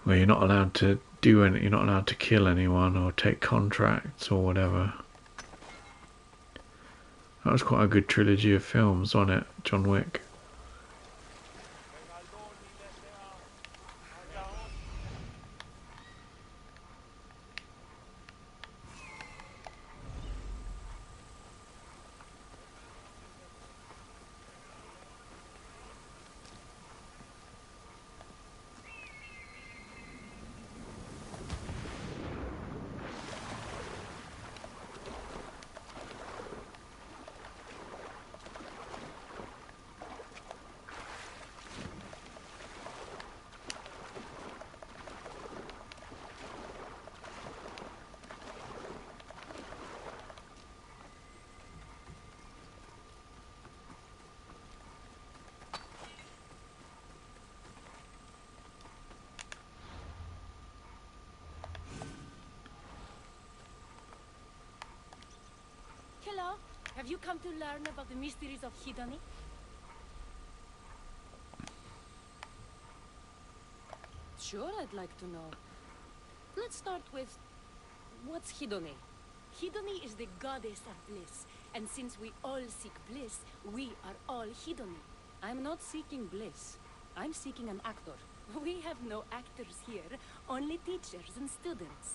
Where you're not allowed to do any, you're not allowed to kill anyone or take contracts or whatever. That was quite a good trilogy of films, wasn't it? John Wick. Hello. Have you come to learn about the mysteries of Hedony? Sure, I'd like to know. Let's start with... what's Hidone? Hidone is the goddess of bliss, and since we all seek bliss, we are all Hidone. I'm not seeking bliss. I'm seeking an actor. We have no actors here, only teachers and students.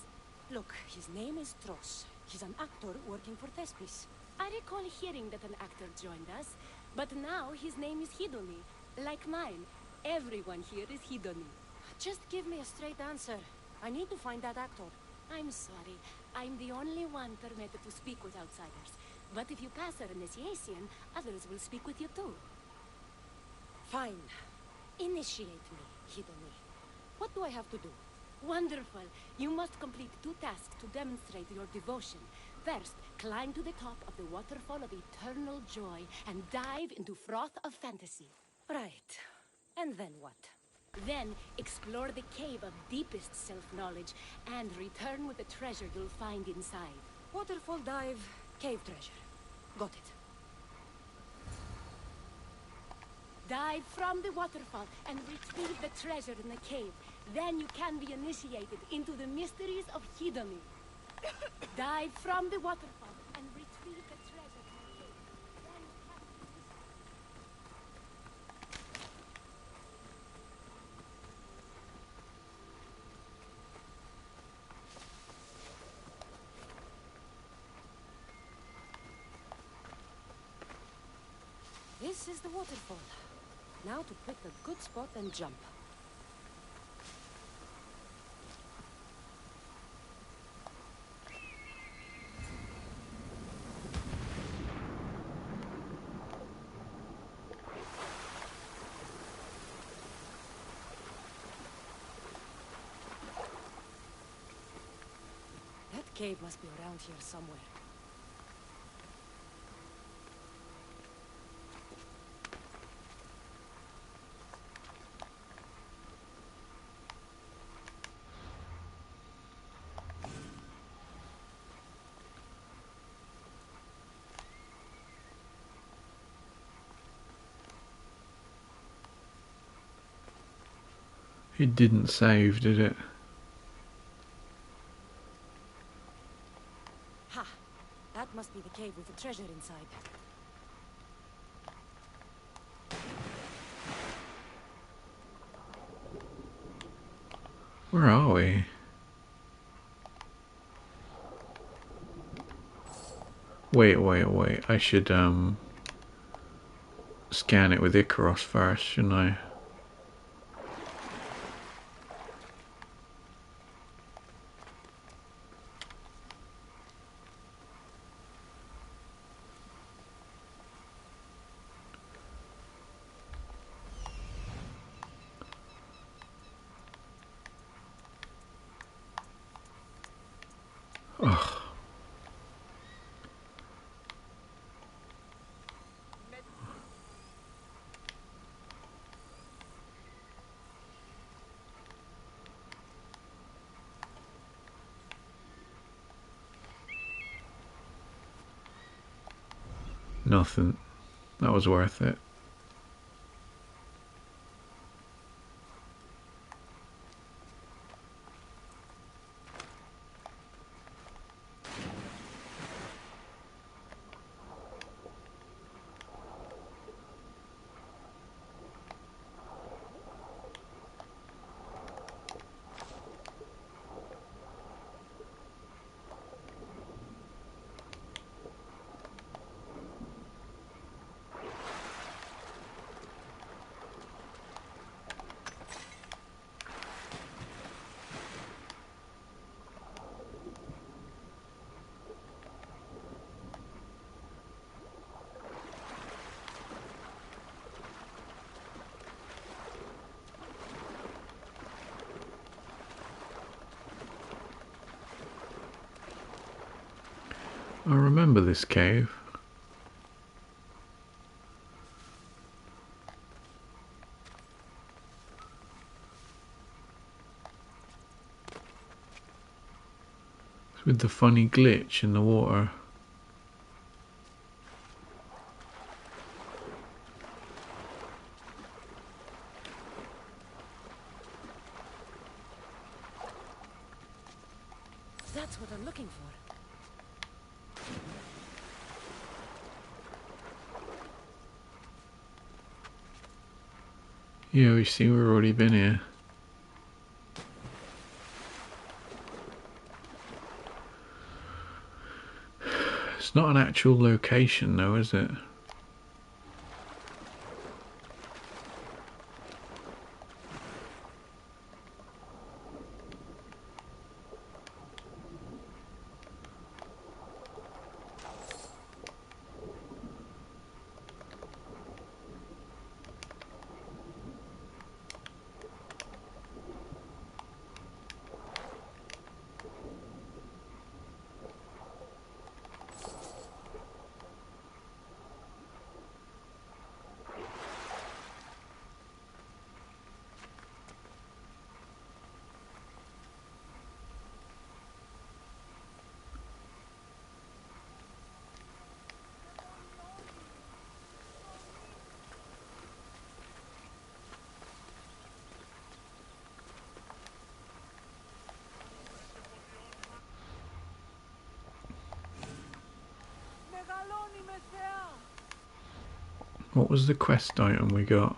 Look, his name is Tros. He's an actor working for Thespis. I recall hearing that an actor joined us, but now his name is Hidone, like mine. Everyone here is Hidone. Just give me a straight answer. I need to find that actor. I'm sorry. I'm the only one permitted to speak with outsiders. But if you pass our initiation, others will speak with you too. Fine. Initiate me, Hidone. What do I have to do? Wonderful. You must complete 2 tasks to demonstrate your devotion. First, climb to the top of the waterfall of eternal joy and dive into froth of fantasy. Right. And then what? Then, explore the cave of deepest self-knowledge and return with the treasure you'll find inside. Waterfall dive, cave treasure. Got it. Dive from the waterfall and retrieve the treasure in the cave. Then you can be initiated into the mysteries of Hidone. Dive from the waterfall and retrieve the treasure in the cave. Then you can be This is the waterfall. Now to pick a good spot and jump. That cave must be around here somewhere. It didn't save, did it? Ha! That must be the cave with the treasure inside. Where are we? Wait. I should scan it with Icaros first, shouldn't I? Ugh. Nothing. That was worth it. I remember this cave. It's with the funny glitch in the water. That's what I'm looking for. Yeah, we see we've already been here. It's not an actual location though, is it? What was the quest item we got?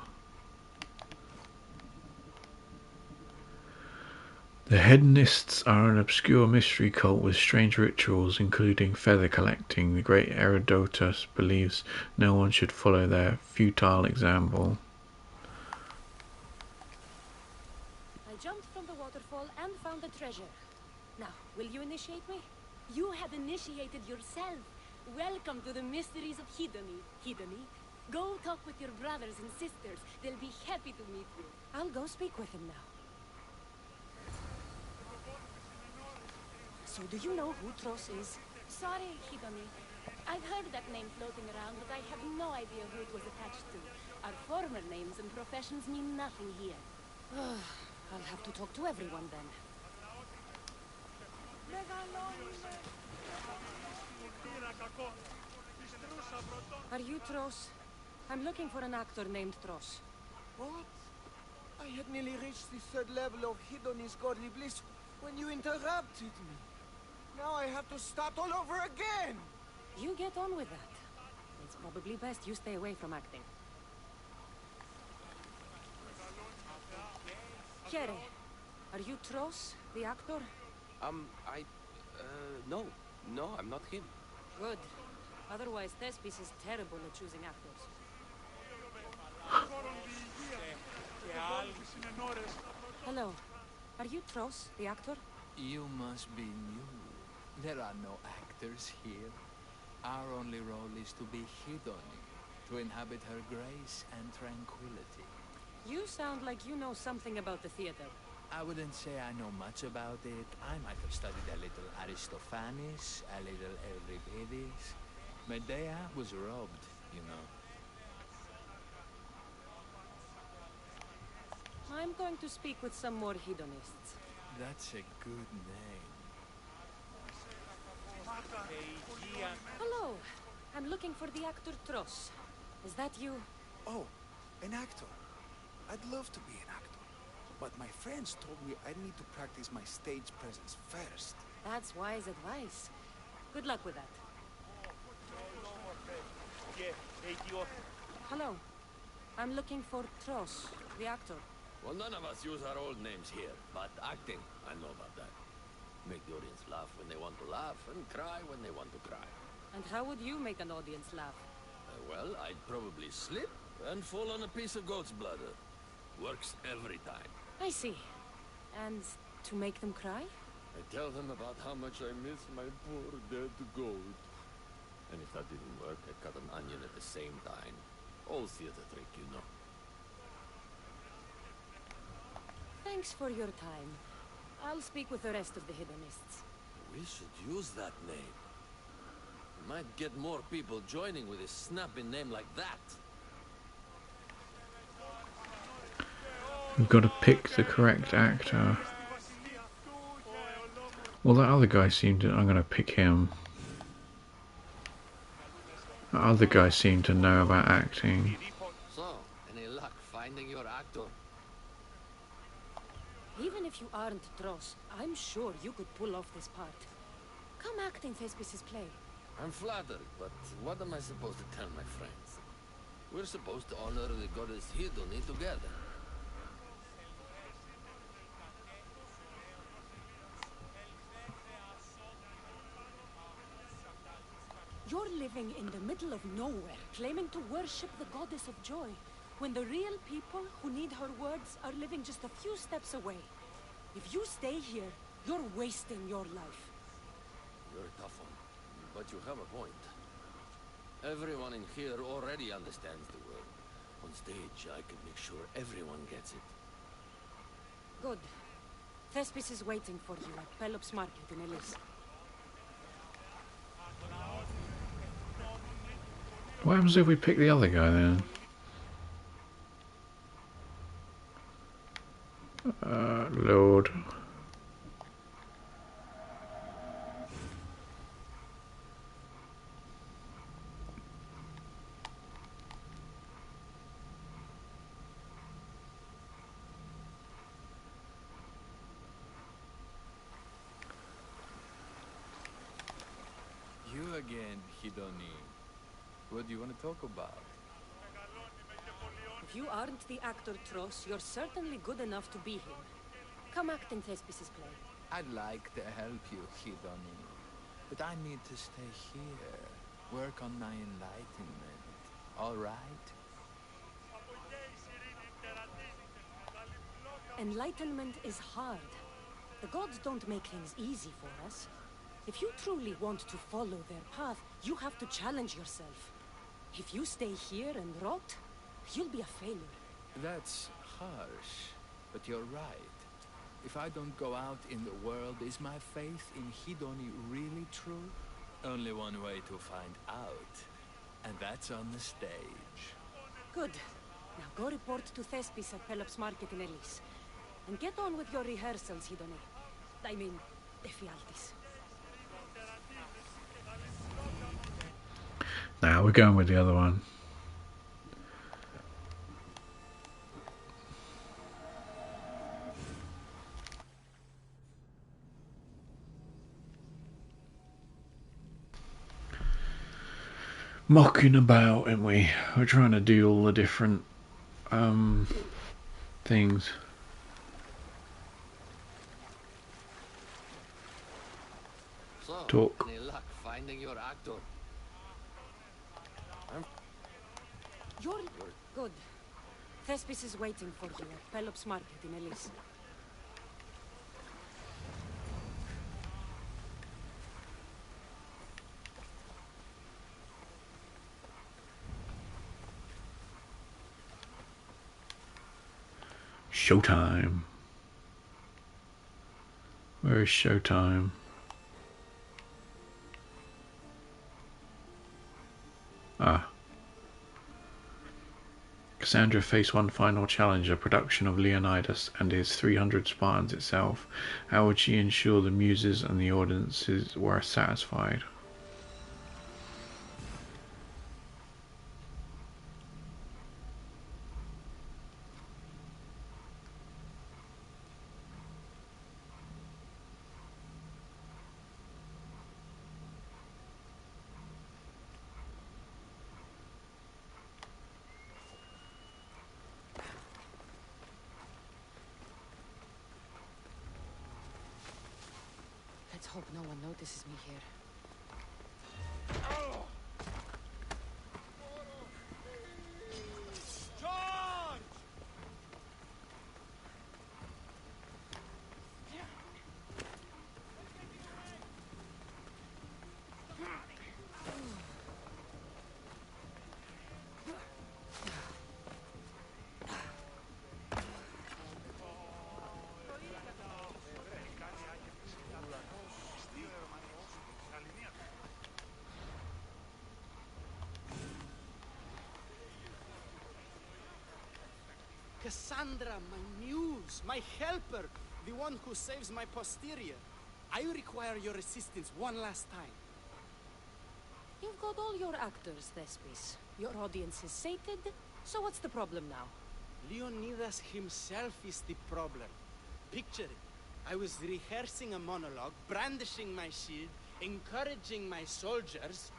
The Hedonists are an obscure mystery cult with strange rituals, including feather collecting. The great Herodotus believes no one should follow their futile example. I jumped from the waterfall and found the treasure. Now, will you initiate me? You have initiated yourself. Welcome to the mysteries of Hedony. Hedony, go talk with your brothers and sisters. They'll be happy to meet you. I'll go speak with him now. So do you know who Tros is? Sorry, Hedony. I've heard that name floating around, but I have no idea who it was attached to. Our former names and professions mean nothing here. I'll have to talk to everyone then. Are you Tros? I'm looking for an actor named Tros. What? I had nearly reached the third level of Hedony's godly bliss when you interrupted me. Now I have to start all over again! You get on with that. It's probably best you stay away from acting. Here, are you Tros, the actor? No, I'm not him. Good. Otherwise, Thespis is terrible at choosing actors. Hello. Are you Tros, the actor? You must be new. There are no actors here. Our only role is to be Hedony, to inhabit her grace and tranquility. You sound like you know something about the theater. I wouldn't say I know much about it. I might have studied a little Aristophanes, a little Euripides. Medea was robbed, you know. I'm going to speak with some more hedonists. That's a good name. Hello. I'm looking for the actor Tros. Is that you? Oh, an actor. I'd love to be an actor. But my friends told me I need to practice my stage presence first. That's wise advice. Good luck with that. Hello. I'm looking for Tros, the actor. Well, none of us use our old names here, but acting, I know about that. Make the audience laugh when they want to laugh, and cry when they want to cry. And how would you make an audience laugh? Well, I'd probably slip and fall on a piece of goat's bladder. Works every time. I see. And to make them cry? I tell them about how much I miss my poor dead goat. And if that didn't work, I cut an onion at the same time. Old theater trick, you know. Thanks for your time. I'll speak with the rest of the hedonists. We should use that name. Might get more people joining with a snappy name like that. We've got to pick the correct actor. Well, that other guy seemed to... I'm going to pick him. That other guy seemed to know about acting. So, any luck finding your actor? Even if you aren't Tros, I'm sure you could pull off this part. Come act in Thespis' play. I'm flattered, but what am I supposed to tell my friends? We're supposed to honor the goddess Hidoni together. You're living in the middle of nowhere, claiming to worship the goddess of joy, when the real people who need her words are living just a few steps away. If you stay here, you're wasting your life. You're a tough one, but you have a point. Everyone in here already understands the word. On stage, I can make sure everyone gets it. Good. Thespis is waiting for you at Pelops Market in Elise. What happens if we pick the other guy then? Lord. You again, Hidoni. What do you want to talk about? If you aren't the actor Tros, you're certainly good enough to be him. Come act in Thespis' play. I'd like to help you, Hidoni. But I need to stay here. Work on my enlightenment. All right? Enlightenment is hard. The gods don't make things easy for us. If you truly want to follow their path, you have to challenge yourself. If you stay here and rot, you'll be a failure. That's harsh, but you're right. If I don't go out in the world, is my faith in Hidoni really true? Only one way to find out, and that's on the stage. Good. Now go report to Thespis at Pelops Market in Elise. And get on with your rehearsals, Hidoni. I mean, Ephialtes. Now we're going with the other one. Mocking about, and we're trying to do all the different things. So, Talk. any luck finding your actor? You're good. Thespis is waiting for you at Pelops Market in Elise. Showtime. Where is Showtime? Ah. Cassandra faced one final challenge, a production of Leonidas and his 300 Spartans itself. How would she ensure the muses and the audiences were satisfied? Let's hope no one notices me here. Charge! Cassandra, my muse, my helper, the one who saves my posterior. I require your assistance one last time. You've got all your actors, Thespis. Your audience is sated, so what's the problem now? Leonidas himself is the problem. Picture it. I was rehearsing a monologue, brandishing my shield, encouraging my soldiers,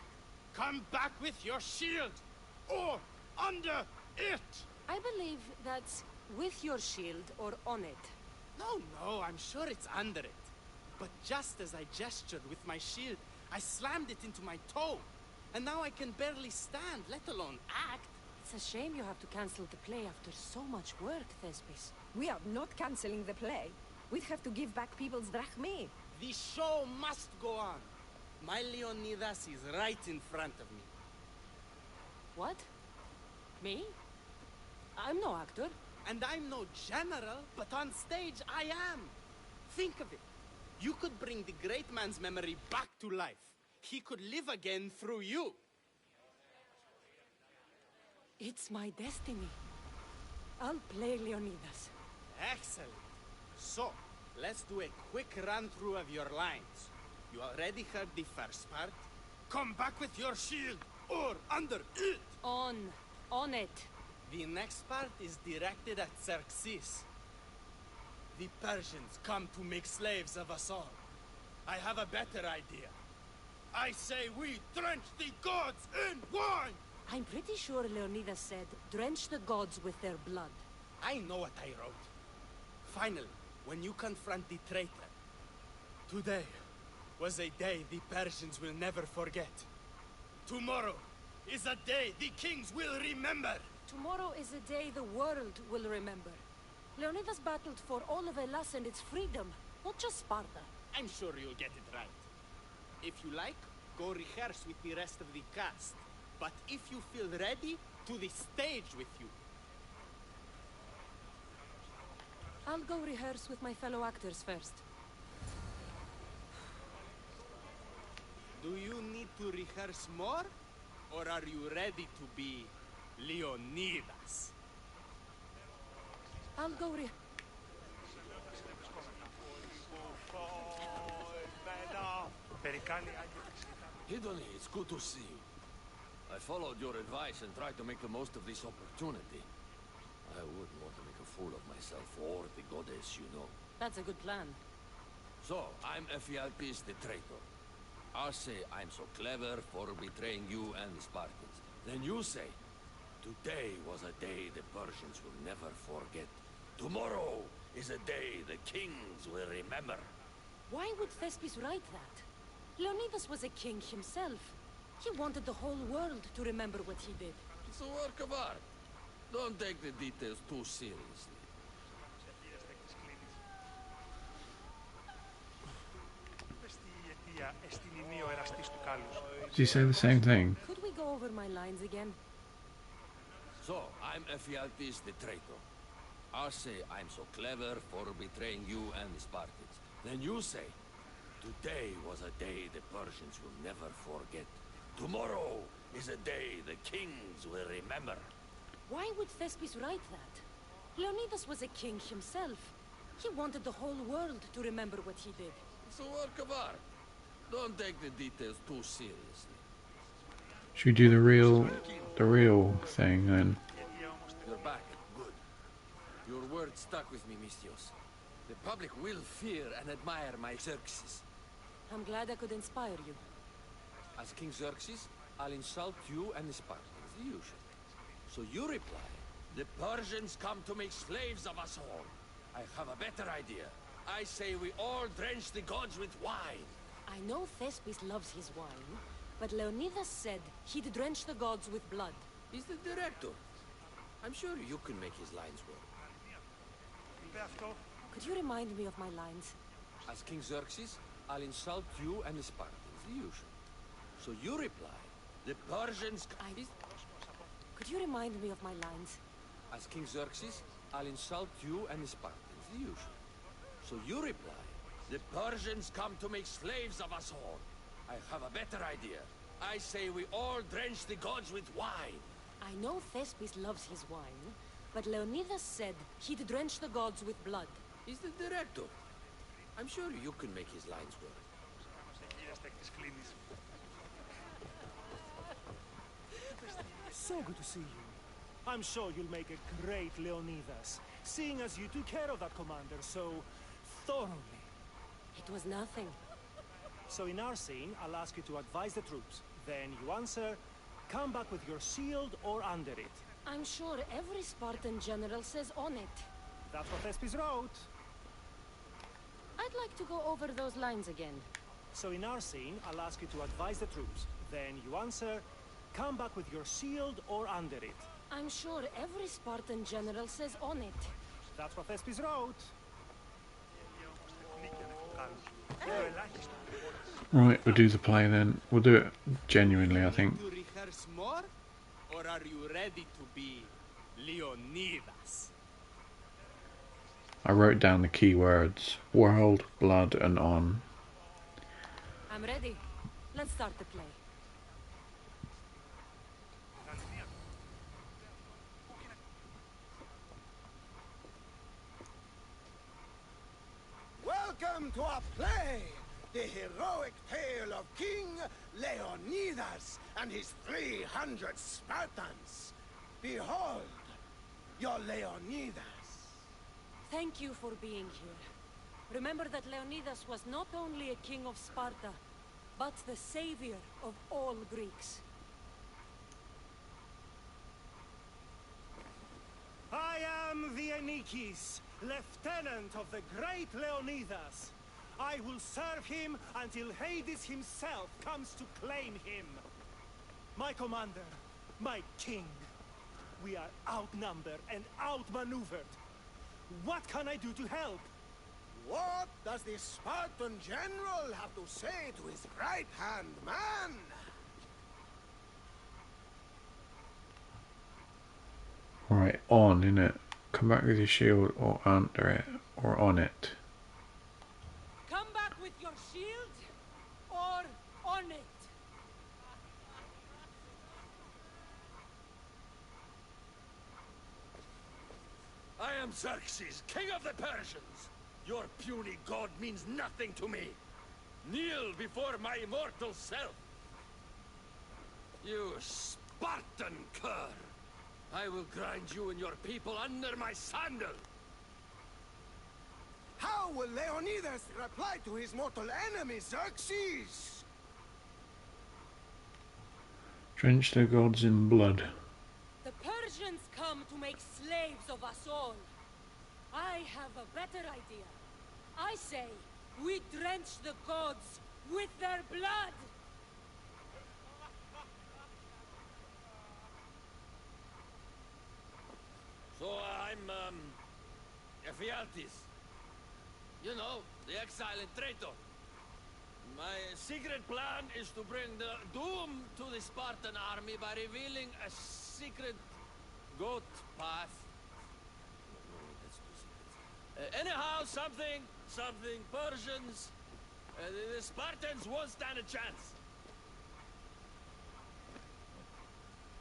come back with your shield, or under it! I believe that's with your shield or on it. No, I'm sure it's under it. But just as I gestured with my shield, I slammed it into my toe. And now I can barely stand, let alone act. It's a shame you have to cancel the play after so much work, Thespis. We are not canceling the play. We'd have to give back people's drachmae. The show must go on. My Leonidas is right in front of me. What? Me? I'm no actor. And I'm no general, but on stage I am. Think of it. You could bring the great man's memory back to life. He could live again through you. It's my destiny. I'll play Leonidas. Excellent. So, let's do a quick run-through of your lines. You already heard the first part. Come back with your shield, or under it! On it. The next part is directed at Xerxes. The Persians come to make slaves of us all. I have a better idea. I say we drench the gods in wine! I'm pretty sure Leonidas said, drench the gods with their blood. I know what I wrote. Finally, when you confront the traitor, today was a day the Persians will never forget. Tomorrow is a day the kings will remember. Tomorrow is a day the world will remember. Leonidas battled for all of Hellas and its freedom, not just Sparta. I'm sure you'll get it right. If you like, go rehearse with the rest of the cast. But if you feel ready, to the stage with you. I'll go rehearse with my fellow actors first. Do you need to rehearse more? Or are you ready to be Leonidas? I'll go Hidoni, it's good to see you. I followed your advice and tried to make the most of this opportunity. I wouldn't want to make a fool of myself or the goddess, you know. That's a good plan. So, I'm Ephialtes the traitor. I say I'm so clever for betraying you and the Spartans. Then you say, today was a day the Persians will never forget. Tomorrow is a day the kings will remember. Why would Thespis write that? Leonidas was a king himself. He wanted the whole world to remember what he did. It's a work of art. Don't take the details too seriously. Did you say the same thing? Could we go over my lines again? So, I'm Ephialtes the traitor. I say I'm so clever for betraying you and the Spartans. Then you say, today was a day the Persians will never forget. Tomorrow is a day the kings will remember. Why would Thespis write that? Leonidas was a king himself. He wanted the whole world to remember what he did. It's a work of art. Don't take the details too seriously. Should we do the real thing then? You're back. Good. Your word stuck with me, Mystios. The public will fear and admire my Xerxes. I'm glad I could inspire you. As King Xerxes, I'll insult you and the Spartans, the usual. So you reply, the Persians come to make slaves of us all. I have a better idea. I say we all drench the gods with wine. I know Thespis loves his wine, but Leonidas said he'd drench the gods with blood. He's the director. I'm sure you can make his lines work. Could you remind me of my lines? As King Xerxes, I'll insult you and the Spartans, the usual. So you reply, the Persians... Could you remind me of my lines? As King Xerxes, I'll insult you and the Spartans, the usual. So you reply, the Persians come to make slaves of us all. I have a better idea. I say we all drench the gods with wine. I know Thespis loves his wine, but Leonidas said he'd drench the gods with blood. He's the director. I'm sure you can make his lines work. So good to see you. I'm sure you'll make a great Leonidas, seeing as you took care of that commander so thoroughly. It was nothing. So in our scene, I'll ask you to advise the troops. Then you answer, come back with your shield or under it. I'm sure every Spartan general says on it. That's what Thespis wrote. I'd like to go over those lines again. So in our scene, I'll ask you to advise the troops. Then you answer, come back with your shield or under it. I'm sure every Spartan general says on it. That's what Thespis wrote. Right, we'll do the play then. We'll do it genuinely, I think. To rehearse more? Or are you ready to be Leonidas? I wrote down the key words: world, blood, and on. I'm ready. Let's start the play. Welcome to our play! The heroic tale of King Leonidas and his 300 Spartans. Behold, your Leonidas. Thank you for being here. Remember that Leonidas was not only a king of Sparta, but the savior of all Greeks. I am the Enikis, lieutenant of the great Leonidas. I will serve him until Hades himself comes to claim him. My commander, my king, we are outnumbered and outmaneuvered. What can I do to help? What does the Spartan general have to say to his right-hand man? Right, on, innit? Come back with your shield or under it, or on it. Come back with your shield, or on it. I am Xerxes, king of the Persians. Your puny god means nothing to me. Kneel before my immortal self. You Spartan cur! I will grind you and your people under my sandal. How will Leonidas reply to his mortal enemy, Xerxes? Drench the gods in blood. The Persians come to make slaves of us all. I have a better idea. I say, we drench the gods with their blood! So I'm, Ephialtes. You know, the exile in Traitor. My secret plan is to bring the doom to the Spartan army by revealing a secret goat path. No, that's too secret. Anyhow, something Persians. The Spartans won't stand a chance.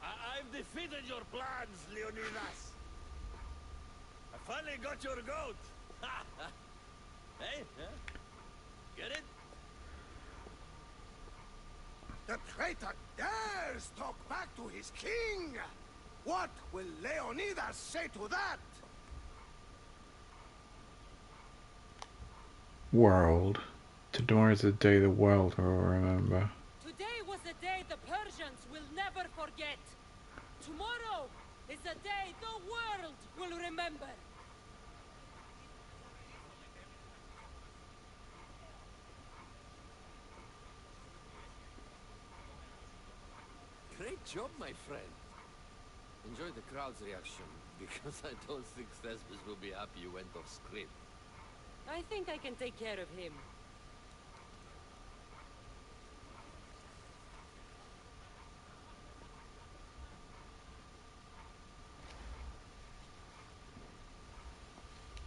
I've defeated your plans, Leonidas. I finally got your goat. Hey, huh? Get it? The traitor dares talk back to his king! What will Leonidas say to that? World. Tomorrow is the day the world will remember. Today was a day the Persians will never forget. Tomorrow is a day the world will remember. Great job, my friend. Enjoy the crowd's reaction, because I don't think Thespis will be happy you went off script. I think I can take care of him.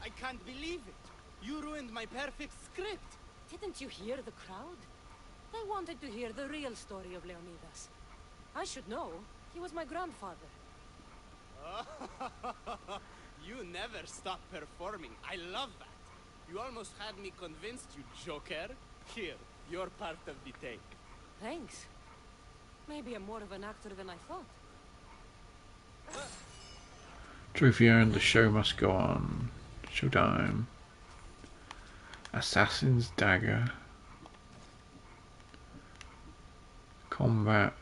I can't believe it. You ruined my perfect script. Didn't you hear the crowd? They wanted to hear the real story of Leonidas. I should know. He was my grandfather. You never stop performing. I love that. You almost had me convinced, you joker. Here, you're part of the take. Thanks. Maybe I'm more of an actor than I thought. Trophy earned, the show must go on. Showtime. Assassin's Dagger. combat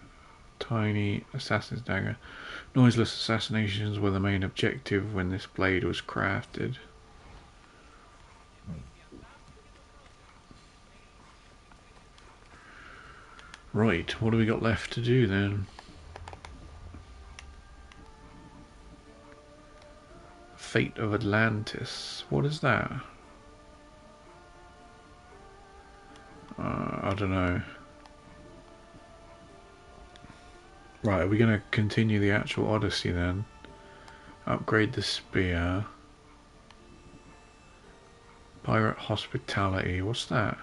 tiny assassin's dagger. Noiseless assassinations were the main objective when this blade was crafted. Right, what do we got left to do then? Fate of Atlantis. What is that? I don't know. Right, are we going to continue the actual Odyssey then? Upgrade the spear. Pirate hospitality. What's that?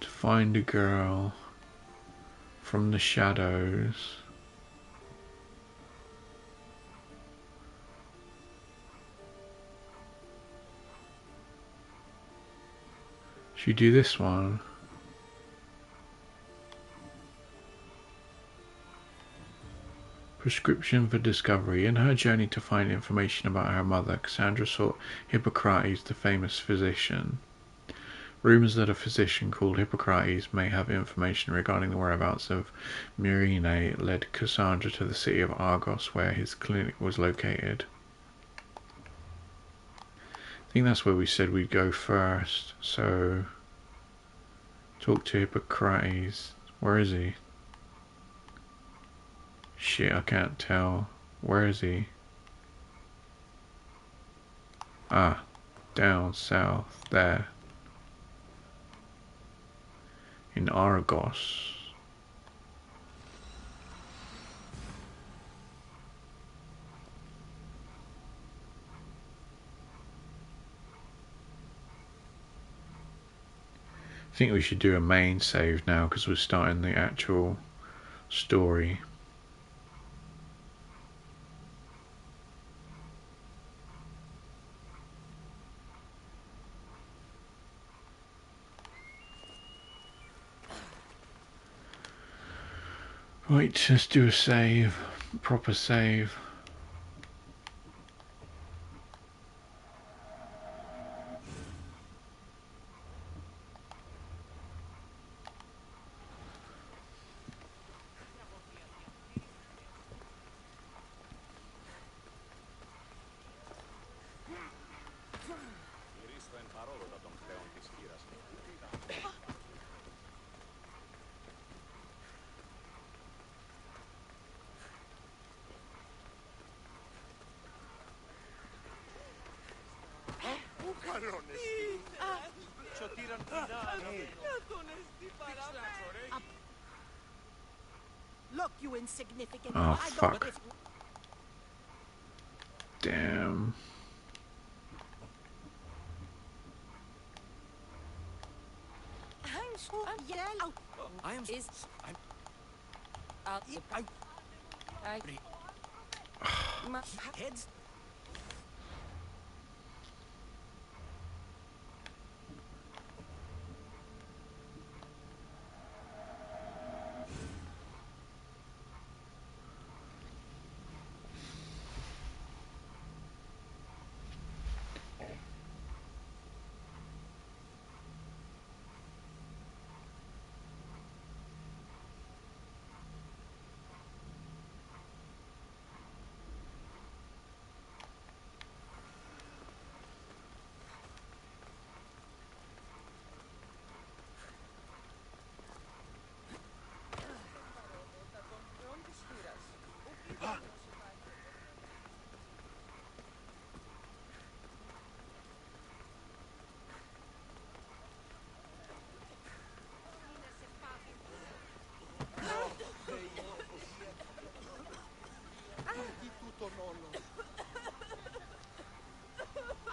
To find a girl from the shadows. Should we do this one? Prescription for discovery. In her journey to find information about her mother, Cassandra sought Hippocrates, the famous physician. Rumors that a physician called Hippocrates may have information regarding the whereabouts of Myrine led Cassandra to the city of Argos, where his clinic was located. I think that's where we said we'd go first. So, talk to Hippocrates. Where is he? Shit, I can't tell. Where is he? Ah, down south, there. In Argos. I think we should do a main save now because we're starting the actual story. Right, let's do a save. Proper save. Look, you insignificant. Oh, fuck. Damn. Heads.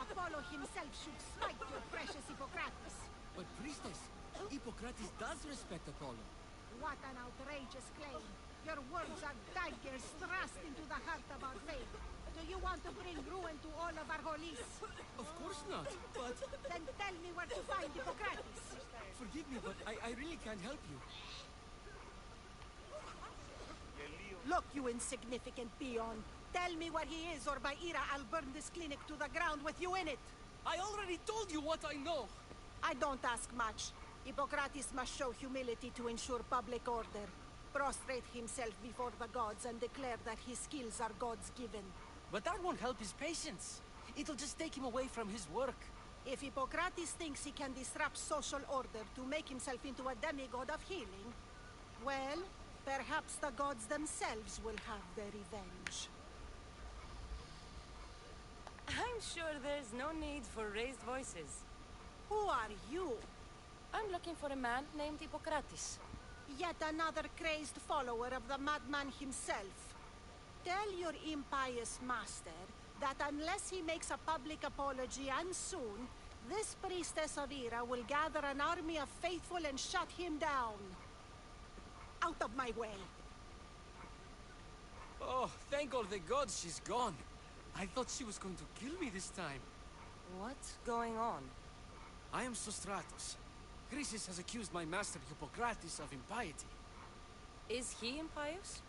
Apollo himself should smite your precious Hippocrates. But priestess, Hippocrates does respect Apollo. What an outrageous claim. Your words are daggers thrust into the heart of our faith. Do you want to bring ruin to all of our holies? Of course not, but... Then tell me where to find Hippocrates. Forgive me, but I really can't help you. Look, you insignificant peon. Tell me where he is, or by Ira, I'll burn this clinic to the ground with you in it. I already told you what I know. I don't ask much. Hippocrates must show humility to ensure public order. Prostrate himself before the gods and declare that his skills are gods given. But that won't help his patients. It'll just take him away from his work. If Hippocrates thinks he can disrupt social order to make himself into a demigod of healing, well, perhaps the gods themselves will have their revenge. I'm sure there's no need for raised voices. Who are you? I'm looking for a man named Hippocrates. Yet another crazed follower of the madman himself. Tell your impious master that unless he makes a public apology, and soon, this priestess of Ira will gather an army of faithful and shut him down. Out of my way. Oh, thank all the gods she's gone. I thought she was going to kill me this time. What's going on? I am Sostratus. Chrysis has accused my master Hippocrates of impiety. Is he impious?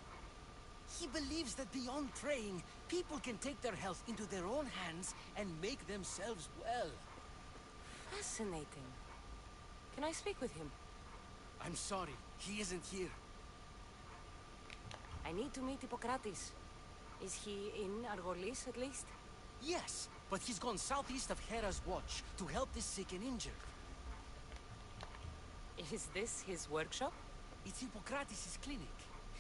He believes that beyond praying, people can take their health into their own hands and make themselves well. Fascinating. Can I speak with him? I'm sorry, he isn't here. I need to meet Hippocrates. Is he in Argolis at least? Yes, but he's gone southeast of Hera's Watch to help the sick and injured. Is this his workshop? It's Hippocrates' clinic.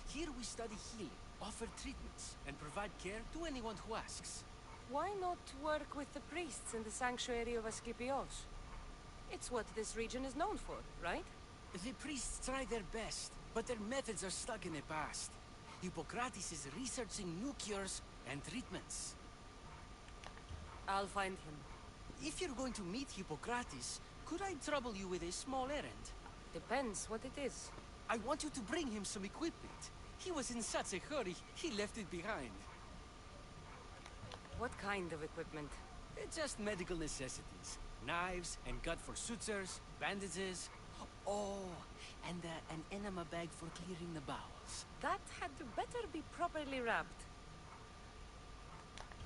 Here we study healing, offer treatments, and provide care to anyone who asks. Why not work with the priests in the sanctuary of Asclepios? It's what this region is known for, right? The priests try their best, but their methods are stuck in the past. Hippocrates is researching new cures and treatments. I'll find him. If you're going to meet Hippocrates, could I trouble you with a small errand? Depends what it is. I want you to bring him some equipment. He was in such a hurry, he left it behind. What kind of equipment? Just medical necessities. Knives and gut for sutures, bandages. Oh, and an enema bag for clearing the bowels. That had better be properly wrapped.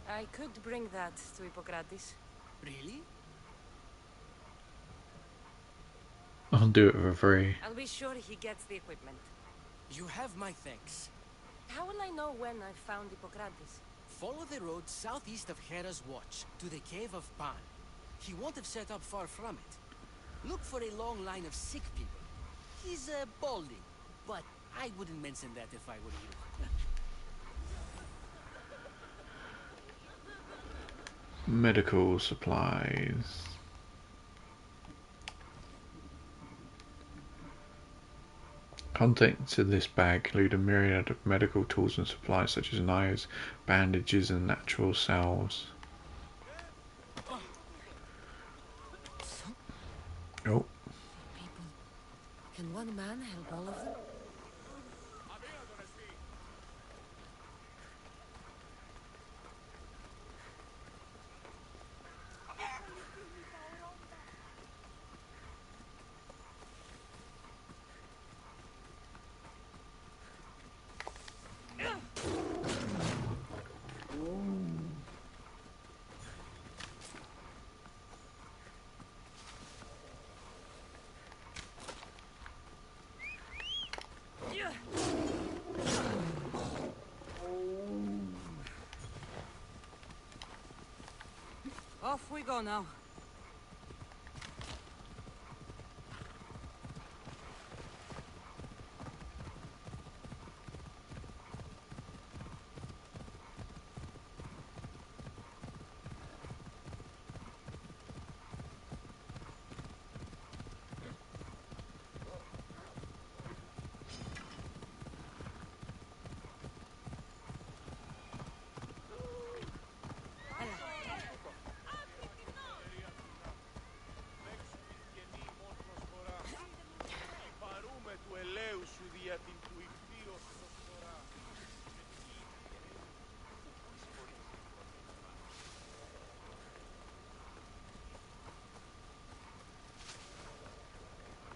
I could bring that to Hippocrates. Really? I'll do it for free. I'll be sure he gets the equipment. You have my thanks. How will I know when I've found Hippocrates? Follow the road southeast of Hera's Watch to the Cave of Pan. He won't have set up far from it. Look for a long line of sick people. He's balding, but I wouldn't mention that if I were you. Medical supplies. Contents of this bag include a myriad of medical tools and supplies such as knives, bandages and natural salves. Oh. People. Can one man help all of them? Off we go now.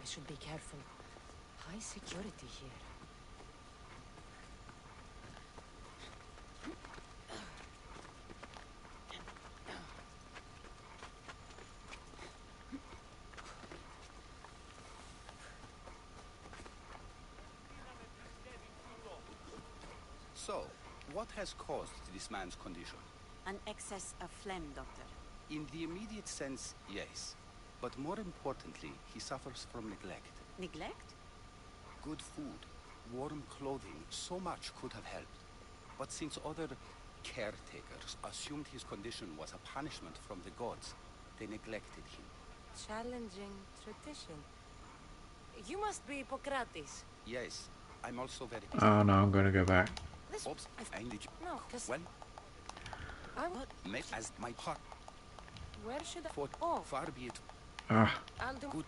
I should be careful. High security here. So, what has caused this man's condition? An excess of phlegm, Doctor. In the immediate sense, yes. But more importantly, he suffers from neglect. Neglect? Good food, warm clothing, so much could have helped. But since other caretakers assumed his condition was a punishment from the gods, they neglected him. Challenging tradition. You must be Hippocrates. Yes, I'm also very... Oh no, I'm going to go back. Oops, I need you. No, because... Well, I'm... make as my part. Where should I... For Oh. far be it. Ah. I'll do... Good.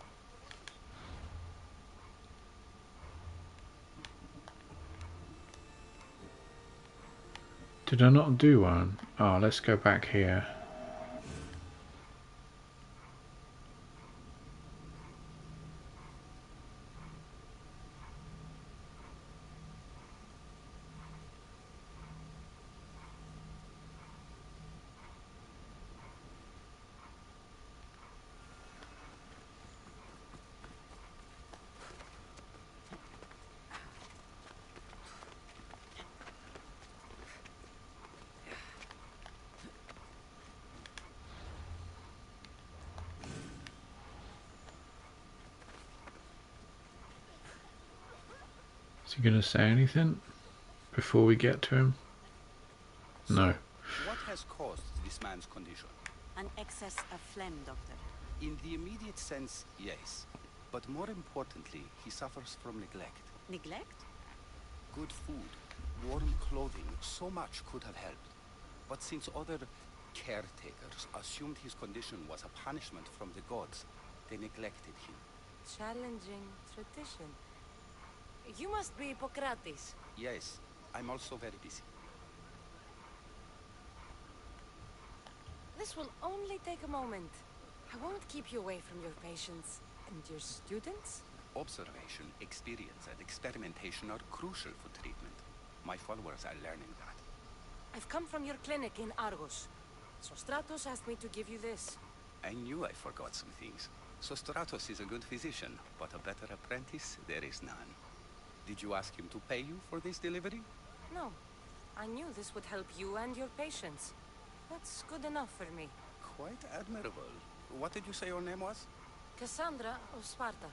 Did I not do one? Oh, let's go back here. Is he going to say anything before we get to him? No. What has caused this man's condition? An excess of phlegm, Doctor. In the immediate sense, yes. But more importantly, he suffers from neglect. Neglect? Good food, warm clothing, so much could have helped. But since other caretakers assumed his condition was a punishment from the gods, they neglected him. Challenging tradition. You must be Hippocrates. Yes, I'm also very busy. This will only take a moment. I won't keep you away from your patients and your students. Observation, experience, and experimentation are crucial for treatment. My followers are learning that. I've come from your clinic in Argos. Sostratos asked me to give you this. I knew I forgot some things. Sostratos is a good physician, but a better apprentice there is none. Did you ask him to pay you for this delivery? No. I knew this would help you and your patients. That's good enough for me. Quite admirable. What did you say your name was? Cassandra of Sparta.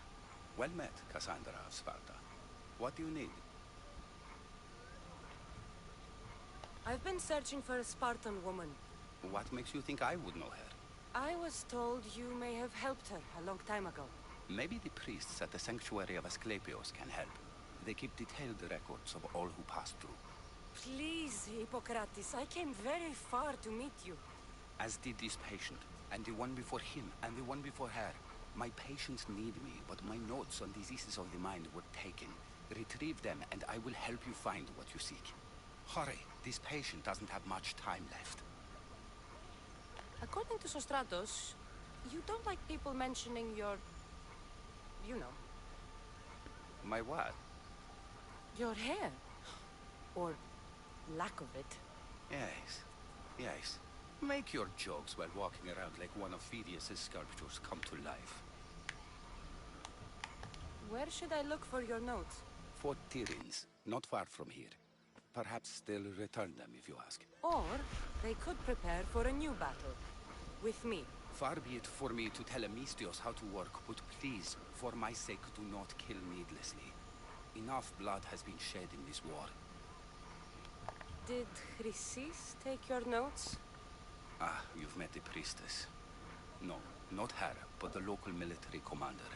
Well met, Cassandra of Sparta. What do you need? I've been searching for a Spartan woman. What makes you think I would know her? I was told you may have helped her a long time ago. Maybe the priests at the sanctuary of Asclepios can help. They keep detailed records of all who passed through. Please, Hippocrates, I came very far to meet you. As did this patient, and the one before him, and the one before her. My patients need me, but my notes on diseases of the mind were taken. Retrieve them, and I will help you find what you seek. Hurry, this patient doesn't have much time left. According to Sostratos, you don't like people mentioning your... you know. My what? Your hair. Or lack of it. Yes, yes. Make your jokes while walking around like one of Phidias' sculptures come to life. Where should I look for your notes? For Tyrins, not far from here. Perhaps they'll return them if you ask. Or they could prepare for a new battle. With me. Far be it for me to tell Amistios how to work, but please, for my sake, do not kill needlessly. Enough blood has been shed in this war. Did Chrysis take your notes? Ah, you've met the priestess. No, not her, but the local military commander.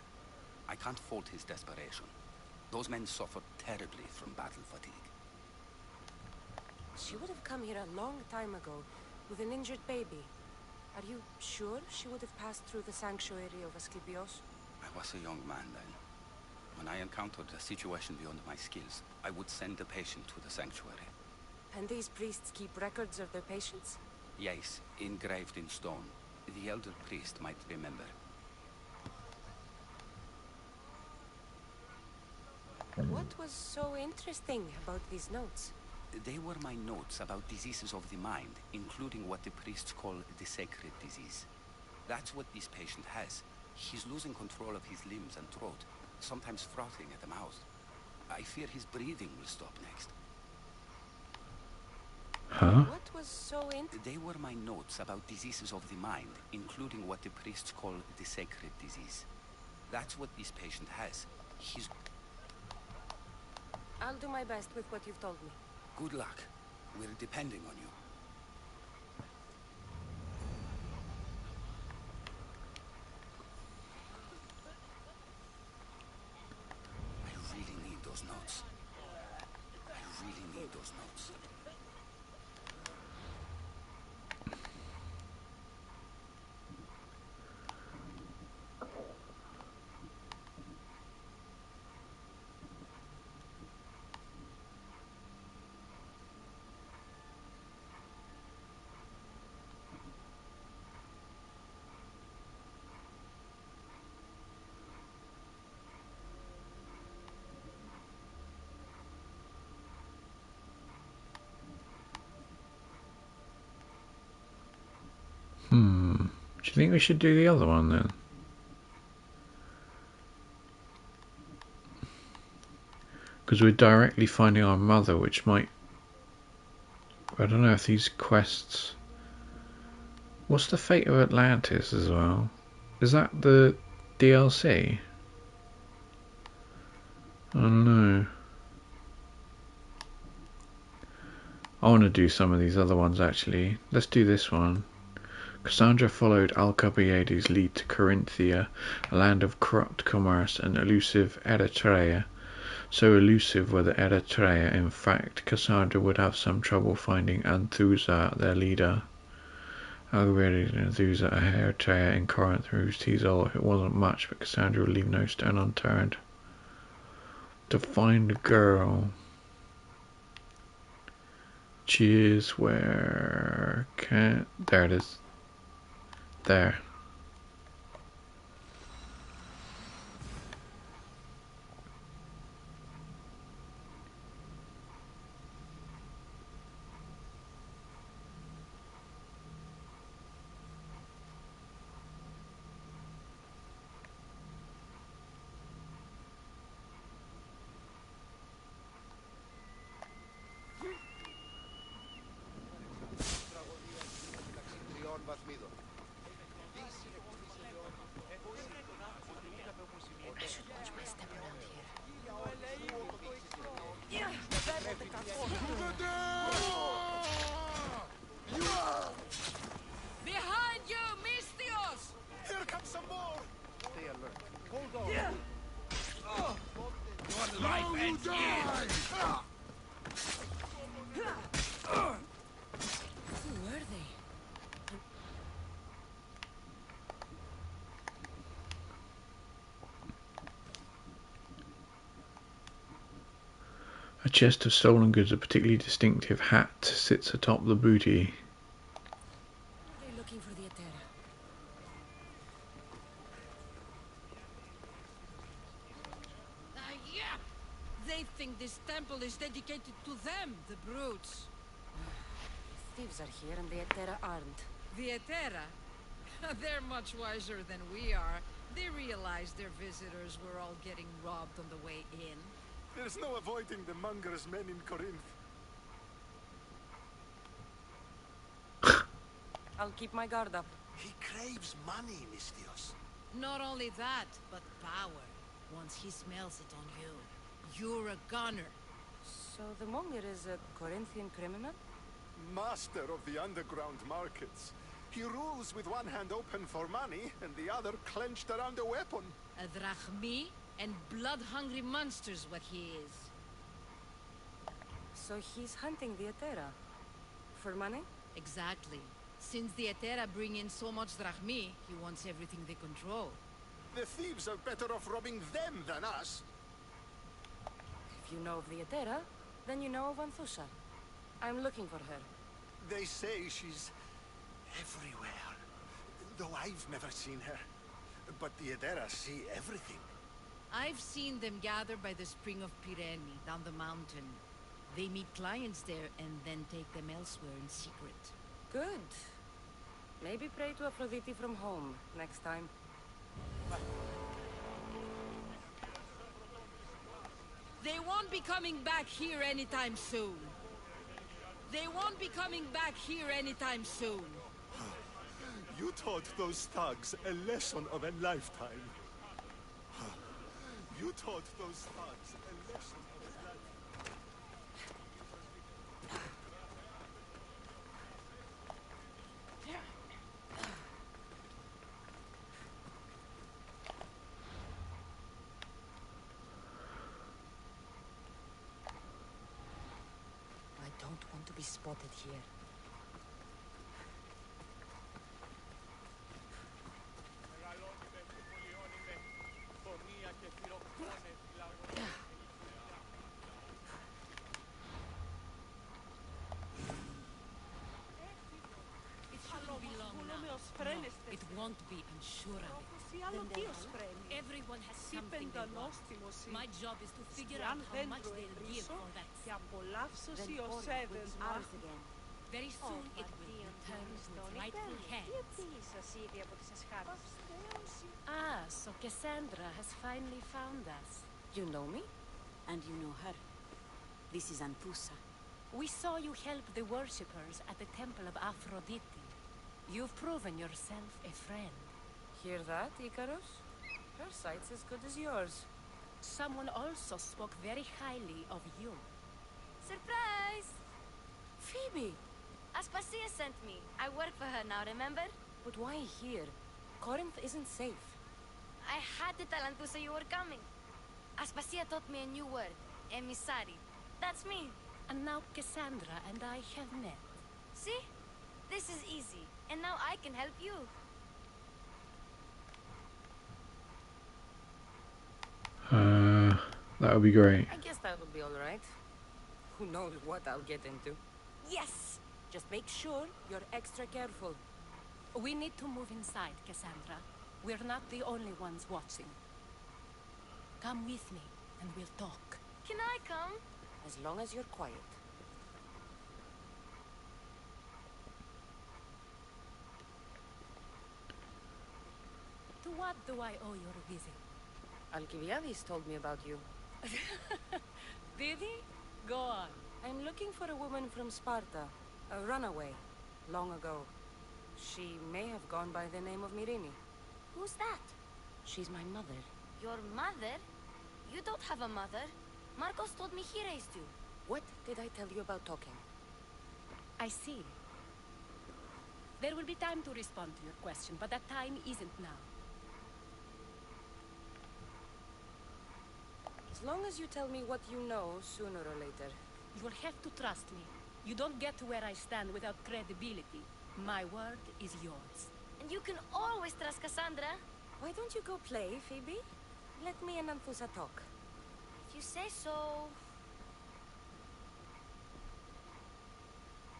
I can't fault his desperation. Those men suffered terribly from battle fatigue. She would have come here a long time ago, with an injured baby. Are you sure she would have passed through the sanctuary of Asclepios? I was a young man then. When I encountered a situation beyond my skills, I would send the patient to the sanctuary. And these priests keep records of their patients? Yes, engraved in stone. The elder priest might remember. What was so interesting about these notes? They were my notes about diseases of the mind, including what the priests call the sacred disease. That's what this patient has. He's losing control of his limbs and throat, sometimes frothing at the mouth. I fear his breathing will stop next. Huh? What was so They were my notes about diseases of the mind, including what the priests call the sacred disease. That's what this patient has. He's... I'll do my best with what you've told me. Good luck. We're depending on you. I really need those notes. I really need those notes. Do you think we should do the other one then? Because we're directly finding our mother, which might... I don't know if these quests... What's the fate of Atlantis as well? Is that the DLC? I don't know. I want to do some of these other ones actually. Let's do this one. Cassandra followed Alcibiades' lead to Corinthia, a land of corrupt commerce and elusive Eritrea. So elusive were the Eritrea, in fact, Cassandra would have some trouble finding Anthusa, their leader. Alcibiades and Anthusa, a Eritrea in Corinth, whose teasel it wasn't much, but Cassandra would leave no stone unturned to find the girl. Cheers, where can't... There it is. There. I should watch my step around here. Behind you, Mistios! Here comes some more! Stay alert. Hold on. Your life ends here! Who were they? A chest of stolen goods, a particularly distinctive hat sits atop the booty. Are they looking for the Etera? Yeah! They think this temple is dedicated to them, the brutes. The thieves are here and the Etera aren't. The Etera? They're much wiser than we are. They realized their visitors were all getting robbed on the way in. There's no avoiding the monger's men in Corinth. I'll keep my guard up. He craves money, Mistios. Not only that, but power. Once he smells it on you, you're a gunner. So the monger is a Corinthian criminal? Master of the underground markets. He rules with one hand open for money and the other clenched around a weapon. A drachmi and blood-hungry monster's what he is. So he's hunting the Etera? For money? Exactly. Since the Etera bring in so much drachmi, he wants everything they control. The thieves are better off robbing them than us. If you know of the Etera, then you know of Anthusa. I'm looking for her. They say she's everywhere. Though I've never seen her. But the Etera see everything. I've seen them gather by the spring of Pireni, down the mountain. They meet clients there and then take them elsewhere in secret. Good. Maybe pray to Aphrodite from home next time. They won't be coming back here anytime soon. They won't be coming back here anytime soon. You taught those thugs a lesson of a lifetime. You taught those thugs a lesson of a lifetime. I don't want to be spotted here. It shouldn't be long now. No, it won't be, I'm sure of it. Everyone has something they want. My job is to figure out how much they'll give for that. Then Ori will be ours again. Very soon it will return to its rightful hands. Ah, so Cassandra has finally found us. You know me? And you know her. This is Anthusa. We saw you help the worshippers at the temple of Aphrodite. You've proven yourself a friend. Hear that, Icarus? Her sight's as good as yours. Someone also spoke very highly of you. Surprise! Phoebe! Aspasia sent me. I work for her now, remember? But why here? Corinth isn't safe. I had to tell Anthusa you were coming. Aspasia taught me a new word. Emissary. That's me. And now Cassandra and I have met. See? This is easy. And now I can help you. That would be great. I guess that would be alright. Who knows what I'll get into. Yes! Just make sure you're extra careful. We need to move inside, Cassandra. We're not the only ones watching. Come with me, and we'll talk. Can I come? As long as you're quiet. To what do I owe your visit? Alcibiades told me about you. Did he? Go on. I'm looking for a woman from Sparta. A runaway. Long ago. She may have gone by the name of Myrine. Who's that? She's my mother. Your mother? You don't have a mother. Marcos told me he raised you. What did I tell you about talking? I see. There will be time to respond to your question, but that time isn't now. As long as you tell me what you know, sooner or later. You will have to trust me. You don't get to where I stand without credibility. My word is yours. And you can always trust Cassandra. Why don't you go play, Phoebe? Let me and Anthusa talk. If you say so...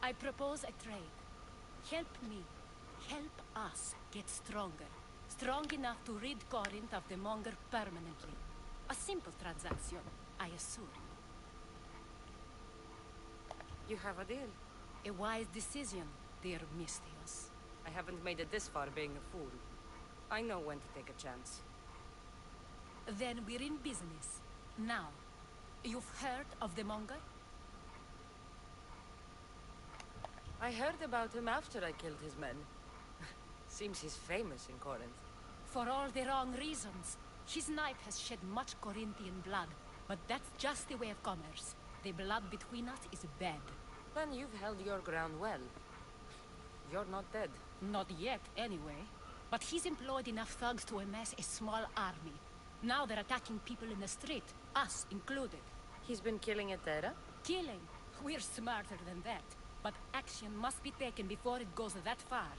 I propose a trade. Help me. Help us get stronger. Strong enough to rid Corinth of the Monger permanently. A simple transaction, I assume. You have a deal. A wise decision, dear Mystios. I haven't made it this far being a fool. I know when to take a chance. Then we're in business. Now, you've heard of the Monger? I heard about him after I killed his men. Seems he's famous in Corinth. For all the wrong reasons. His knife has shed much Corinthian blood, but that's just the way of commerce. The blood between us is bad. Then you've held your ground well. You're not dead. Not yet, anyway. But he's employed enough thugs to amass a small army. Now they're attacking people in the street, us included. He's been killing at Terra? Killing? We're smarter than that. But action must be taken before it goes that far.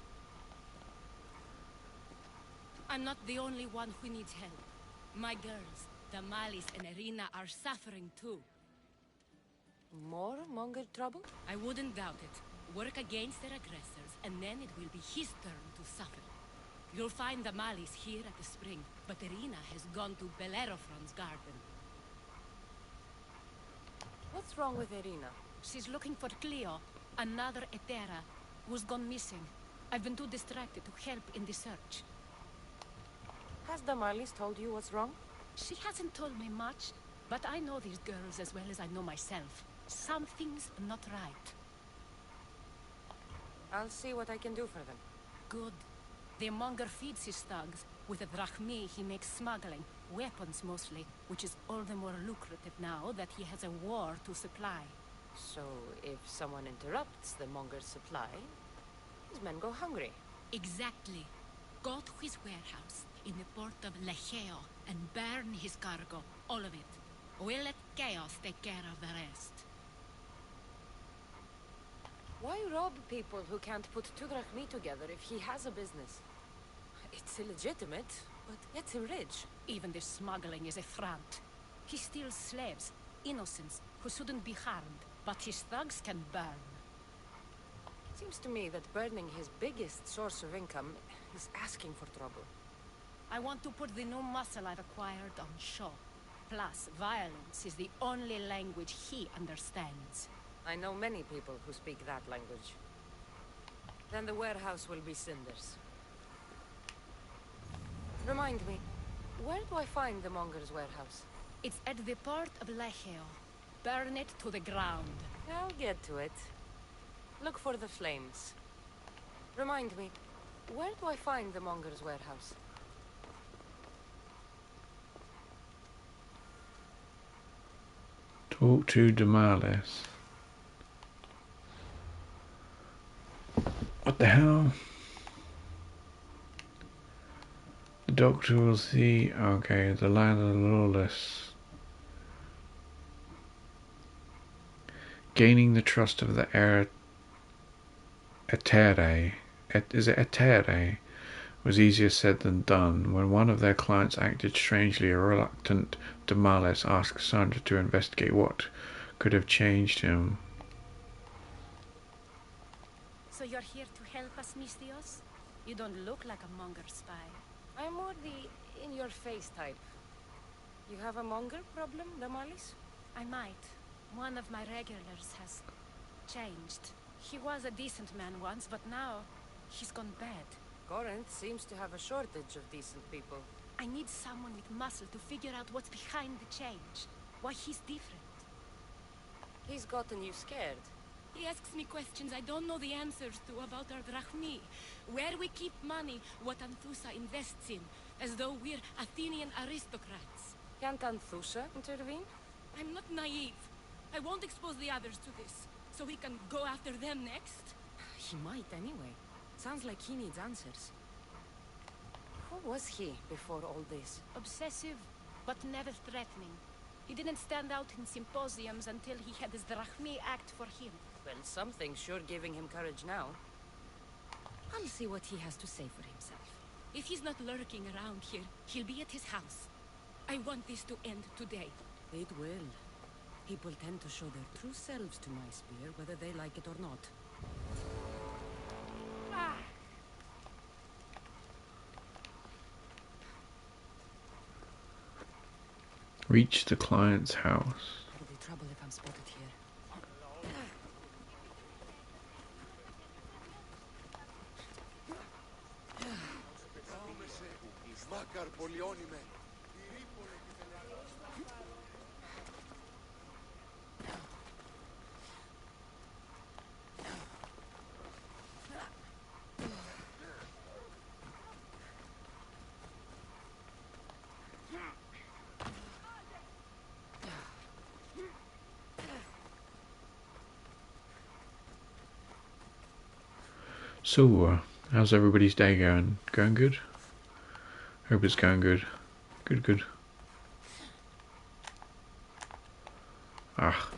I'm not the only one who needs help. My girls, Damalis and Irina, are suffering too. More Monger trouble? I wouldn't doubt it. Work against their aggressors, and then it will be his turn to suffer. You'll find Damalis here at the spring, but Irina has gone to Bellerophon's garden. What's wrong with Irina? She's looking for Cleo, another Etera, who's gone missing. I've been too distracted to help in the search. Has Damalis told you what's wrong? She hasn't told me much, but I know these girls as well as I know myself. Something's not right. I'll see what I can do for them. Good. The monger feeds his thugs. With the drachmi, he makes smuggling. Weapons, mostly. Which is all the more lucrative now that he has a war to supply. So, if someone interrupts the monger's supply, his men go hungry. Exactly. Go to his warehouse in the port of Lecheo and burn his cargo. All of it. We'll let chaos take care of the rest. Why rob people who can't put 2 drachmi together if he has a business? It's illegitimate, but gets him rich. Even the smuggling is a front. He steals slaves, innocents, who shouldn't be harmed, but his thugs can burn. Seems to me that burning his biggest source of income is asking for trouble. I want to put the new muscle I've acquired on show. Plus, violence is the only language he understands. I know many people who speak that language. Then the warehouse will be cinders. Remind me, where do I find the monger's warehouse? It's at the port of Lecheo. Burn it to the ground. I'll get to it. Look for the flames. Remind me, where do I find the monger's warehouse? Talk to Damales. What the hell? The doctor will see. Okay, the land of the lawless. Gaining the trust of the Etere. Is it Etere? Was easier said than done. When one of their clients acted strangely, a reluctant Damales asked Sandra to investigate what could have changed him. So you're here to help us, Mistios? You don't look like a monger spy. I'm more the in-your-face type. You have a monger problem, Damalis? I might. One of my regulars has changed. He was a decent man once, but now he's gone bad. Corinth seems to have a shortage of decent people. I need someone with muscle to figure out what's behind the change. Why he's different. He's gotten you scared. He asks me questions I don't know the answers to about our drachmi. Where we keep money, what Anthusa invests in. As though we're Athenian aristocrats. Can't Anthusa intervene? I'm not naive. I won't expose the others to this. So he can go after them next? He might anyway. Sounds like he needs answers. Who was he before all this? Obsessive, but never threatening. He didn't stand out in symposiums until he had his drachmi act for him. Well, something's sure giving him courage now. I'll see what he has to say for himself. If he's not lurking around here, he'll be at his house. I want this to end today. It will. People tend to show their true selves to my spear, whether they like it or not. Reach the client's house. It'll be trouble if I'm spotted here. So, how's everybody's day going? Going good? Hope it's going good. Good. Ah.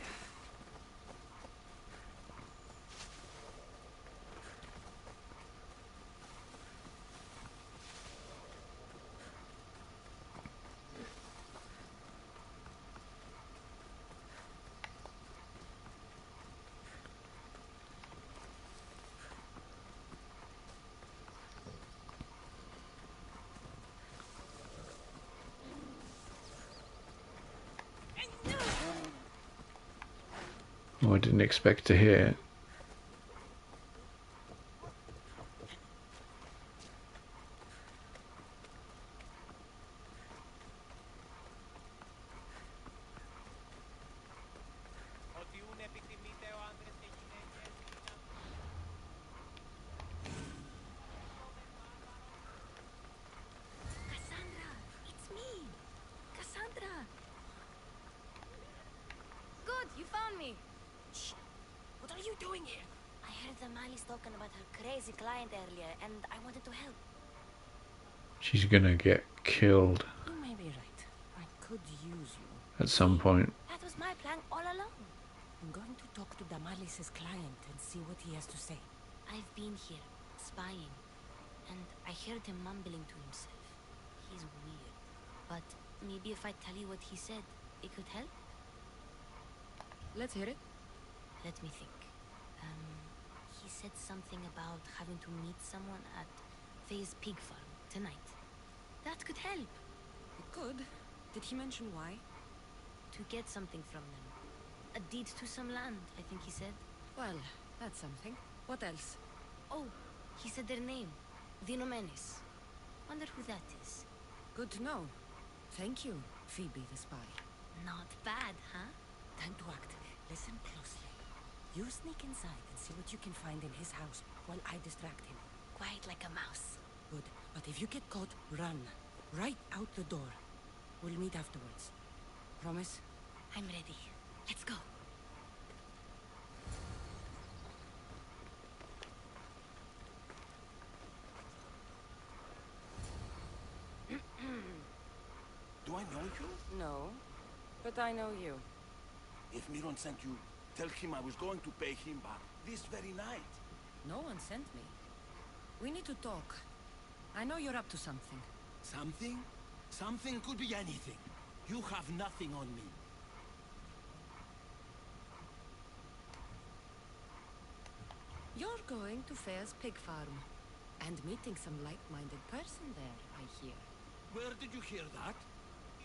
Oh, I didn't expect to hear it. me. Shh. What are you doing here? I heard the Mali's talking about her crazy client earlier, and I wanted to help. She's gonna get killed You may be right. I could use you. at some point. That was my plan all along. I'm going to talk to Damalis's client and see what he has to say. I've been here, spying, and I heard him mumbling to himself. He's weird. But maybe if I tell you what he said, it could help? Let's hear it. Let me think. He said something about having to meet someone at Faye's pig farm tonight. That could help. It could. Did he mention why? To get something from them. A deed to some land, I think he said. Well, that's something. What else? Oh, he said their name. Vinomenes. Wonder who that is. Good to know. Thank you, Phoebe the spy. Not bad, huh? Time to act. Listen closely. You sneak inside and see what you can find in his house while I distract him. Quiet like a mouse. Good. But if you get caught, run. Right out the door. We'll meet afterwards. Promise? I'm ready. Let's go. Do I know you? No, but I know you. If Miron sent you, tell him I was going to pay him back this very night. No one sent me. We need to talk. I know you're up to something. Something? Something could be anything. You have nothing on me. You're going to Fair's pig farm. And meeting some like-minded person there, I hear. Where did you hear that?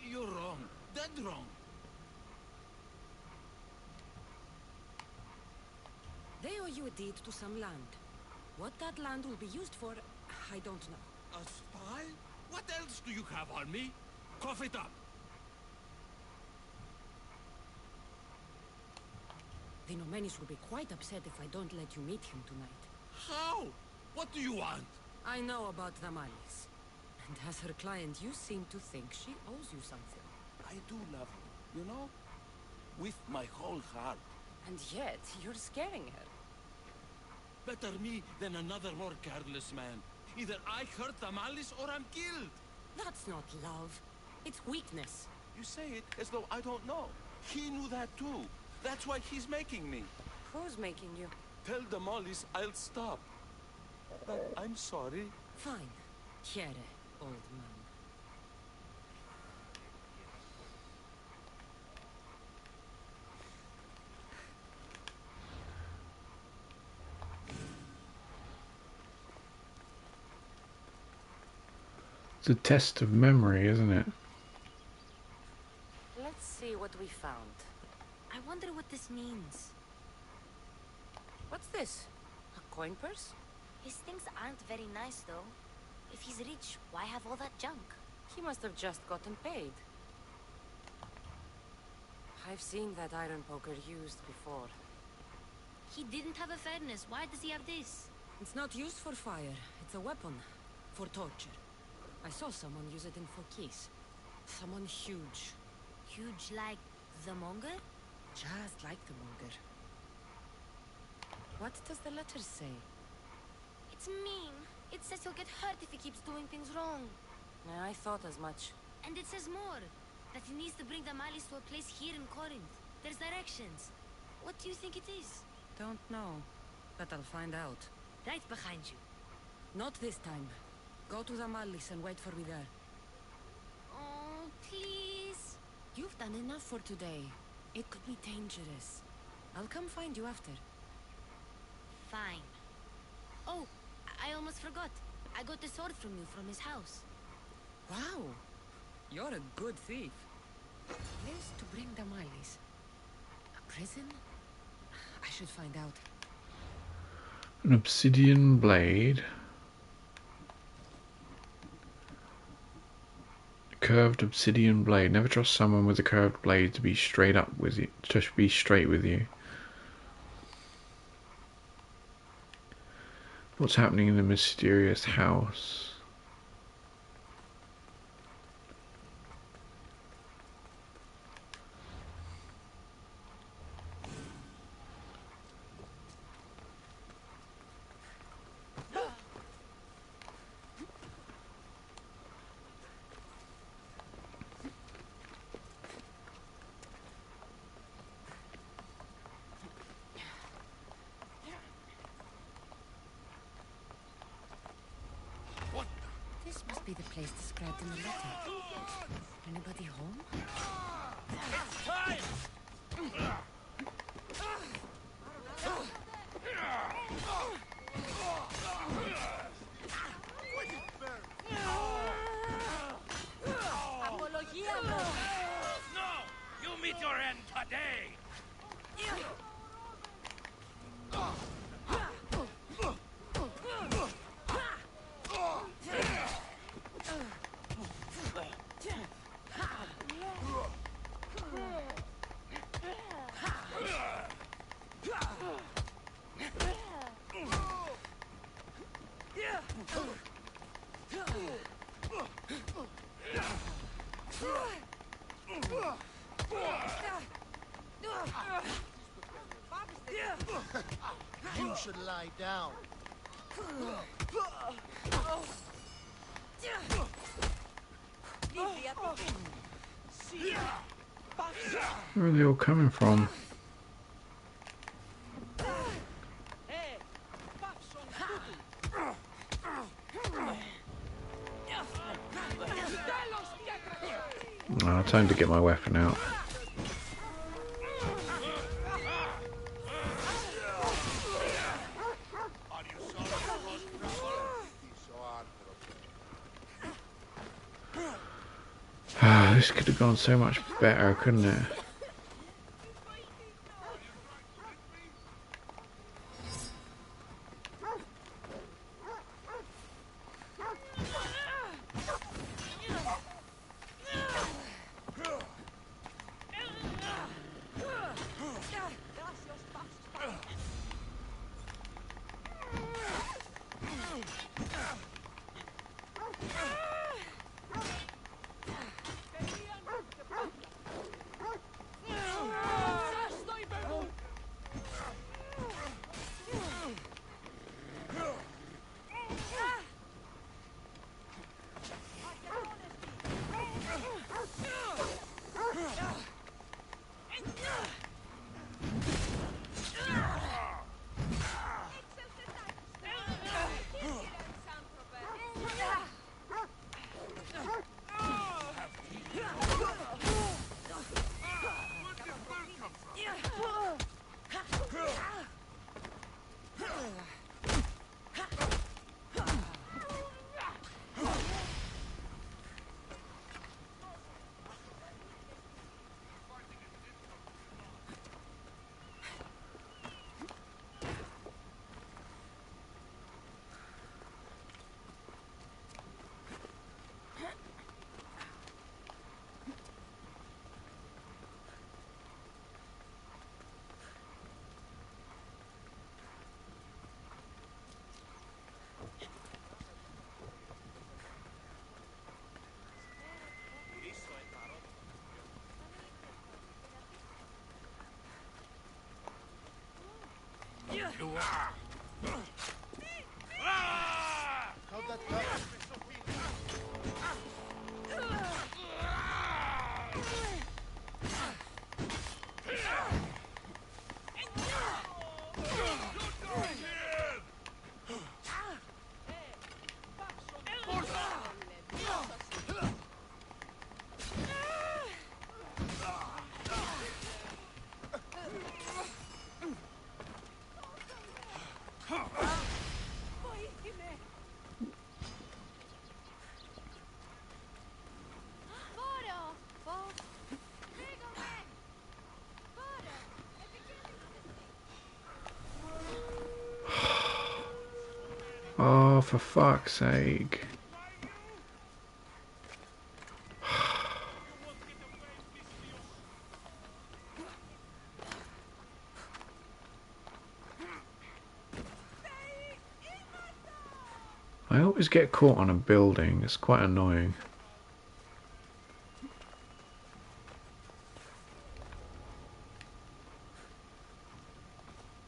You're wrong. Dead wrong. They owe you a deed to some land. What that land will be used for, I don't know. A spy? What else do you have on me? Cough it up. Vinomenes will be quite upset if I don't let you meet him tonight. How? What do you want? I know about Damalis. And as her client, you seem to think she owes you something. I do love her, you know? With my whole heart. And yet, you're scaring her. Better me than another more careless man. Either I hurt Damalis or I'm killed. That's not love. It's weakness. You say it as though I don't know. He knew that too. That's why he's making me. Who's making you? Tell Damalis I'll stop. But I'm sorry. Fine. Chiere, old man. It's a test of memory, isn't it? Let's see what we found. I wonder what this means. What's this? A coin purse? His things aren't very nice, though. If he's rich, why have all that junk? He must have just gotten paid. I've seen that iron poker used before. He didn't have a furnace. Why does he have this? It's not used for fire. It's a weapon. For torture. I saw someone use it in Phokis. Someone huge. Huge like the monger? Just like the monger. What does the letter say? It's mean. It says he'll get hurt if he keeps doing things wrong. I thought as much. And it says more. That he needs to bring the Malis to a place here in Corinth. There's directions. What do you think it is? Don't know. But I'll find out. Right behind you. Not this time. Go to the Malis and wait for me there. Oh, please. You've done enough for today. It could be dangerous. I'll come find you after. Fine. Oh, I almost forgot. I got the sword from you from his house. Wow. You're a good thief. Place to bring the Malis. A prison? I should find out. An obsidian blade. Curved obsidian blade. Never trust someone with a curved blade to be straight up with you. To be straight with you. What's happening in the mysterious house? be the place described in the letter. Anybody home? It's time! No! You meet your end today! You should lie down. Where are they all coming from? Time to get my weapon out. This could have gone so much better, couldn't it? Oh, for fuck's sake. I always get caught on a building. It's quite annoying.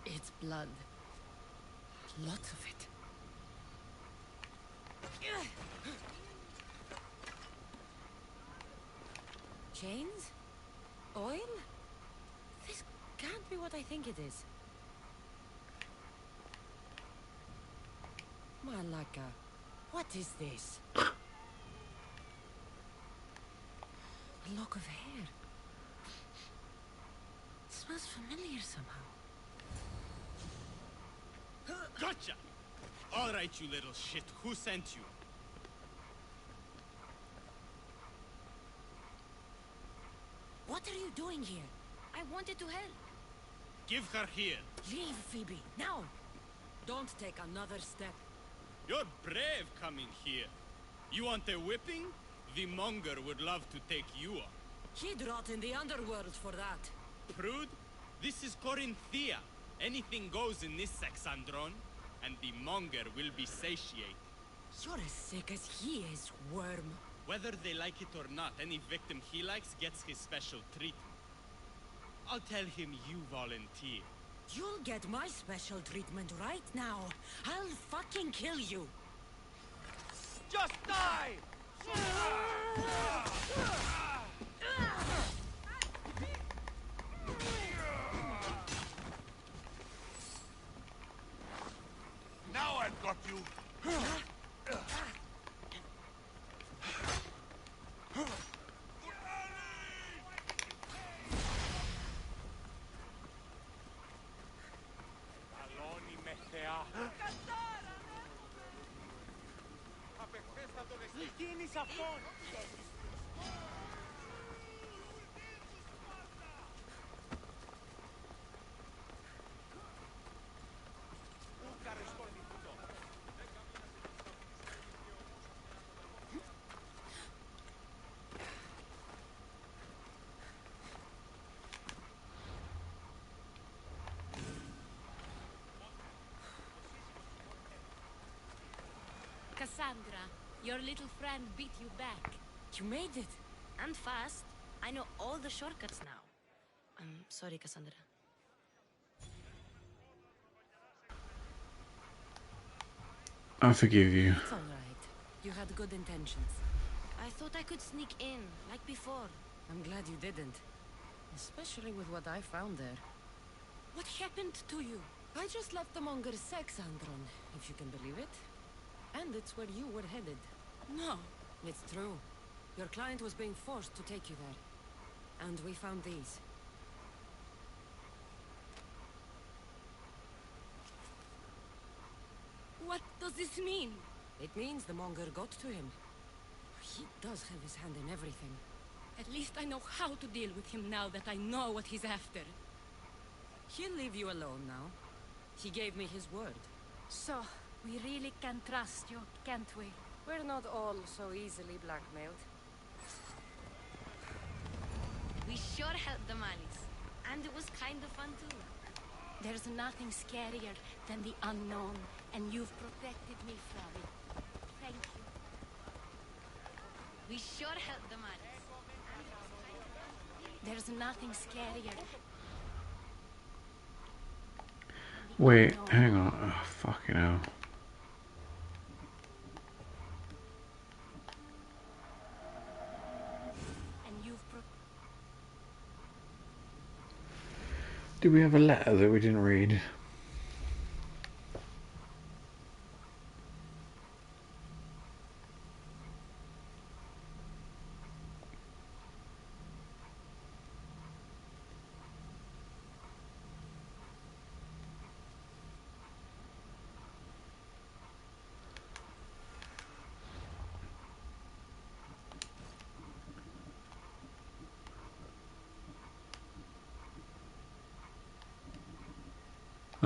It's blood. Lots of it. Chains? Oil? This can't be what I think it is. Malaka, what is this? A lock of hair. It smells familiar somehow. Gotcha! All right, you little shit. Who sent you? What are you doing here? I wanted to help. Give her here. Leave, Phoebe, now! Don't take another step. You're brave coming here. You want a whipping? The monger would love to take you on. He'd rot in the underworld for that. Prude, this is Corinthia. Anything goes in this Saxandron, and the monger will be satiated. You're as sick as he is, worm. Whether they like it or not, any victim he likes gets his special treatment. I'll tell him you volunteer. You'll get my special treatment right now. I'll fucking kill you. Just die! Now I've got you. Γίνεις αυτόν! Cassandra, your little friend beat you back. You made it. And fast. I know all the shortcuts now. I'm sorry, Cassandra. I forgive you. It's all right. You had good intentions. I thought I could sneak in, like before. I'm glad you didn't. Especially with what I found there. What happened to you? I just left the Monger's Saxandron, if you can believe it. And it's where you were headed. No. It's true. Your client was being forced to take you there. And we found these. What does this mean? It means the Monger got to him. He does have his hand in everything. At least I know how to deal with him now that I know what he's after. He'll leave you alone now. He gave me his word. So, we really can trust you, can't we? We're not all so easily blackmailed. We sure helped the Malis. And it was kind of fun too. There's nothing scarier than the unknown, and you've protected me from it. Thank you. We sure helped the Malis. There's nothing scarier. Wait, hang on. Oh, fucking hell. Did we have a letter that we didn't read?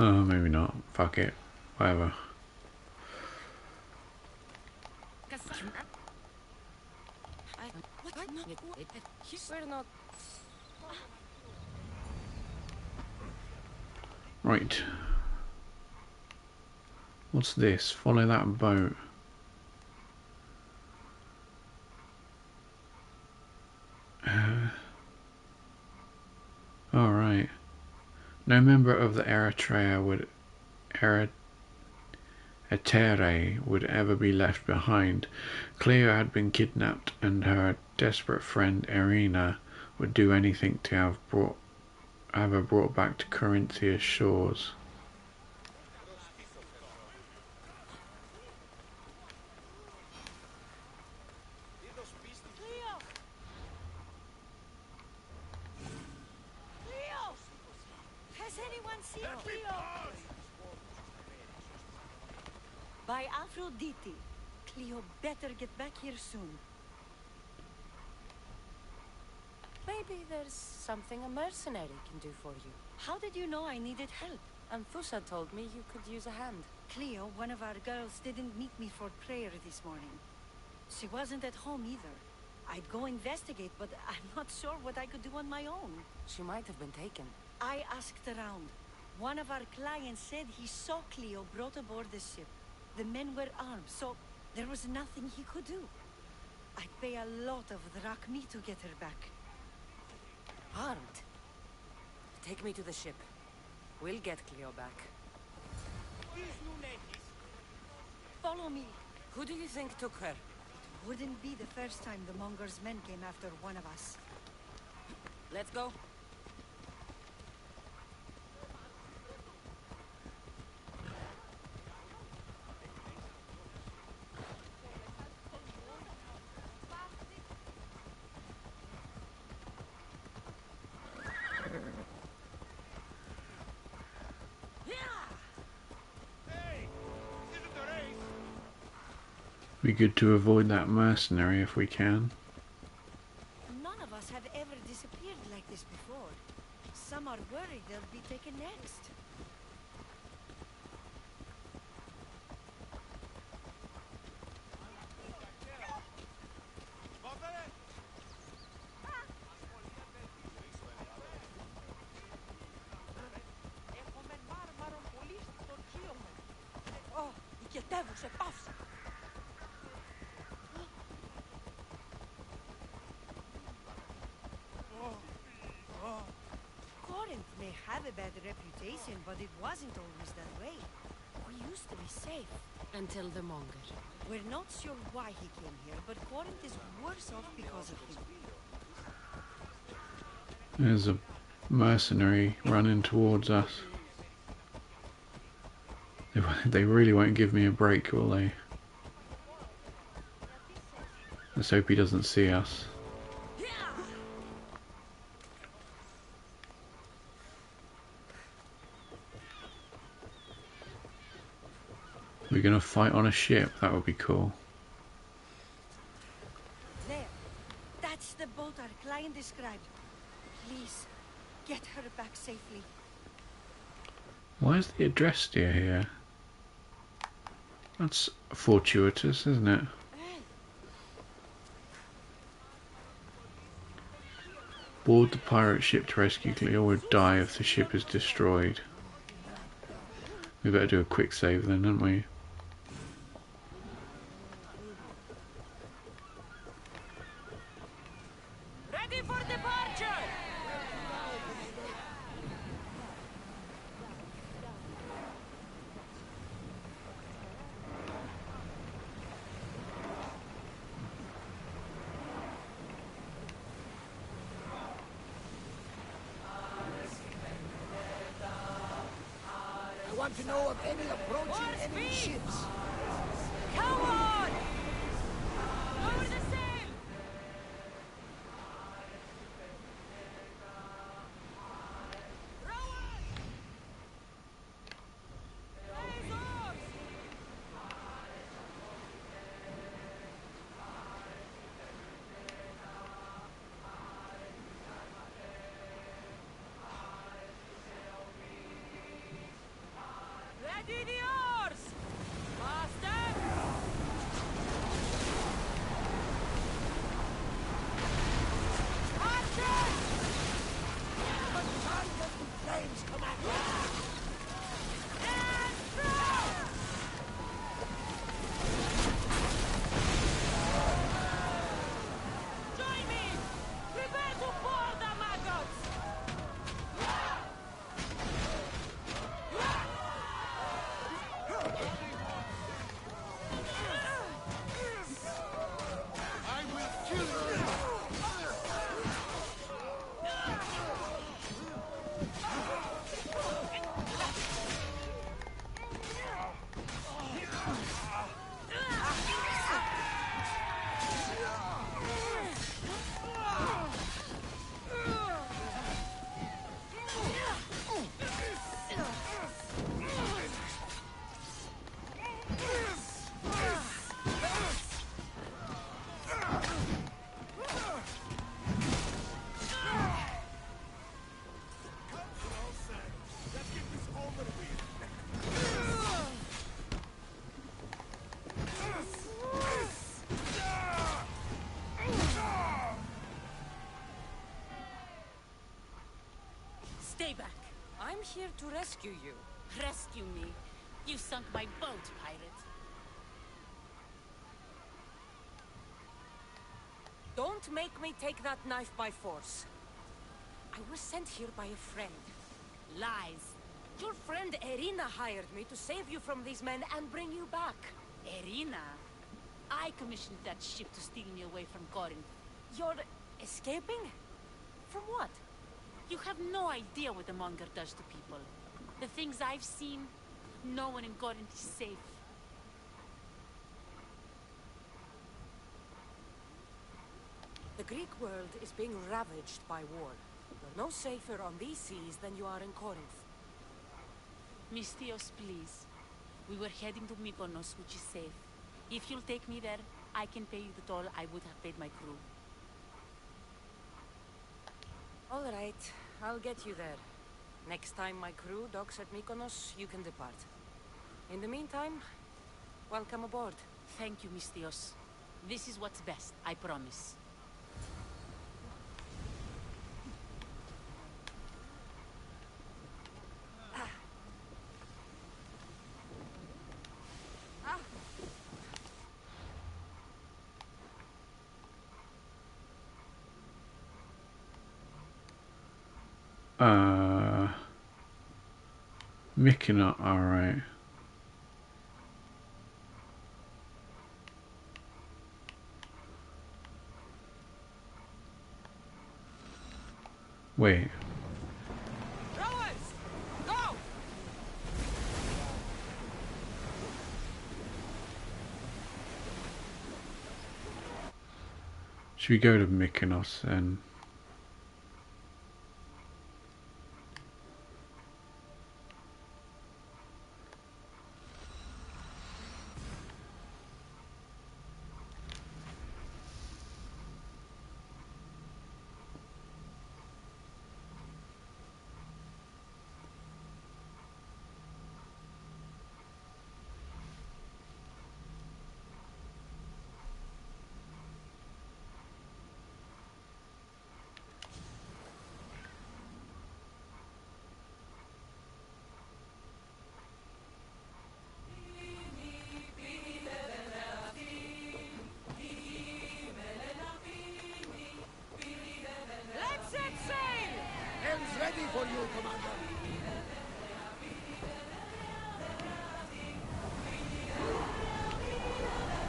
Oh, maybe not. Fuck it. Whatever. We're not... Right. What's this? Follow that boat. Alright. No member of the Eritrea would ever be left behind. Cleo had been kidnapped, and her desperate friend Irina would do anything to have her brought back to Corinthia's shores. By Aphrodite. Cleo better get back here soon. Maybe there's something a mercenary can do for you. How did you know I needed help? Anthusa told me you could use a hand. Cleo, one of our girls, didn't meet me for prayer this morning. She wasn't at home either. I'd go investigate, but I'm not sure what I could do on my own. She might have been taken. I asked around. One of our clients said he saw Cleo brought aboard the ship. The men were armed, so there was nothing he could do. I'd pay a lot of drachmi to get her back. Armed? Take me to the ship. We'll get Cleo back. Follow me. Who do you think took her? It wouldn't be the first time the Monger's men came after one of us. Let's go. Be good to avoid that mercenary if we can. None of us have ever disappeared like this before. Some are worried they'll be taken next. Oh, iketevuse pafsa! Corinth may have a bad reputation, but it wasn't always that way. We used to be safe. Until the Monger. We're not sure why he came here, but Corinth is worse off because of him. There's a mercenary running towards us. They really won't give me a break, will they? Let's hope he doesn't see us. We're gonna fight on a ship, that would be cool. There. That's the boat our client described. Please, get her back safely. Why is the address still here? That's fortuitous, isn't it? Board the pirate ship to rescue Cleo or die if the ship is destroyed. We better do a quick save then, don't we? Ready for departure! I want to know of any approaching enemy ships. Come on! Lower the sail! Ready the oars! Master! Master! But thunder and flames come at me. And throw! Join me! Prepare to board the maggots! here to rescue you. Rescue me. You sunk my boat, pirate. Don't make me take that knife by force. I was sent here by a friend. Lies. Your friend Erina hired me to save you from these men and bring you back. Erina? I commissioned that ship to steal me away from Corinth. You're escaping? From what? You have no idea what the Monger does to people. The things I've seen, no one in Corinth is safe. The Greek world is being ravaged by war. You're no safer on these seas than you are in Corinth. Misthios, please. We were heading to Mykonos, which is safe. If you'll take me there, I can pay you the toll I would have paid my crew. All right, I'll get you there. Next time my crew docks at Mykonos, you can depart. In the meantime, welcome aboard. Thank you, Misthios. This is what's best, I promise. Mykonos, alright. Wait. Rowers! Go! Should we go to Mykonos then? Let's set sail! Hands ready for you, Commander.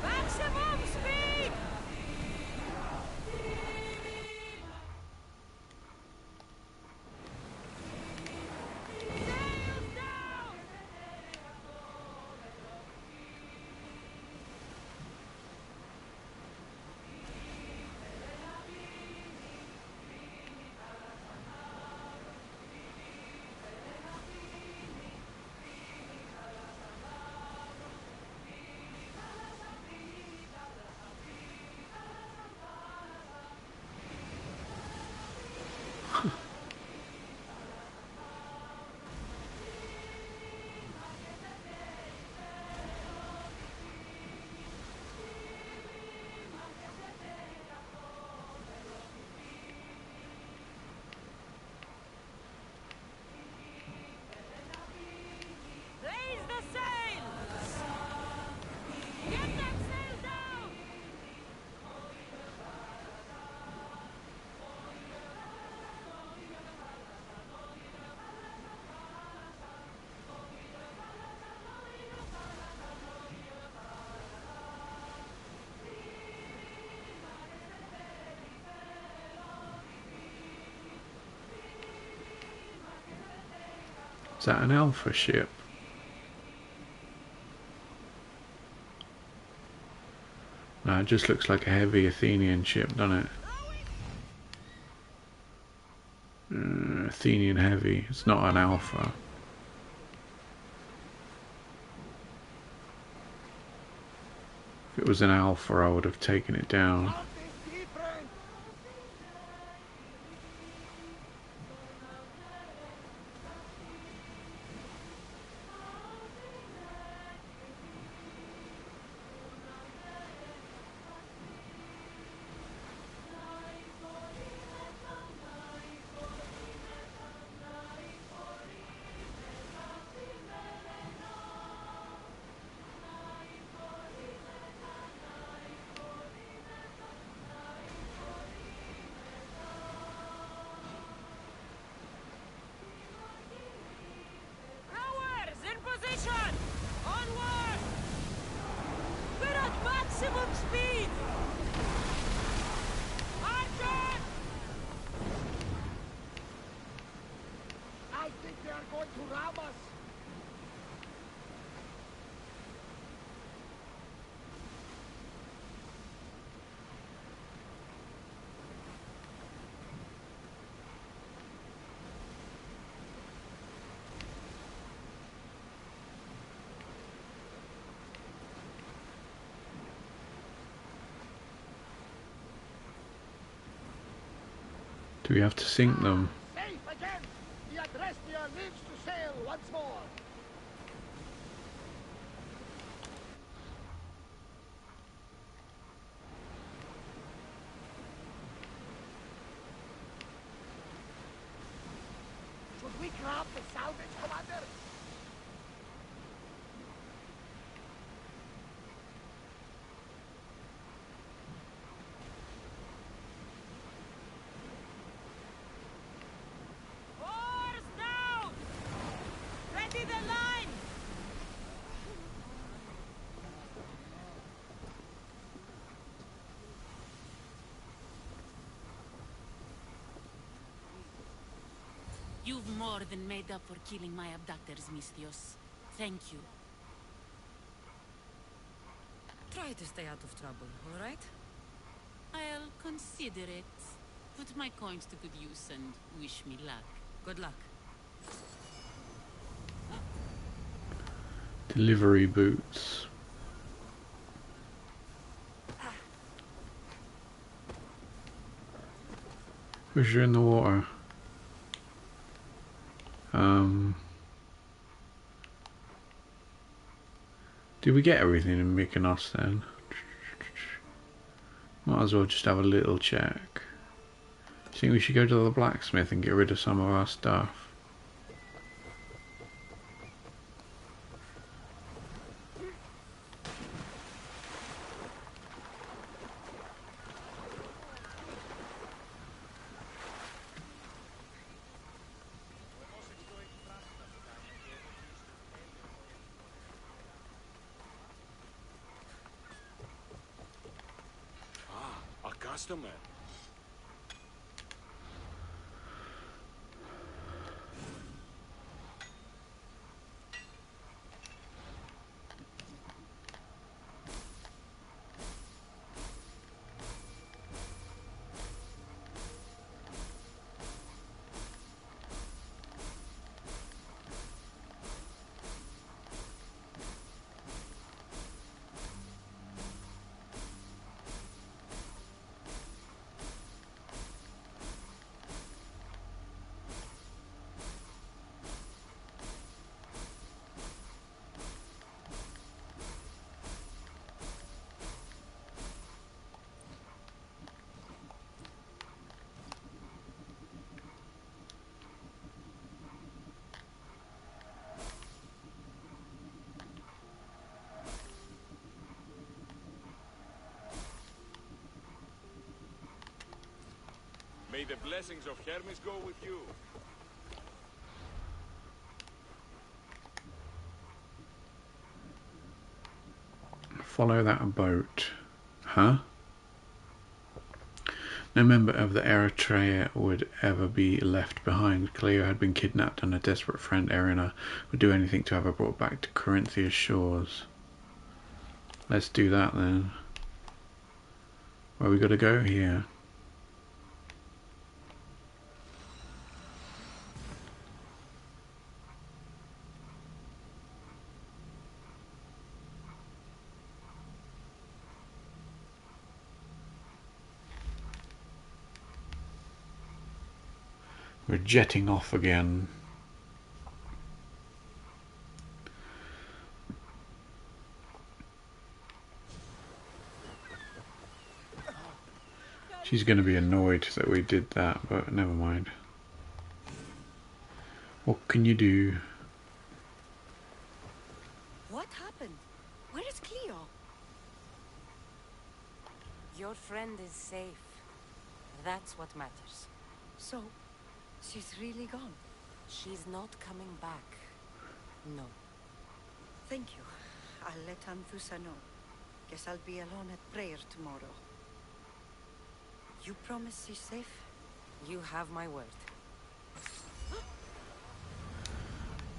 Maximum speed! Sails down! Raise the sails! Get that sail down! Is that an alpha ship? No, it just looks like a heavy Athenian ship, doesn't it? Athenian heavy. It's not an alpha. If it was an alpha, I would have taken it down. Maximum speed! Archer! I think they are going to ram us. Do we have to sink them? Safe again! The Adrestia lives to sail once more! Should we grab the salvage, Commander? Oars down! Ready the line! You've more than made up for killing my abductors, Misthios. Thank you. Try to stay out of trouble, all right? I'll consider it. Put my coins to good use and wish me luck. Good luck. Delivery boots. Push her in the water. Did we get everything in Mykonos then? Might as well just have a little check. Do you think we should go to the blacksmith and get rid of some of our stuff? A customer. May the blessings of Hermes go with you. Follow that boat. Huh? No member of the Eritrea would ever be left behind. Cleo had been kidnapped and a desperate friend, Erina, would do anything to have her brought back to Corinthia's shores. Let's do that then. Where we gotta go? Here. We're jetting off again. She's going to be annoyed that we did that, but never mind. What can you do? What happened? Where is Cleo? Your friend is safe. That's what matters. So, she's really gone? She's not coming back. No. Thank you. I'll let Anthusa know. Guess I'll be alone at prayer tomorrow. You promise she's safe? You have my word.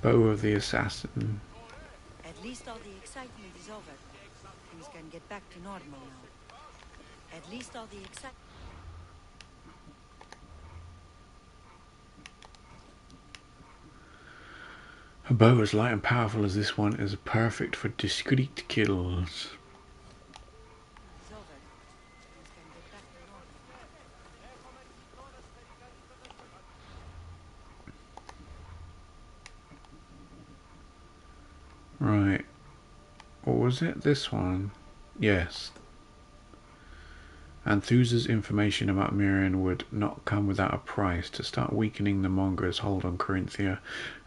Bow of the Assassin. At least all the excitement is over. Things can get back to normal now. At least all the excitement... A bow as light and powerful as this one is perfect for discreet kills. Right. What was it? This one? Yes. Anthusa's information about Miriam would not come without a price. To start weakening the Monger's hold on Corinthia,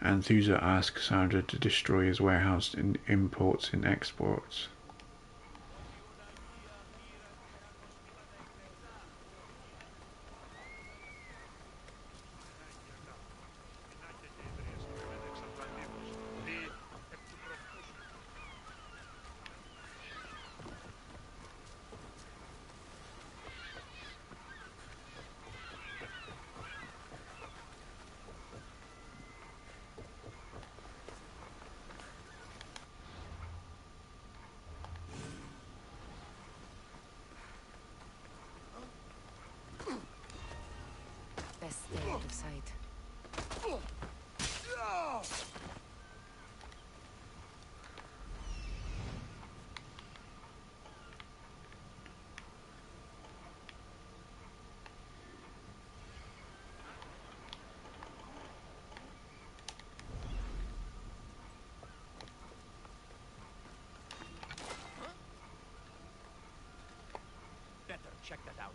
Anthusa asked Sandra to destroy his warehouse in imports and exports. Best stay out of sight. Better check that out.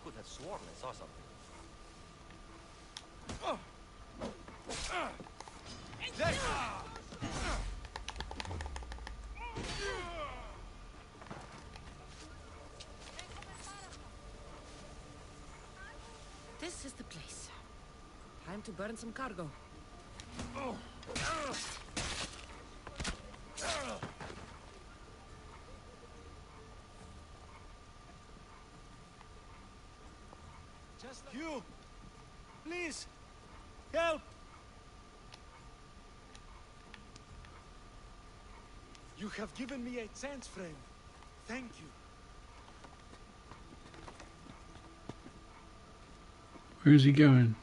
Could have sworn I saw something. There! This is the place. Time to burn some cargo. Just like you! Please! Help! You have given me a chance, friend. Thank you. Where's he going?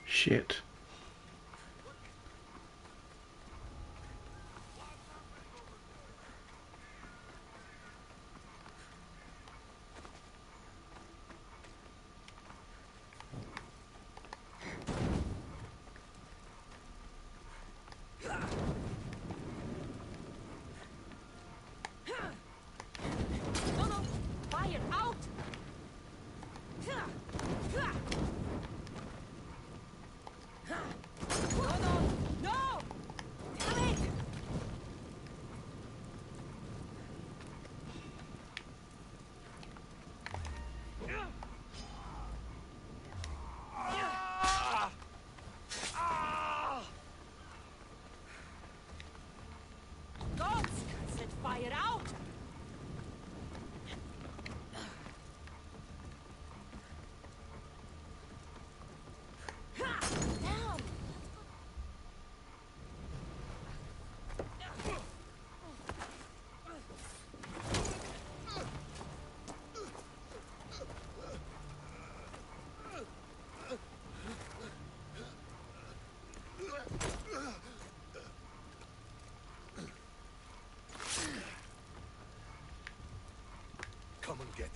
Shit. No, no! Fire out! get it.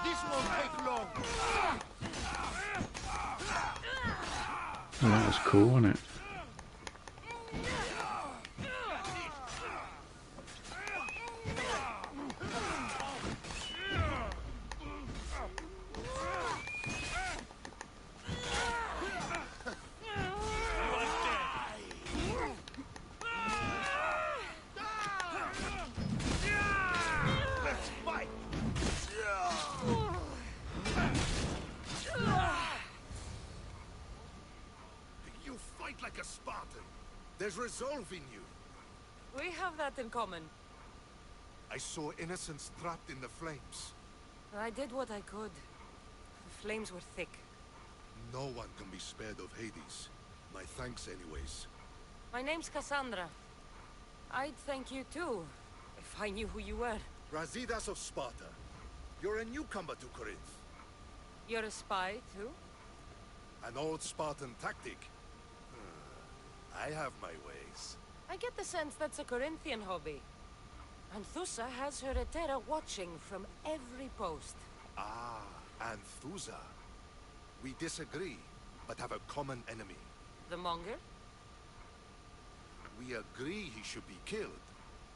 This won't take long. Well, that was cool, wasn't it? Let's fight. You fight like a Spartan. There's resolve in you. We have that in common. I saw innocents trapped in the flames. I did what I could. The flames were thick. No one can be spared of Hades. My thanks anyways. My name's Cassandra. I'd thank you too, if I knew who you were. Brasidas of Sparta. You're a newcomer to Corinth. You're a spy too? An old Spartan tactic. I have my ways. I get the sense that's a Corinthian hobby. Anthusa has her Etera watching from every post. Ah, Anthusa. We disagree, but have a common enemy. The Monger? We agree he should be killed,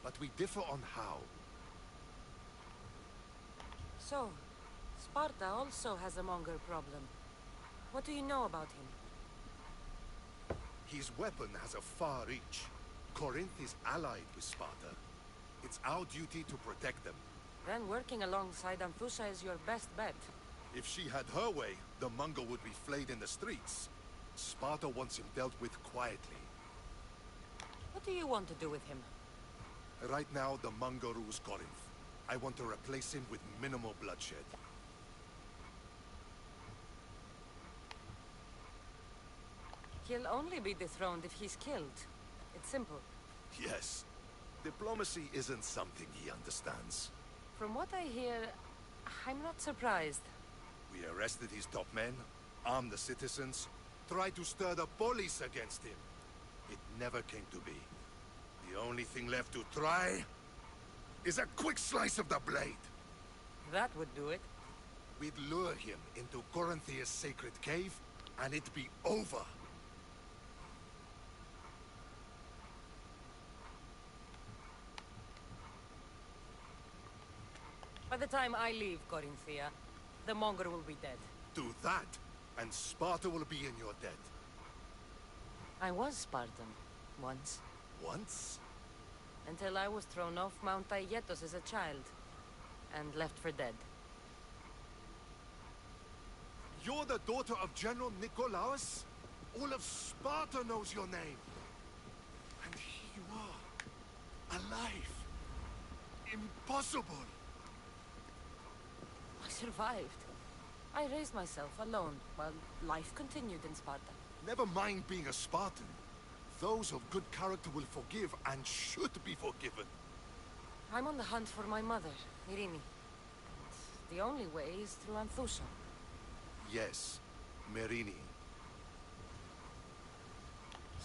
but we differ on how. So, Sparta also has a Monger problem. What do you know about him? His weapon has a far reach. Corinth is allied with Sparta. It's our duty to protect them. Then working alongside Anthusa is your best bet. If she had her way, the Mongol would be flayed in the streets. Sparta wants him dealt with quietly. What do you want to do with him? Right now, the Mongol rules Corinth. I want to replace him with minimal bloodshed. He'll only be dethroned if he's killed. It's simple. Yes. Diplomacy isn't something he understands. From what I hear, I'm not surprised. We arrested his top men, armed the citizens, tried to stir the police against him. It never came to be. The only thing left to try is a quick slice of the blade. That would do it. We'd lure him into Corinthia's sacred cave, and it'd be over. By the time I leave Corinthia, the Monger will be dead. Do that, and Sparta will be in your debt. I was Spartan, once. Once? Until I was thrown off Mount Aietos as a child, and left for dead. You're the daughter of General Nikolaos? All of Sparta knows your name. And here you are, alive. Impossible. I survived. I raised myself alone, while life continued in Sparta. Never mind being a Spartan. Those of good character will forgive and should be forgiven. I'm on the hunt for my mother, Irini. The only way is through Anthusa. Yes, Merini.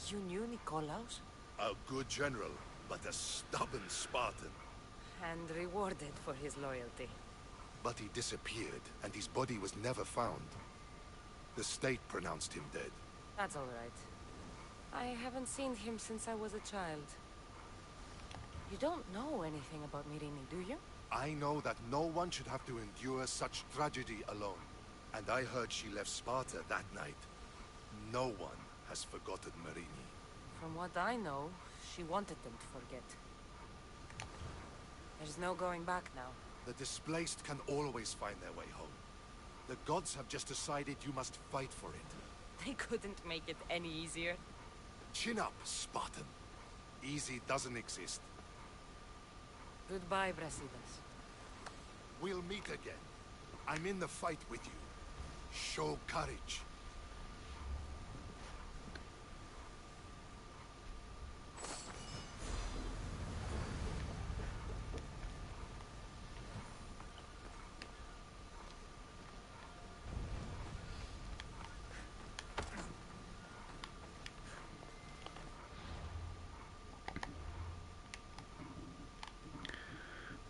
You knew Nikolaos? A good general, but a stubborn Spartan. And rewarded for his loyalty. But he disappeared, and his body was never found. The state pronounced him dead. That's all right. I haven't seen him since I was a child. You don't know anything about Myrrine, do you? I know that no one should have to endure such tragedy alone. And I heard she left Sparta that night. No one has forgotten Myrrine. From what I know, she wanted them to forget. There's no going back now. The displaced can always find their way home. The gods have just decided you must fight for it. They couldn't make it any easier. Chin up, Spartan. Easy doesn't exist. Goodbye, Brasidas. We'll meet again. I'm in the fight with you. Show courage.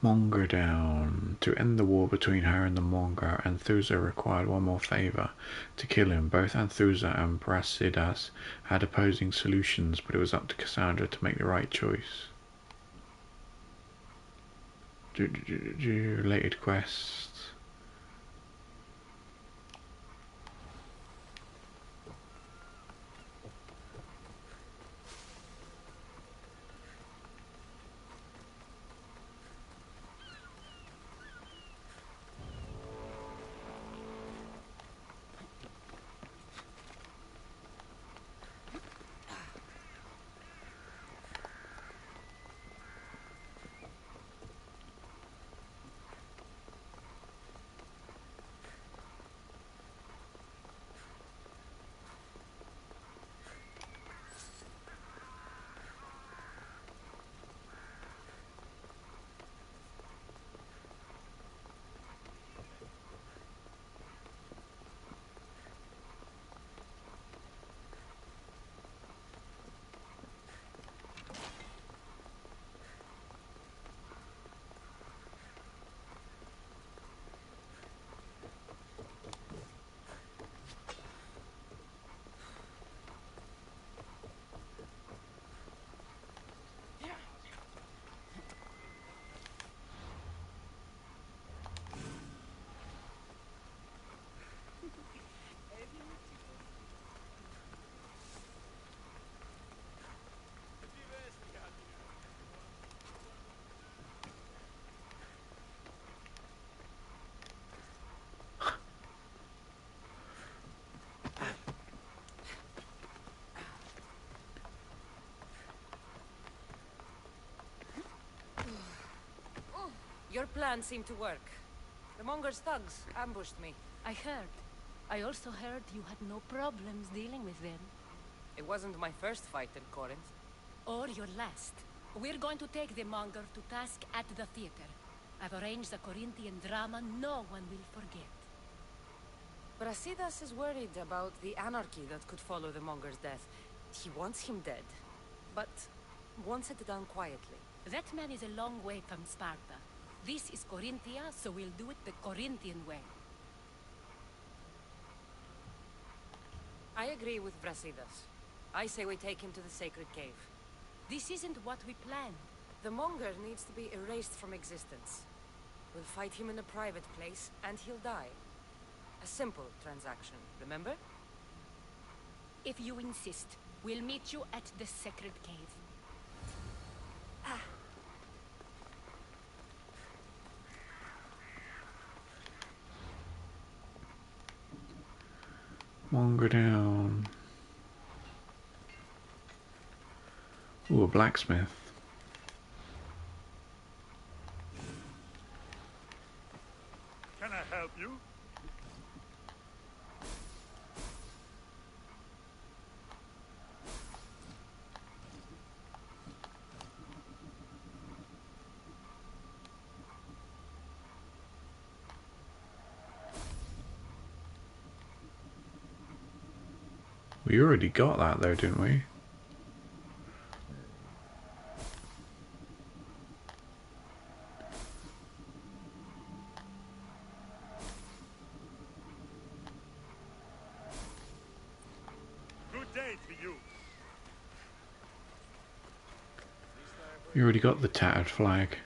Monger down. To end the war between her and the Monger, Anthusa required one more favour: to kill him. Both Anthusa and Brasidas had opposing solutions, but it was up to Cassandra to make the right choice. Related quests. Your plan seemed to work. The Monger's thugs ambushed me. I heard. I also heard you had no problems dealing with them. It wasn't my first fight in Corinth. Or your last. We're going to take the Monger to task at the theater. I've arranged a Corinthian drama no one will forget. Brasidas is worried about the anarchy that could follow the Monger's death. He wants him dead, but wants it done quietly. That man is a long way from Sparta. This is Corinthia, so we'll do it the Corinthian way. I agree with Brasidas. I say we take him to the sacred cave. This isn't what we planned. The Monger needs to be erased from existence. We'll fight him in a private place, and he'll die. A simple transaction, remember? If you insist, we'll meet you at the sacred cave. Monger down. Ooh, a blacksmith. Can I help you? We already got that though, didn't we? Good You already got the tattered flag.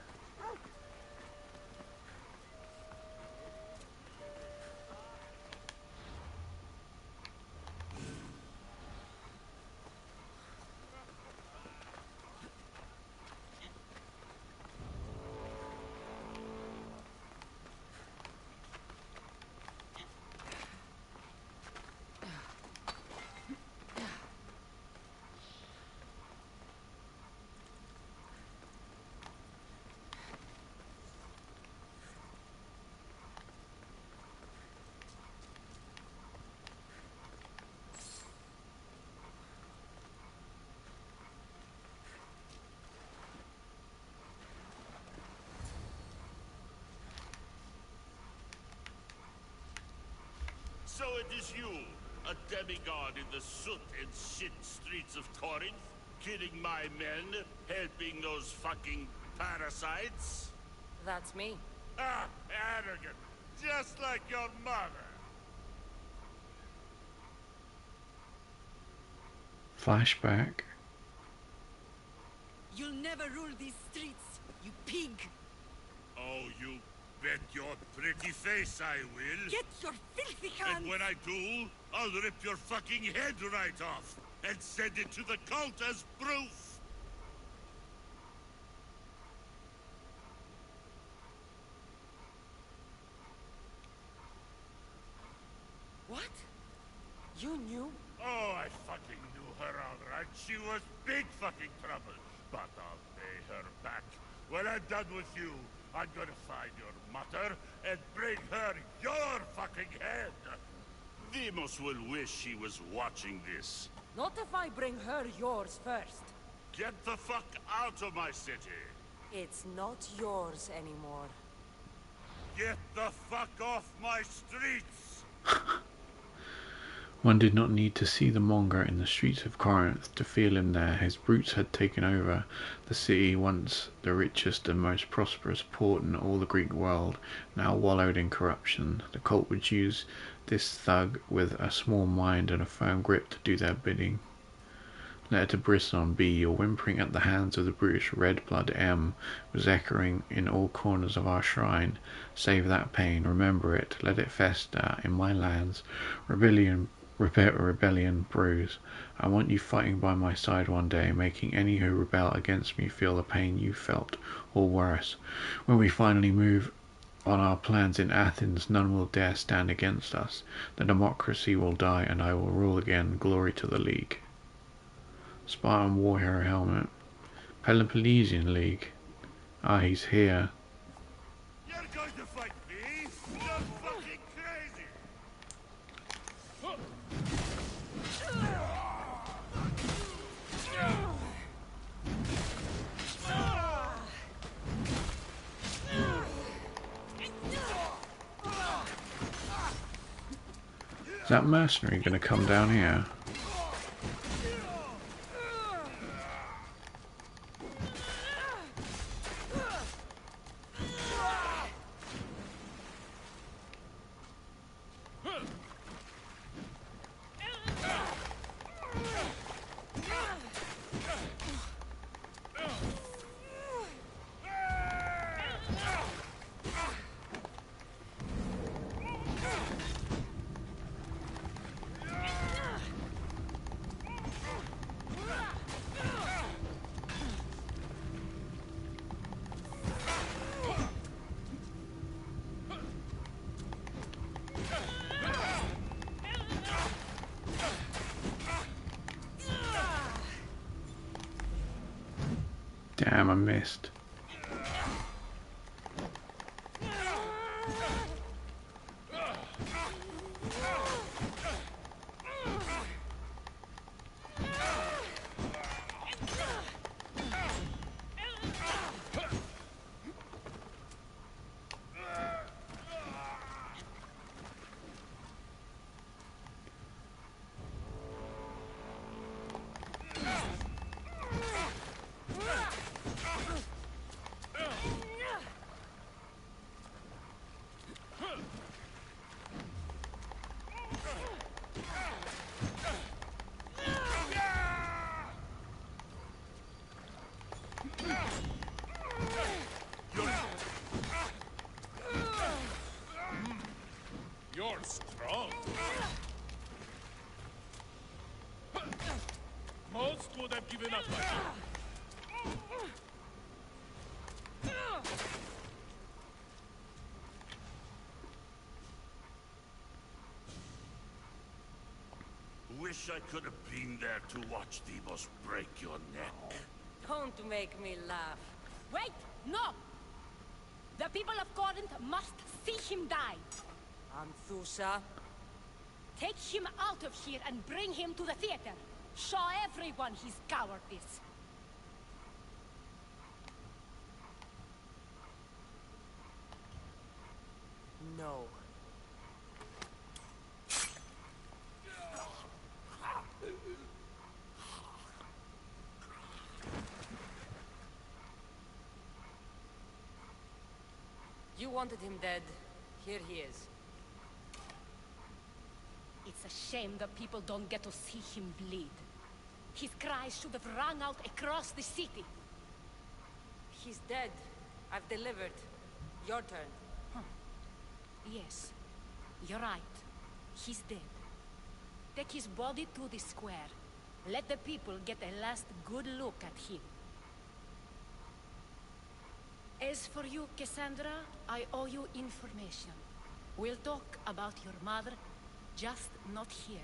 So it is you, a demigod in the soot and shit streets of Corinth, killing my men, helping those fucking parasites? That's me. Ah, arrogant, just like your mother. Flashback. You'll never rule these streets, you pig! Oh, you bet your pretty face I will. Get your filthy hands! And when I do, I'll rip your fucking head right off and send it to the cult as proof. What? You knew? Oh, I fucking knew her all right. She was big fucking trouble. But I'll pay her back. When I'm done with you, I'm gonna find your mother and bring her your fucking head. Demos will wish she was watching this. Not if I bring her yours first. Get the fuck out of my city. It's not yours anymore. Get the fuck off my streets. One did not need to see the monger in the streets of Corinth to feel him there. His brutes had taken over the city, once the richest and most prosperous port in all the Greek world, now wallowed in corruption. The cult would use this thug with a small mind and a firm grip to do their bidding. Letter to Brisson B. Your whimpering at the hands of the brutish red blood M was echoing in all corners of our shrine. Save that pain, remember it, let it fester in my lands. Rebellion brews. I want you fighting by my side one day, making any who rebel against me feel the pain you felt, or worse. When we finally move on our plans in Athens, none will dare stand against us. The democracy will die, and I will rule again. Glory to the League. Spartan War Hero helmet. Peloponnesian League. Ah, he's here. You're going to fight me? You're fucking crazy. Is that mercenary gonna come down here? Damn, I missed. Most would have given up. Wish I could have been there to watch Demos break your neck. Don't make me laugh. Wait! No! The people of Corinth must see him die. Anthusa. Take him out of here and bring him to the theater. Show everyone his cowardice. No. You wanted him dead. Here he is. It's a shame that people don't get to see him bleed. His cries should have rung out across the city. He's dead. I've delivered. Your turn. Yes, you're right. He's dead. Take his body to the square. Let the people get a last good look at him. As for you, Cassandra, I owe you information. We'll talk about your mother, just not here.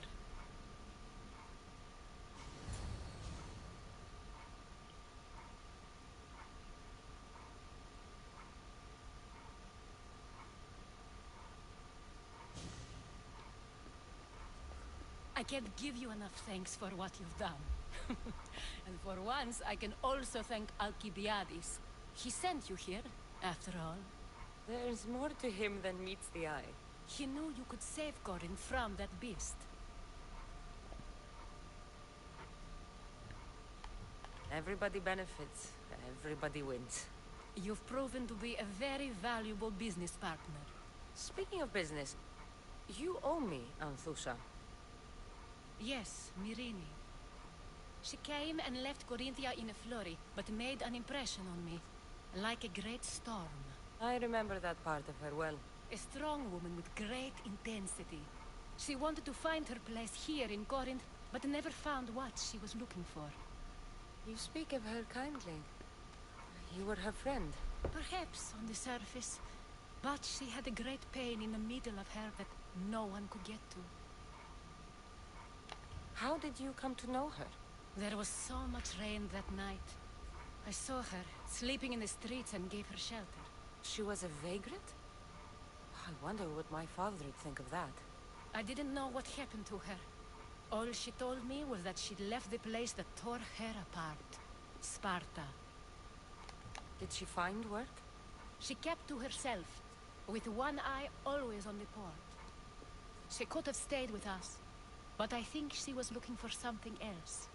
I can't give you enough thanks for what you've done. And for once, I can also thank Alcibiades. He sent you here, after all. There's more to him than meets the eye. He knew you could save Corinth from that beast. Everybody benefits. Everybody wins. You've proven to be a very valuable business partner. Speaking of business, you owe me, Anthusa. Yes, Myrine. She came and left Corinthia in a flurry, but made an impression on me. Like a great storm. I remember that part of her well. A strong woman with great intensity. She wanted to find her place here in Corinth, but never found what she was looking for. You speak of her kindly. You were her friend. Perhaps on the surface, but she had a great pain in the middle of her that no one could get to. How did you come to know her? There was so much rain that night. I saw her, sleeping in the streets, and gave her shelter. She was a vagrant? I wonder what my father would think of that. I didn't know what happened to her. All she told me was that she'd left the place that tore her apart. Sparta. Did she find work? She kept to herself, with one eye always on the port. She could have stayed with us, but I think she was looking for something else.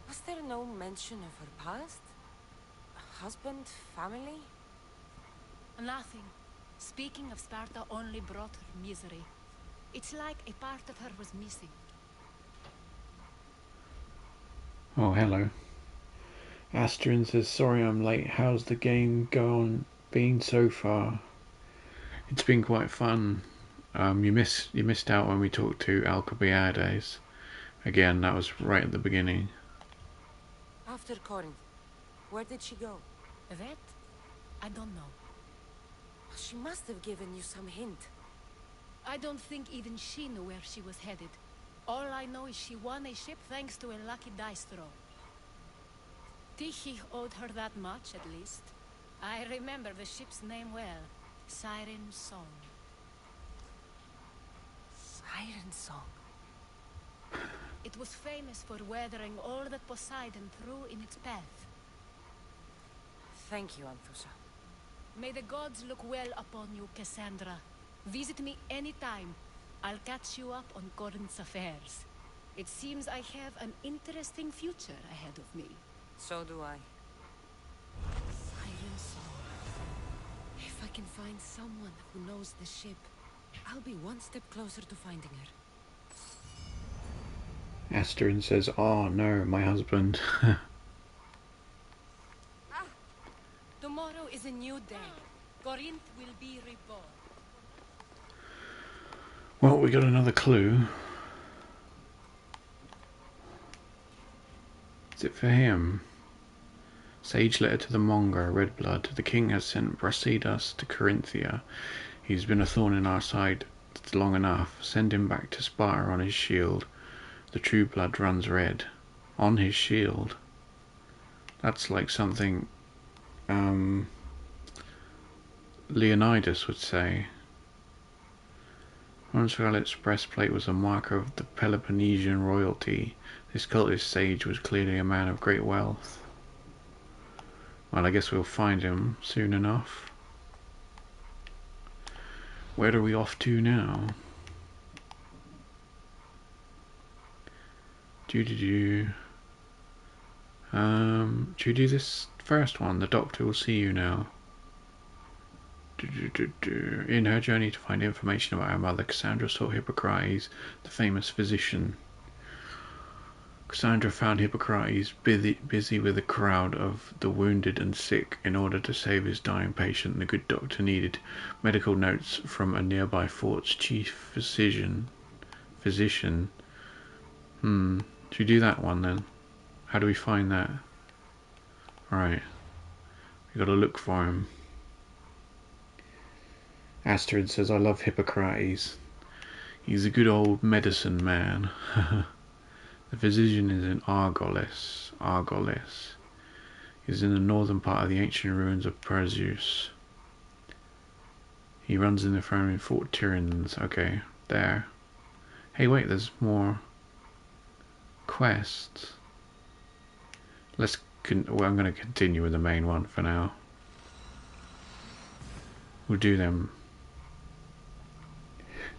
Was there no mention of her past? Husband? Family? Nothing. Speaking of Sparta only brought her misery. It's like a part of her was missing. Oh, hello. Astrin says, sorry I'm late. How's the game been so far? It's been quite fun. You missed out when we talked to Alcibiades. Again, that was right at the beginning. After Corinth, where did she go? That? I don't know. She must have given you some hint. I don't think even she knew where she was headed. All I know is she won a ship thanks to a lucky dice throw. Tyche owed her that much, at least. I remember the ship's name well. Siren Song. Siren Song? It was famous for weathering all that Poseidon threw in its path. Thank you, Anthusa. May the gods look well upon you, Cassandra. Visit me anytime. I'll catch you up on Corinth's affairs. It seems I have an interesting future ahead of me. So do I. Siren Song. If I can find someone who knows the ship, I'll be one step closer to finding her. Astrin says, oh no, my husband. Tomorrow is a new day. Corinth will be reborn. Well, we got another clue. it for him? Sage letter to the Monger, Red Blood. The king has sent Brasidas to Corinthia. He's been a thorn in our side long enough. Send him back to Sparta on his shield. The true blood runs red. On his shield. That's like something Leonidas would say. Roncesvallet's breastplate was a marker of the Peloponnesian royalty. This cultist sage was clearly a man of great wealth. Well, I guess we'll find him soon enough. Where are we off to now? Should we do this first one? The doctor will see you now. In her journey to find information about her mother, Cassandra sought Hippocrates, the famous physician. Cassandra found Hippocrates busy with a crowd of the wounded and sick. In order to save his dying patient, the good doctor needed medical notes from a nearby fort's chief physician. Should we do that one then? How do we find that? Right. We gotta look for him. Astrid says, I love Hippocrates. He's a good old medicine man. The physician is in Argolis. He's in the northern part of the ancient ruins of Perseus. He runs in the throne in Fort Tyrannus. Okay, there. Hey, wait, there's more quests. Well, I'm going to continue with the main one for now. We'll do them.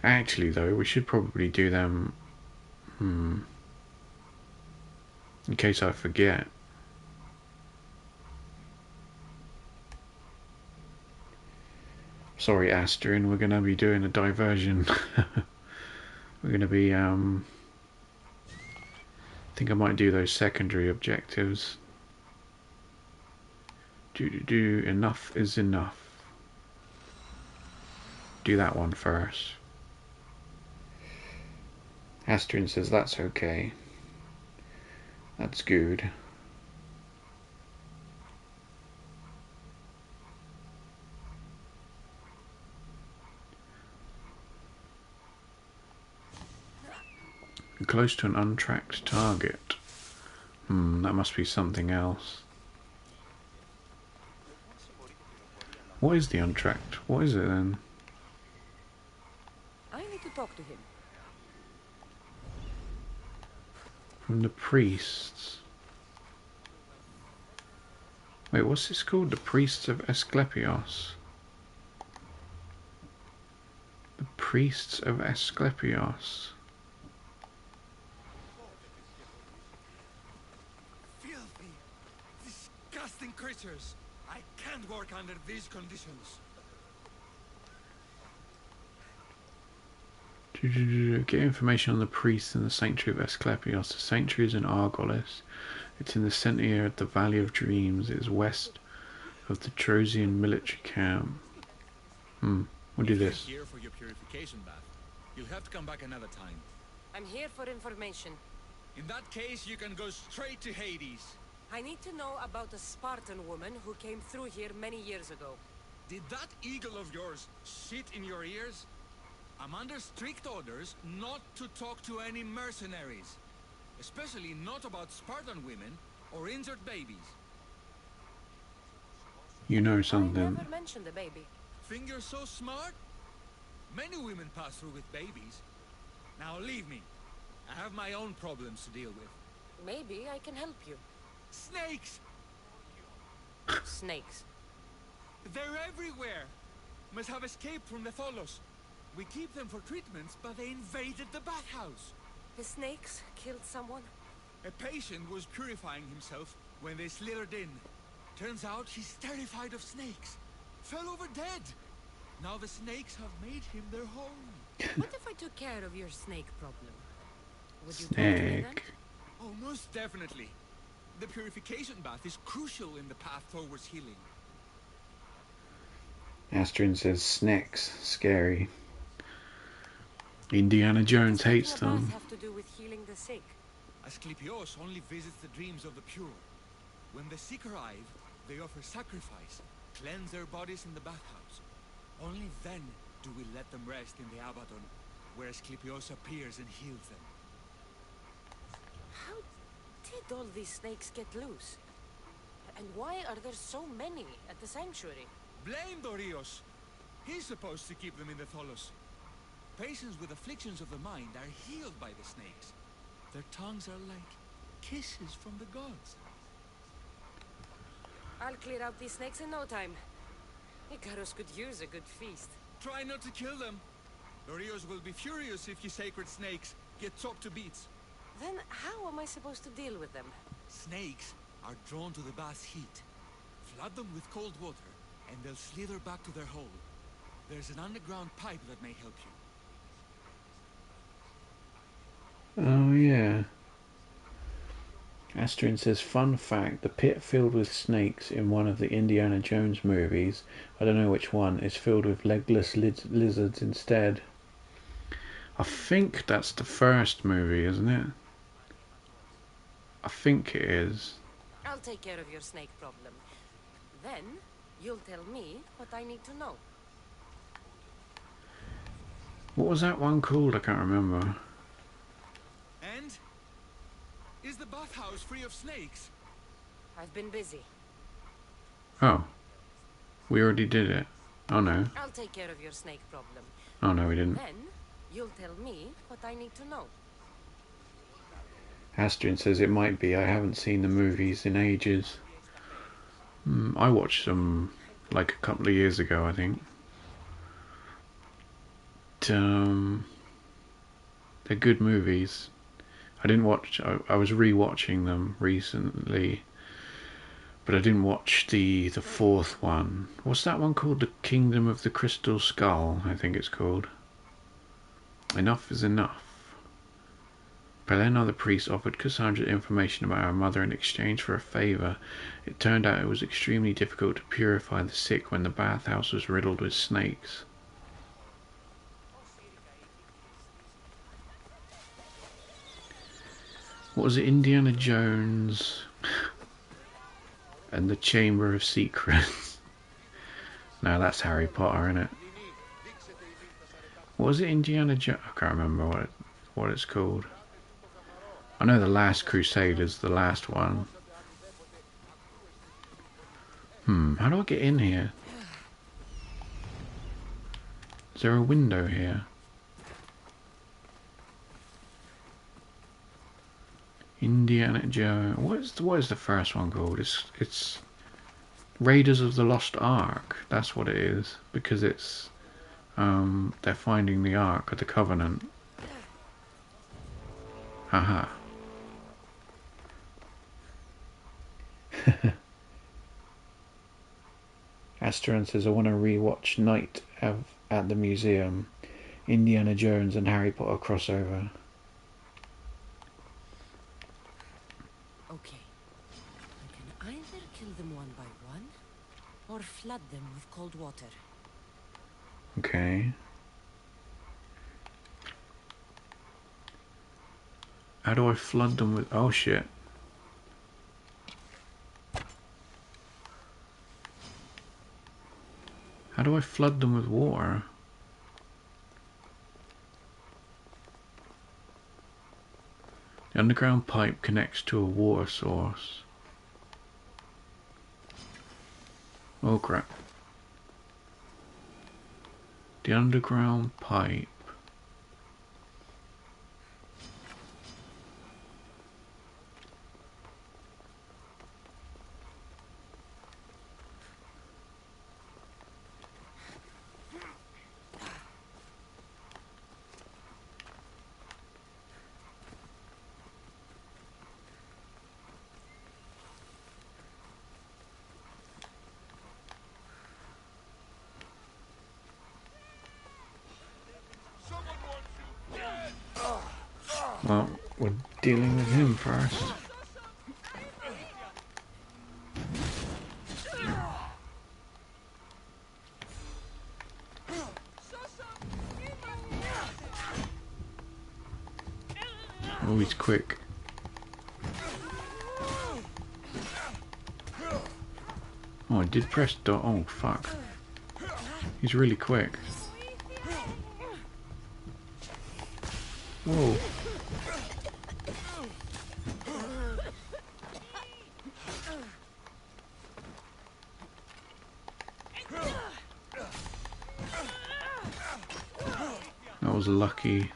Actually, though, we should probably do them. In case I forget. Sorry, Astrid, we're going to be doing a diversion. We're going to be, I think I might do those secondary objectives. Enough is enough. Do that one first. Astrid says that's okay. That's good. You're close to an untracked target. That must be something else. What is the untracked? What is it then? I need to talk to him. From the priests. Wait, what's this called? The priests of Asclepios. The priests of Asclepios. Filthy, disgusting creatures. I can't work under these conditions. Get information on the priests in the sanctuary of Asclepios. The sanctuary is in Argolis. It's in the center of the Valley of Dreams. It is west of the Trosian military camp. We'll do this. Here for your purification bath. You'll have to come back another time. I'm here for information. In that case, you can go straight to Hades. I need to know about a Spartan woman who came through here many years ago. Did that eagle of yours shit in your ears? I'm under strict orders not to talk to any mercenaries. Especially not about Spartan women or injured babies. You know something. I never mentioned a baby. Think you're so smart? Many women pass through with babies. Now leave me. I have my own problems to deal with. Maybe I can help you. Snakes! Snakes? They're everywhere! Must have escaped from the Tholos. We keep them for treatments, but they invaded the bathhouse. The snakes killed someone? A patient was purifying himself when they slithered in. Turns out he's terrified of snakes. Fell over dead. Now the snakes have made him their home. What if I took care of your snake problem? Would you talk to me then? Oh, most definitely. The purification bath is crucial in the path towards healing. Astrid says snakes. Scary. Indiana Jones hates them. Have to do with healing the sick? Asclepios only visits the dreams of the pure. When the sick arrive, they offer sacrifice, cleanse their bodies in the bathhouse. Only then do we let them rest in the Abaddon, where Asclepios appears and heals them. How did all these snakes get loose? And why are there so many at the sanctuary? Blame Dorios! He's supposed to keep them in the Tholos. Patients with afflictions of the mind are healed by the snakes. Their tongues are like kisses from the gods. I'll clear out these snakes in no time. Icarus could use a good feast. Try not to kill them. Dorios will be furious if you sacred snakes get chopped to bits. Then how am I supposed to deal with them? Snakes are drawn to the bath's heat. Flood them with cold water, and they'll slither back to their hole. There's an underground pipe that may help you. Oh yeah. Astrid says, fun fact, the pit filled with snakes in one of the Indiana Jones movies, I don't know which one, is filled with legless lizards instead. I think that's the first movie, isn't it? I think it is. I'll take care of your snake problem. Then, you'll tell me what I need to know. What was that one called? I can't remember. And? Is the bathhouse free of snakes? I've been busy. Oh. We already did it. Oh no. I'll take care of your snake problem. Oh no, we didn't. Then, you'll tell me what I need to know. Astrid says it might be. I haven't seen the movies in ages. I watched them like a couple of years ago, I think. They're good movies. I didn't watch. I was re-watching them recently, but I didn't watch the fourth one. What's that one called? The Kingdom of the Crystal Skull, I think it's called. Enough is enough. Pelena the priest offered Cassandra information about her mother in exchange for a favour. It turned out it was extremely difficult to purify the sick when the bathhouse was riddled with snakes. What was it? Indiana Jones and the Chamber of Secrets. No, that's Harry Potter, isn't it? What was it? Indiana Jones? I can't remember what it's called. I know The Last Crusade is the last one. How do I get in here? Is there a window here? Indiana Jones. What is the first one called? It's Raiders of the Lost Ark. That's what it is, because it's they're finding the Ark of the Covenant. Haha. Asteron says, I want to rewatch Night at the Museum. Indiana Jones and Harry Potter crossover. Okay. I can either kill them one by one, or flood them with cold water. Okay. How do I flood them with... Oh shit. How do I flood them with water? The underground pipe connects to a water source. Oh crap. The underground pipe. Well, we're dealing with him first. Oh, he's quick. Oh, I did press dot. Oh, fuck. He's really quick. Whoa. That was lucky.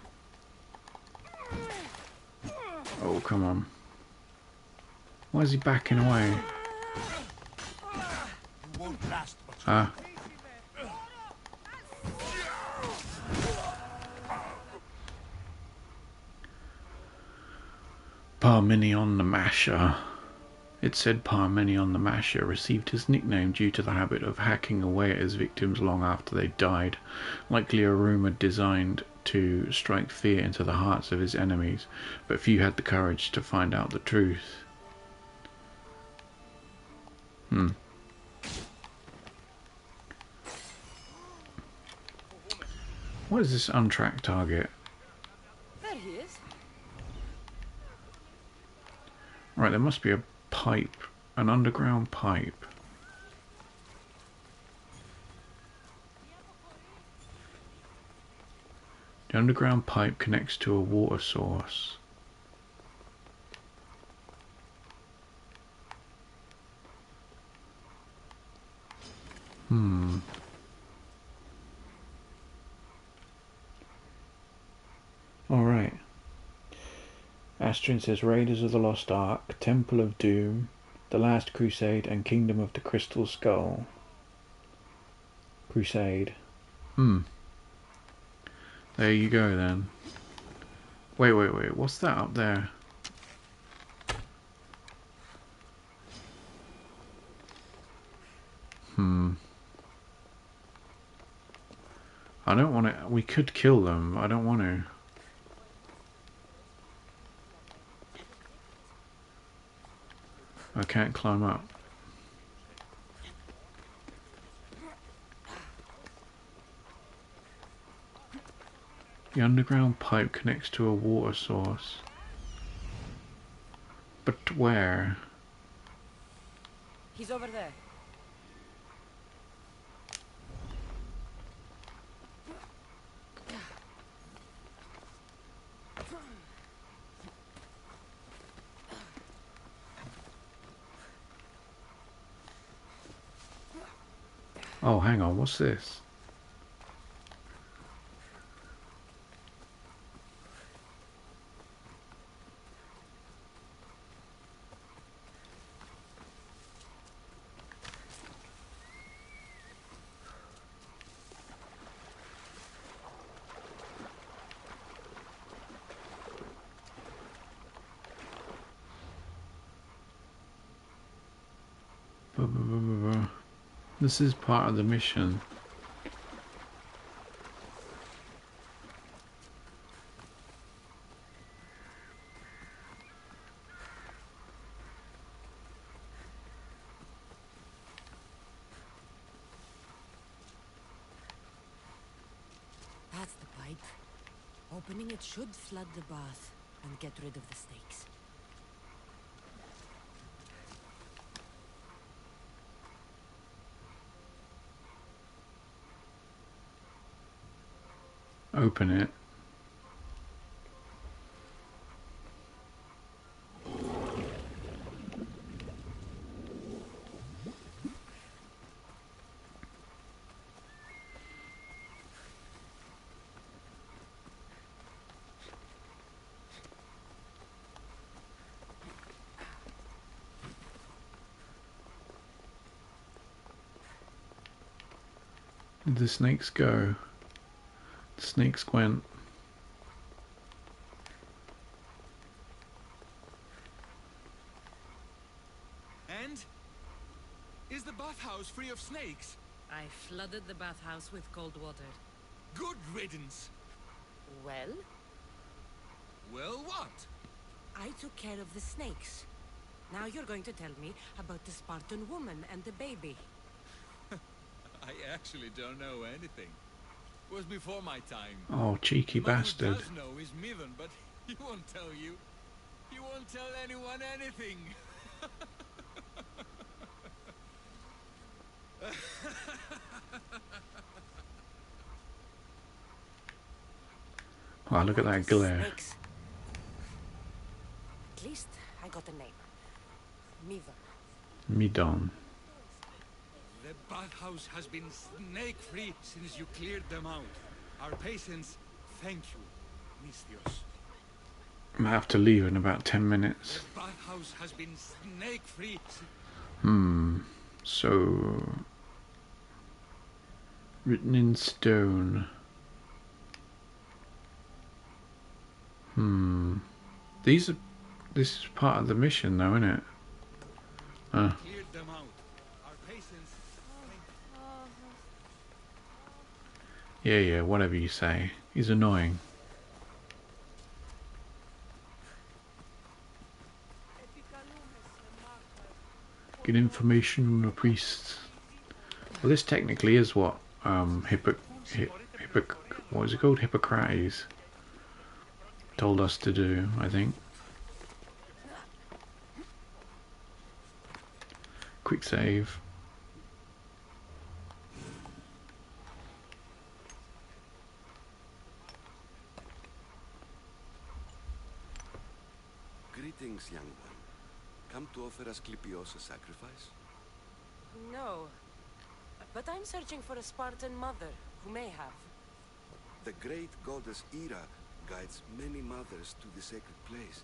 Oh, come on. Why is he backing away? Ah. Parmenion the Masher. It said Parmenion the Masher received his nickname due to the habit of hacking away at his victims long after they died, likely a rumour designed to strike fear into the hearts of his enemies, but few had the courage to find out the truth. What is this untracked target? There he is. Right, there must be a pipe, an underground pipe. The underground pipe connects to a water source. Alright. Astrin says Raiders of the Lost Ark, Temple of Doom, The Last Crusade, and Kingdom of the Crystal Skull. Crusade. There you go then. Wait, what's that up there? I don't want to. We could kill them. I don't want to. I can't climb up. The underground pipe connects to a water source. But where? He's over there. Oh, hang on, what's this? This is part of the mission. That's the pipe. Opening it should flood the bath and get rid of the snakes. Open it. Where'd the snakes go? The snakes went. And? Is the bathhouse free of snakes? I flooded the bathhouse with cold water. Good riddance. Well? Well, what? I took care of the snakes. Now you're going to tell me about the Spartan woman and the baby. I actually don't know anything. It was before my time. Oh, cheeky bastard. The man who does know is Mivan, but he won't tell you. He won't tell anyone anything. Wow, look at that glare. Snakes. At least I got a name. Miva. Midon. The bathhouse has been snake-free since you cleared them out. Our patients thank you, Misthios. I might have to leave in about 10 minutes. The bathhouse has been snake-free. So... written in stone. This is part of the mission though, isn't it? Cleared them out. Our patients Yeah, whatever you say. He's annoying. Get information on the priests. Well, this technically is what what is it called? Hippocrates told us to do, I think. Quick save. Greetings, young one. Come to offer Asclepios a sacrifice? No. But I'm searching for a Spartan mother who may have. The great goddess Ira guides many mothers to the sacred place.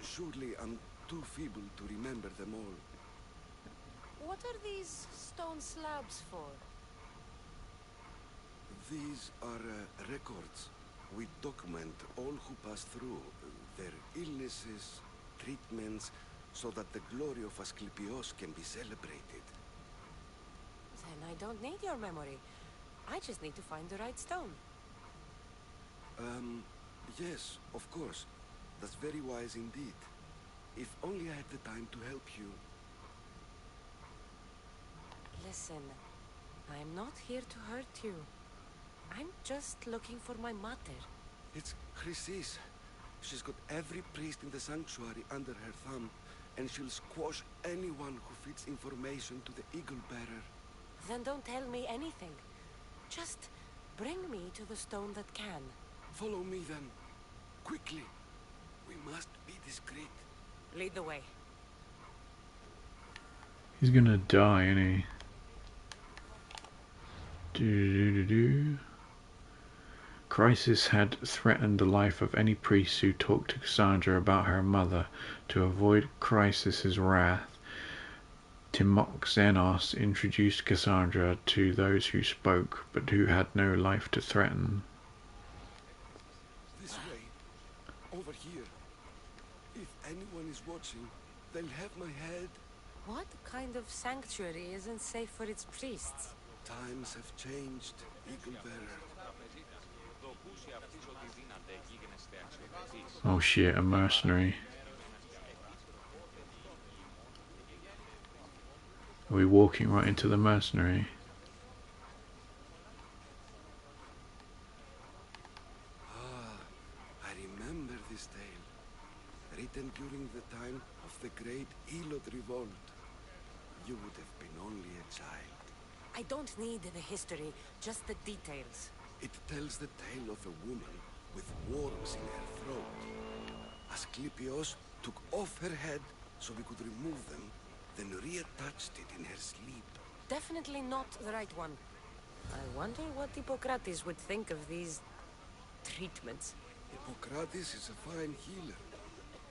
Surely I'm too feeble to remember them all. What are these stone slabs for? These are records. We document all who pass through, their illnesses, treatments, so that the glory of Asclepios can be celebrated. Then I don't need your memory. I just need to find the right stone. Yes, of course. That's very wise indeed. If only I had the time to help you. Listen, I'm not here to hurt you. I'm just looking for my mother. It's Chrysis. She's got every priest in the sanctuary under her thumb, and she'll squash anyone who feeds information to the Eagle Bearer. Then don't tell me anything. Just bring me to the stone that can. Follow me then. Quickly. We must be discreet. Lead the way. He's gonna die, isn't he? Chrysis had threatened the life of any priest who talked to Cassandra about her mother. To avoid Chrysis's wrath, Timoxenos introduced Cassandra to those who spoke, but who had no life to threaten. This way. Over here. If anyone is watching, they'll have my head. What kind of sanctuary isn't safe for its priests? Times have changed, Eagle Bearer. Oh shit, a mercenary. Are we walking right into the mercenary? I remember this tale. Written during the time of the great Elot revolt. You would have been only a child. I don't need the history, just the details. It tells the tale of a woman with worms in her throat. Asclepios took off her head so we could remove them, then reattached it in her sleep. Definitely not the right one. I wonder what Hippocrates would think of these treatments. Hippocrates is a fine healer.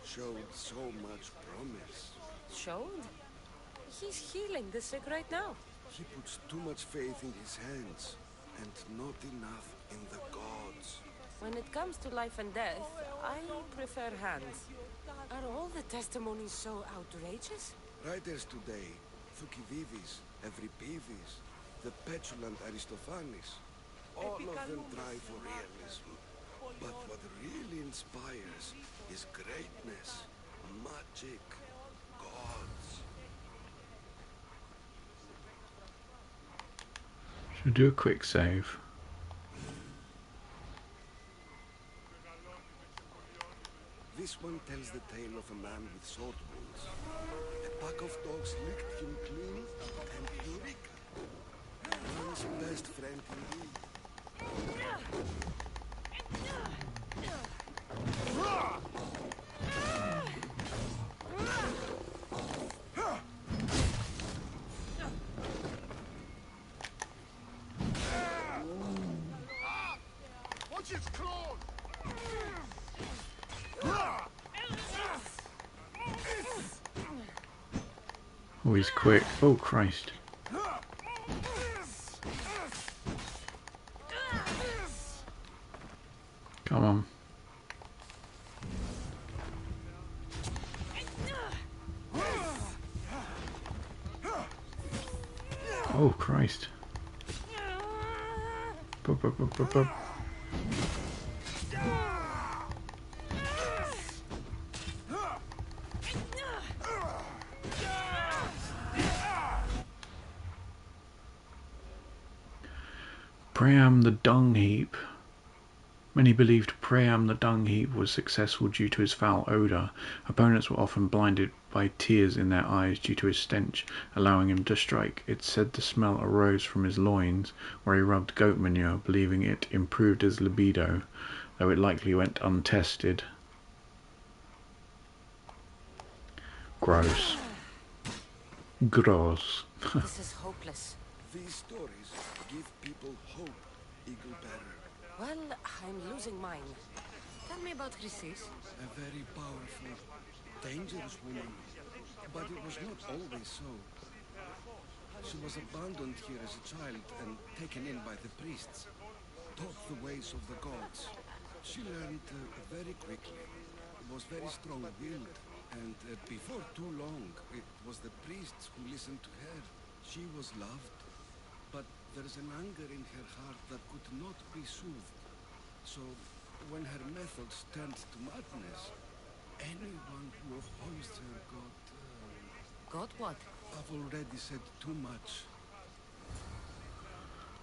Showed so much promise. Showed? He's healing the sick right now. He puts too much faith in his hands, and not enough in the gods. When it comes to life and death, I prefer hands. Are all the testimonies so outrageous? Writers today, Thucydides, Euripides, the petulant Aristophanes, all of them try for realism. But what really inspires is greatness, magic, gods. Should do a quick save. This one tells the tale of a man with sword wounds. A pack of dogs licked him clean, and eureka! One's best friend indeed. Watch his claws! Oh, he's quick. Oh, Christ. Come on. Oh, Christ. Bup, bup, bup, bup, bup. Priam the dung heap. Many believed Priam the dung heap was successful due to his foul odour. Opponents were often blinded by tears in their eyes due to his stench, allowing him to strike. It's said the smell arose from his loins, where he rubbed goat manure, believing it improved his libido, though it likely went untested. Gross. Gross. This is hopeless. These stories give people hope, Eagle Bearer. Well, I'm losing mine. Tell me about Chrysis. A very powerful, dangerous woman. But it was not always so. She was abandoned here as a child and taken in by the priests. Taught the ways of the gods. She learned very quickly. Was very strong-willed. And before too long, it was the priests who listened to her. She was loved. But there's an anger in her heart that could not be soothed. So, when her methods turned to madness, anyone who opposed her got... Got what? I've already said too much.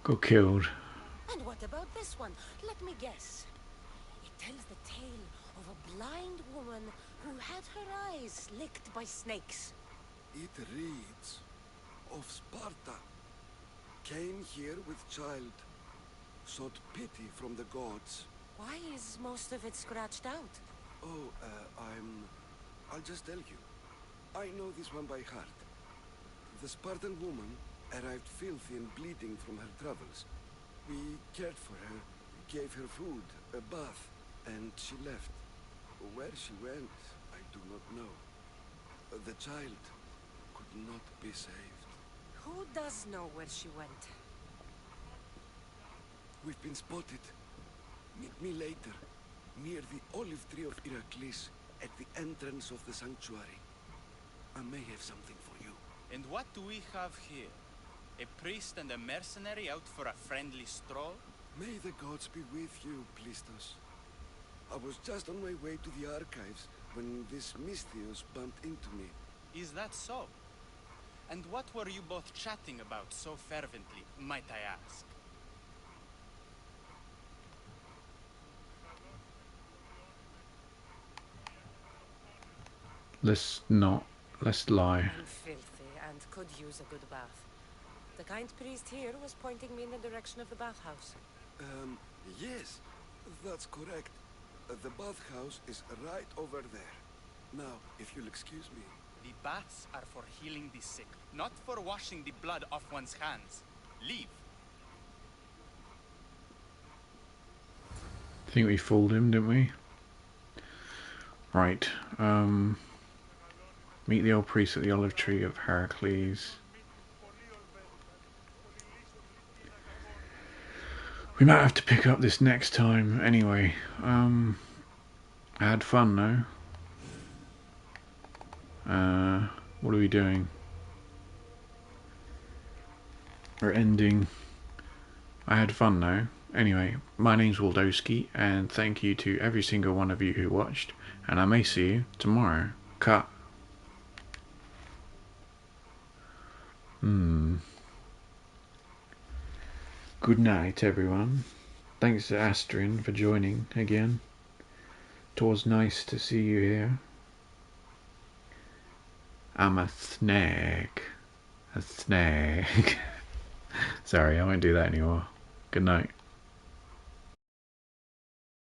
Got killed. And what about this one? Let me guess. It tells the tale of a blind woman who had her eyes licked by snakes. It reads of Sparta. Came here with child. Sought pity from the gods. Why is most of it scratched out? Oh, I'll just tell you. I know this one by heart. The Spartan woman arrived filthy and bleeding from her travels. We cared for her, gave her food, a bath, and she left. Where she went, I do not know. The child could not be saved. Who does know where she went? We've been spotted. Meet me later, near the olive tree of Heracles, at the entrance of the sanctuary. I may have something for you. And what do we have here? A priest and a mercenary out for a friendly stroll? May the gods be with you, Plistos. I was just on my way to the archives when this Misthios bumped into me. Is that so? And what were you both chatting about so fervently, might I ask? Let's lie. I'm filthy and could use a good bath. The kind priest here was pointing me in the direction of the bathhouse. Yes, that's correct. The bathhouse is right over there. Now, if you'll excuse me. The baths are for healing the sick, not for washing the blood off one's hands. Leave. I think we fooled him, didn't we? Right. Meet the old priest at the olive tree of Heracles. We might have to pick up this next time anyway. I had fun though. What are we doing? We're ending. I had fun though. Anyway, my name's Waldowski, and thank you to every single one of you who watched, and I may see you tomorrow. Cut. Good night, everyone. Thanks to Astrin for joining again. It was nice to see you here. I'm a snake. A snake. Sorry, I won't do that anymore. Good night.